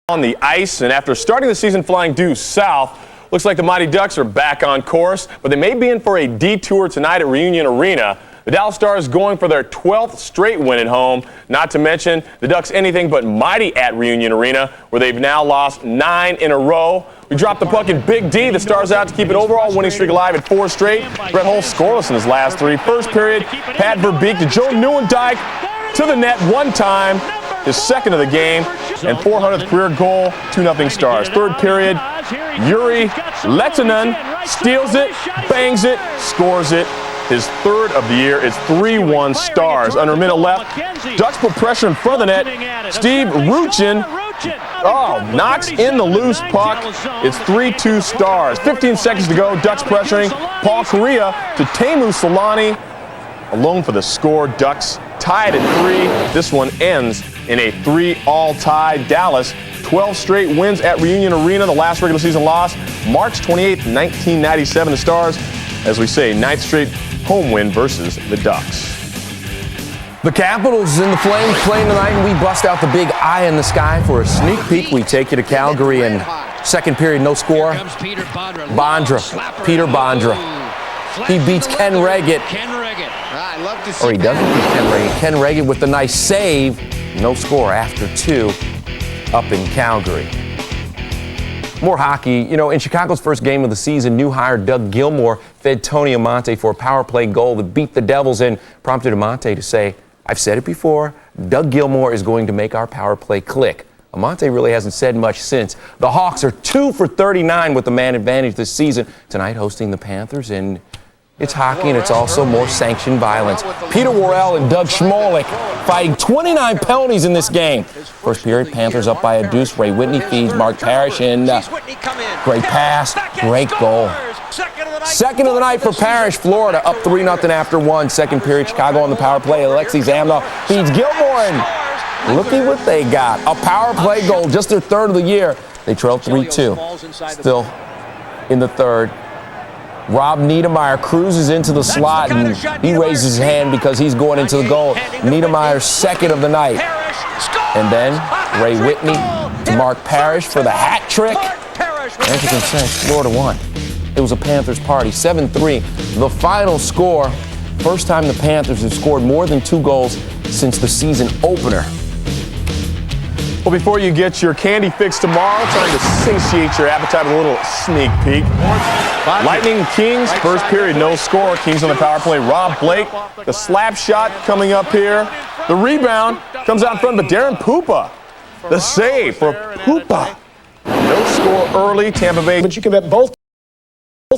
on the ice, and after starting the season flying due south, looks like the Mighty Ducks are back on course, but they may be in for a detour tonight at Reunion Arena. The Dallas Stars going for their 12th straight win at home, not to mention the Ducks anything but mighty at Reunion Arena, where they've now lost 9 in a row. We dropped the puck in Big D. The Stars out to keep an overall winning streak alive at 4 straight. Brett Hull scoreless in his last 3. First period, Pat Verbeek to Joe Nieuwendyk to the net one time, his 2nd of the game, and 400th career goal, 2-0 Stars. Third period, Yuri Lehtinen steals it, bangs it, scores it. His 3rd of the year. It's 3-1 Stars. Under a minute left, Ducks put pressure in front of the net. Steve Ruchin knocks in the loose puck. It's 3-2 Stars. 15 seconds to go. Ducks pressuring. Paul Correa to Teemu Solani. Alone for the score. Ducks tied at 3. This one ends in a 3-all tie. Dallas, 12 straight wins at Reunion Arena. The last regular season loss, March 28th, 1997. The Stars, as we say, 9th straight home win versus the Ducks. The Capitals and the Flames playing tonight, and we bust out the big eye in the sky for a sneak peek. We take you to Calgary, and second period, no score. Bondra, Peter Bondra. He beats Ken Reggett. Or he doesn't beat Ken Reggett. Ken Reggett with the nice save. No score after 2 up in Calgary. More hockey. You know, in Chicago's first game of the season, new hire Doug Gilmour fed Tony Amonte for a power play goal that beat the Devils and prompted Amonte to say, "I've said it before, Doug Gilmour is going to make our power play click." Amonte really hasn't said much since. The Hawks are 2 for 39 with the man advantage this season. Tonight hosting the Panthers, and it's hockey, and it's also more sanctioned violence. Peter Worrell and Doug Schmolik fighting 29 penalties in this game. First period, Panthers up by a deuce. Ray Whitney feeds Mark Parrish, and great pass, great goal. Second of the night for Parrish. Florida up 3-0 after 1. Second period, Chicago on the power play. Alexei Zamnov feeds Gilmour, and looky what they got. A power play goal, just their third of the year. They trail 3-2. Still in the third. Rob Niedermeyer cruises into the slot, and he raises his hand because he's going into the goal. Niedermeyer's second of the night. And then Ray Whitney to Mark Parrish for the hat trick. As you can sense, Florida won. It was a Panthers party, 7-3. The final score, first time the Panthers have scored more than 2 goals since the season opener. Well, before you get your candy fix tomorrow, trying to satiate your appetite with a little sneak peek. Lightning Kings, first period, no score. Kings on the power play. Rob Blake, the slap shot coming up here. The rebound comes out in front, but Darren Pupa, the save for Pupa. No score early, Tampa Bay. But you can bet both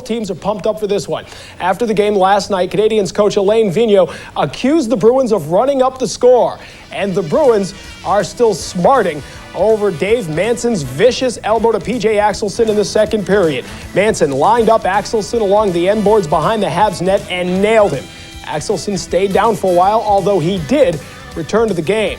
teams are pumped up for this one. After the game last night, Canadiens coach Alain Vigneault accused the Bruins of running up the score. And the Bruins are still smarting over Dave Manson's vicious elbow to P.J. Axelson in the second period. Manson lined up Axelson along the end boards behind the Habs net and nailed him. Axelson stayed down for a while, although he did return to the game.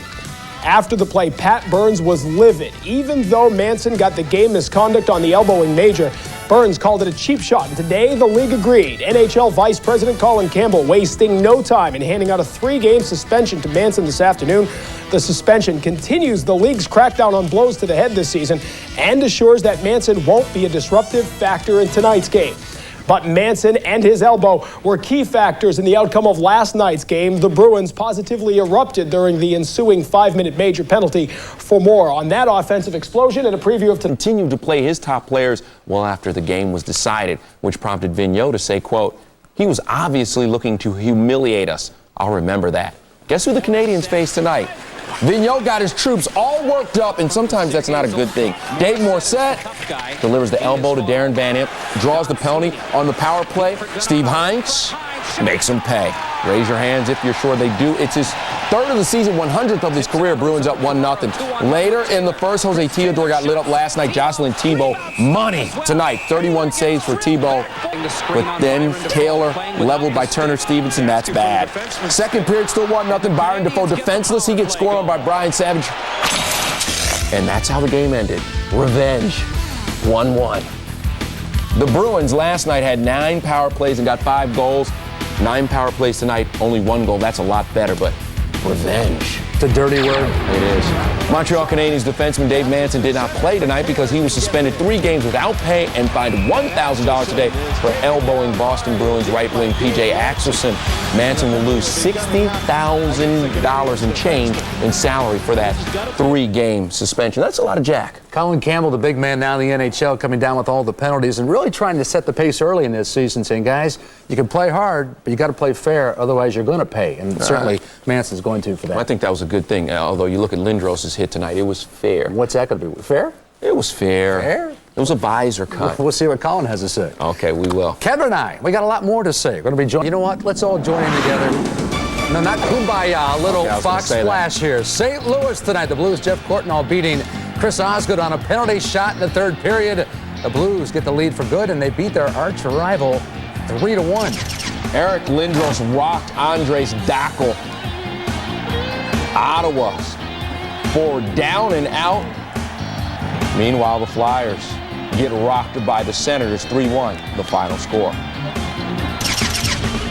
After the play, Pat Burns was livid. Even though Manson got the game misconduct on the elbowing major, Burns called it a cheap shot, and today the league agreed. NHL Vice President Colin Campbell wasting no time in handing out a 3-game suspension to Manson this afternoon. The suspension continues the league's crackdown on blows to the head this season and assures that Manson won't be a disruptive factor in tonight's game. But Manson and his elbow were key factors in the outcome of last night's game. The Bruins positively erupted during the ensuing 5-minute major penalty. For more on that offensive explosion and a preview of continued to play his top players well after the game was decided, which prompted Vigneault to say, quote, "He was obviously looking to humiliate us. I'll remember that." Guess who the Canadiens face tonight? Vigneault got his troops all worked up, and sometimes that's not a good thing. Dave Morissette delivers the elbow to Darren Van Impe, draws the penalty on the power play. Steve Heinz makes him pay. Raise your hands if you're sure they do. It's his third of the season, 100th of his career. Bruins up 1-0. Later in the first, Jose Theodore got lit up last night. Jocelyn Thibault, money tonight. 31 saves for Thibault. But then Taylor leveled by Turner Stevenson. That's bad. Second period, still 1-0. Byron Defoe defenseless. He gets scored on by Brian Savage. And that's how the game ended. Revenge. 1-1. The Bruins last night had 9 power plays and got 5 goals. 9 power plays tonight, only 1 goal. That's a lot better, but revenge. It's a dirty word. It is. Montreal Canadiens defenseman Dave Manson did not play tonight because he was suspended 3 games without pay and fined $1,000 today for elbowing Boston Bruins right wing P.J. Axelson. Manson will lose $60,000 in change in salary for that 3-game suspension. That's a lot of jack. Colin Campbell, the big man now in the NHL, coming down with all the penalties and really trying to set the pace early in this season, saying, guys, you can play hard, but you got to play fair, otherwise you're going to pay. And certainly Manson's going to for that. I think that was a good thing, although you look at Lindros's hit tonight, it was fair. What's that going to be? Fair? It was fair. Fair? It was a visor cut. We'll see what Colin has to say. Okay, we will. Kevin and I, we got a lot more to say. We're going to be joined. You know what? Let's all join in together. No, not kumbaya, a little Fox splash here. St. Louis tonight. The Blues, Jeff Courtnall beating Chris Osgood on a penalty shot in the third period. The Blues get the lead for good, and they beat their arch rival 3-1. Eric Lindros rocked Andres Dackel. Ottawa's forward down and out. Meanwhile, the Flyers get rocked by the Senators 3-1, the final score.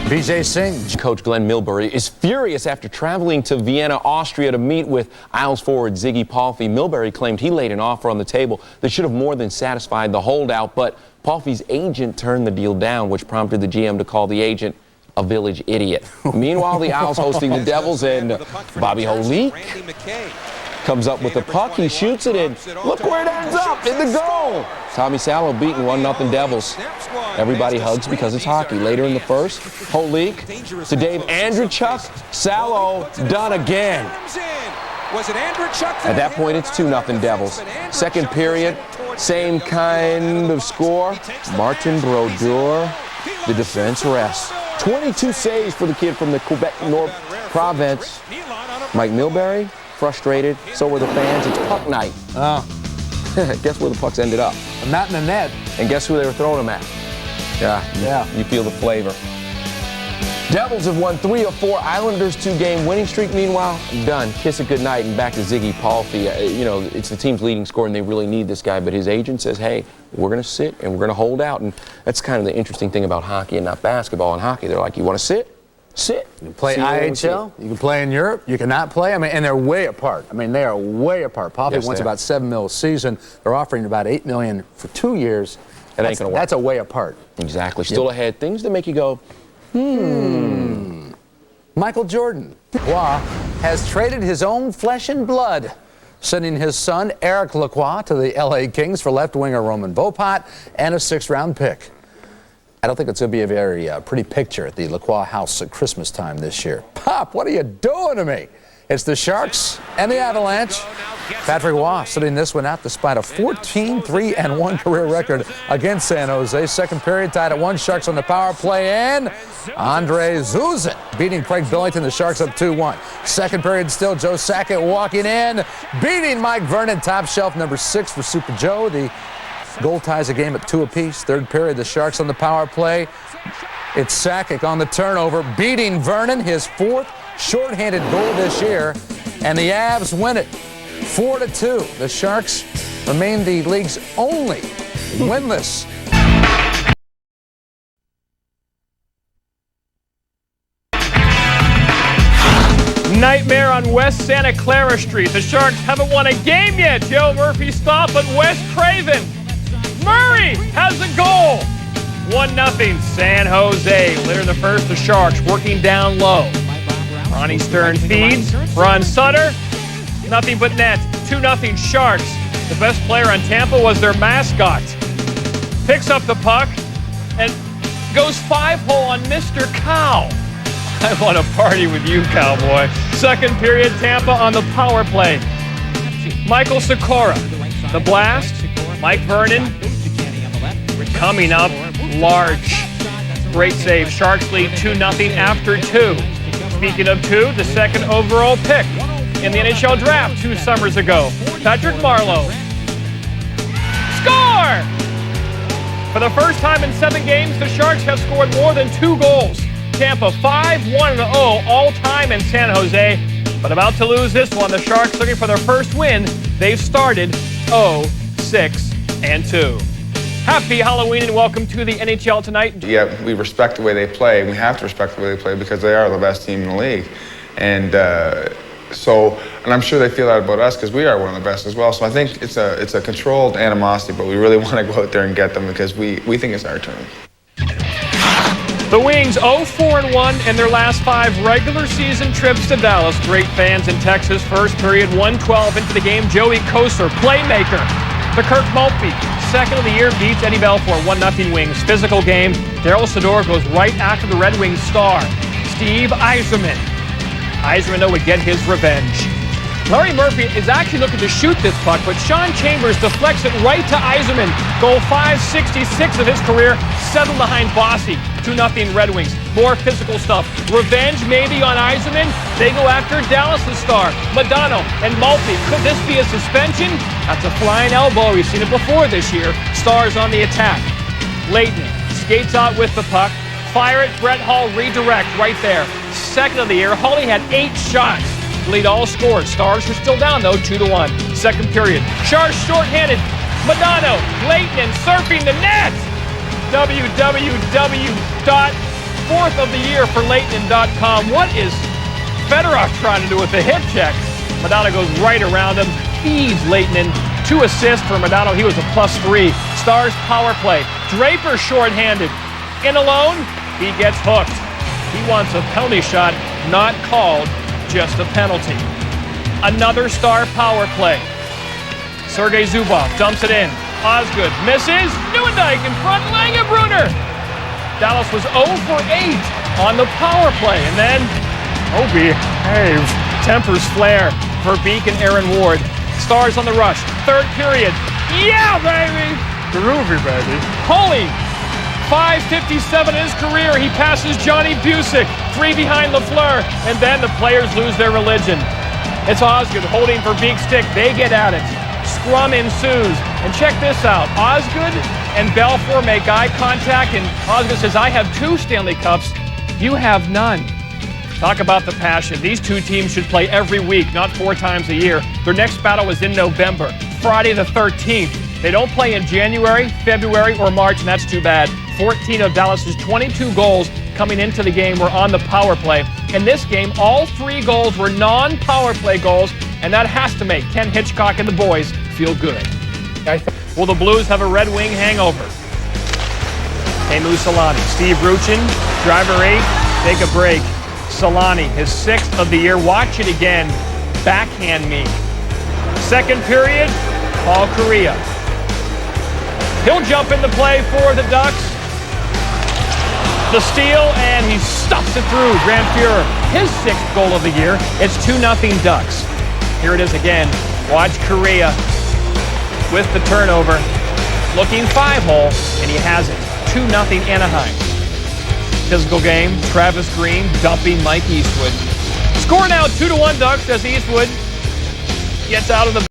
BJ Singh. Coach Glenn Milbury is furious after traveling to Vienna, Austria to meet with Isles forward Ziggy Palffy. Milbury claimed he laid an offer on the table that should have more than satisfied the holdout, but Palffy's agent turned the deal down, which prompted the GM to call the agent a village idiot. Meanwhile, the Isles hosting the Devils, and Bobby Holik comes up with the puck. He shoots it in. Look where it ends up, in the goal. Tommy Salo beating 1-0 Devils. Everybody hugs because it's hockey. Later in the first, Holik to Dave Andreychuk. Salo done again. At that point, it's 2-0 Devils. Second period, same kind of score. Martin Brodeur, the defense rests. 22 saves for the kid from the Quebec North province. Mike Milbury, frustrated. So were the fans. It's puck night. Guess where the pucks ended up? Not in the net. And guess who they were throwing them at? Yeah. You feel the flavor. Devils have won 3 of 4. Islanders 2-game winning streak, meanwhile, done. Kiss it goodnight and back to Ziggy Palffy. It's the team's leading scorer, and they really need this guy. But his agent says, hey, we're going to sit and we're going to hold out. And that's kind of the interesting thing about hockey and not basketball. In hockey, they're like, you want to sit? Sit. You can play IHL, you can play in Europe, you cannot play. And they're way apart. They are way apart. Palffy wants about $7 million a season. They're offering about $8 million for 2 years. It ain't going to work. That's a way apart. Exactly. Still ahead. Things that make you go, Michael Jordan has traded his own flesh and blood, sending his son Eric Lacroix to the LA Kings for left winger Roman Vopat and a 6th-round pick. I don't think it's going to be a very pretty picture at the Lacroix house at Christmas time this year. Pop, what are you doing to me? It's the Sharks and the Avalanche. Patrick Waugh sitting this one out despite a 14-3-1 career record against San Jose. Second period tied at 1. Sharks on the power play, and Andre Zuzin beating Craig Billington. The Sharks up 2-1. Second period still, Joe Sakic walking in, beating Mike Vernon. Top shelf number 6 for Super Joe. The goal ties a game at 2 apiece. Third period, the Sharks on the power play. It's Sakic on the turnover, beating Vernon, his 4th shorthanded goal this year, and the Avs win it 4-2. The Sharks remain the league's only winless. Nightmare on West Santa Clara Street. The Sharks haven't won a game yet. Joe Murphy stop, but Wes Craven. Murray has the goal. 1-0 San Jose. Later in the first, the Sharks working down low. Ronnie Stern feeds. Ron Sutter. Nothing but net. 2-0 Sharks. The best player on Tampa was their mascot. Picks up the puck and goes 5-hole on Mr. Cow. I want to party with you, Cowboy. Second period, Tampa on the power play. Michael Sikora. The blast. Mike Vernon coming up large. Great save. Sharks lead 2-0 after 2. Speaking of 2, the second overall pick in the NHL draft 2 summers ago, Patrick Marleau. Score! For the first time in 7 games, the Sharks have scored more than 2 goals. Tampa 5-1-0 all-time in San Jose, but about to lose this one. The Sharks looking for their first win. They've started 0-6-2. Happy Halloween and welcome to the NHL Tonight. Yeah, we respect the way they play. We have to respect the way they play because they are the best team in the league. And I'm sure they feel that about us because we are one of the best as well. So I think it's a controlled animosity, but we really want to go out there and get them because we think it's our turn. The Wings 0-4-1 in their last 5 regular season trips to Dallas. Great fans in Texas. First period, 1:12 into the game. Joey Kocur, playmaker. The Kirk Maltby, second of the year, beats Eddie Belfour, 1-0 Wings. Physical game. Daryl Sador goes right after the Red Wings star, Steve Yzerman. Yzerman, though, would get his revenge. Larry Murphy is actually looking to shoot this puck, but Sean Chambers deflects it right to Yzerman. Goal 566 of his career, 7 behind Bossy. 2-0 Red Wings. More physical stuff. Revenge maybe on Yzerman. They go after Dallas' star, Modano and Maltby. Could this be a suspension? That's a flying elbow. We've seen it before this year. Stars on the attack. Leighton skates out with the puck. Fire it. Brett Hull redirect right there. Second of the year. Hawley had 8 shots. lead all scores. Stars are still down, though, 2-1. Second period. Sharp shorthanded. Madano, Leighton surfing the net. www.fourthoftheyearforleighton.com. What is Fedorov trying to do with the hip check? Madano goes right around him, feeds Leighton. 2 assists for Madano. He was a +3. Stars power play. Draper shorthanded. In alone, he gets hooked. He wants a penalty shot, not called, just a penalty. Another Star power play. Sergei Zubov dumps it in. Osgood misses. Nieuwendyk in front. Langenbrunner. Dallas was 0 for 8 on the power play. And then Obi tempers flare for Beek and Aaron Ward. Stars on the rush. Third period. Yeah, baby. Groovy, baby. Holy. 5:57 in his career. He passes Johnny Busick. 3 behind Lafleur. And then the players lose their religion. It's Osgood holding for Beek's stick. They get at it. Scrum ensues. And check this out. Osgood and Belfour make eye contact. And Osgood says, I have 2 Stanley Cups. You have none. Talk about the passion. These 2 teams should play every week, not 4 times a year. Their next battle is in November, Friday the 13th. They don't play in January, February, or March, and that's too bad. 14 of Dallas's 22 goals coming into the game were on the power play. In this game, all 3 goals were non-power play goals, and that has to make Ken Hitchcock and the boys feel good. Will the Blues have a Red Wing hangover? Teemu Selanne, Steve Ruchin, driver 8, take a break. Selanne, his 6th of the year. Watch it again. Backhand me. Second period, Paul Kariya. He'll jump into play for the Ducks. The steal, and he stuffs it through. Grant Fuhrer, his 6th goal of the year. It's 2-0 Ducks. Here it is again. Watch Kariya with the turnover. Looking 5-hole, and he has it. 2-0 Anaheim. Physical game. Travis Green dumping Mike Eastwood. Score now 2-1 Ducks as Eastwood gets out of the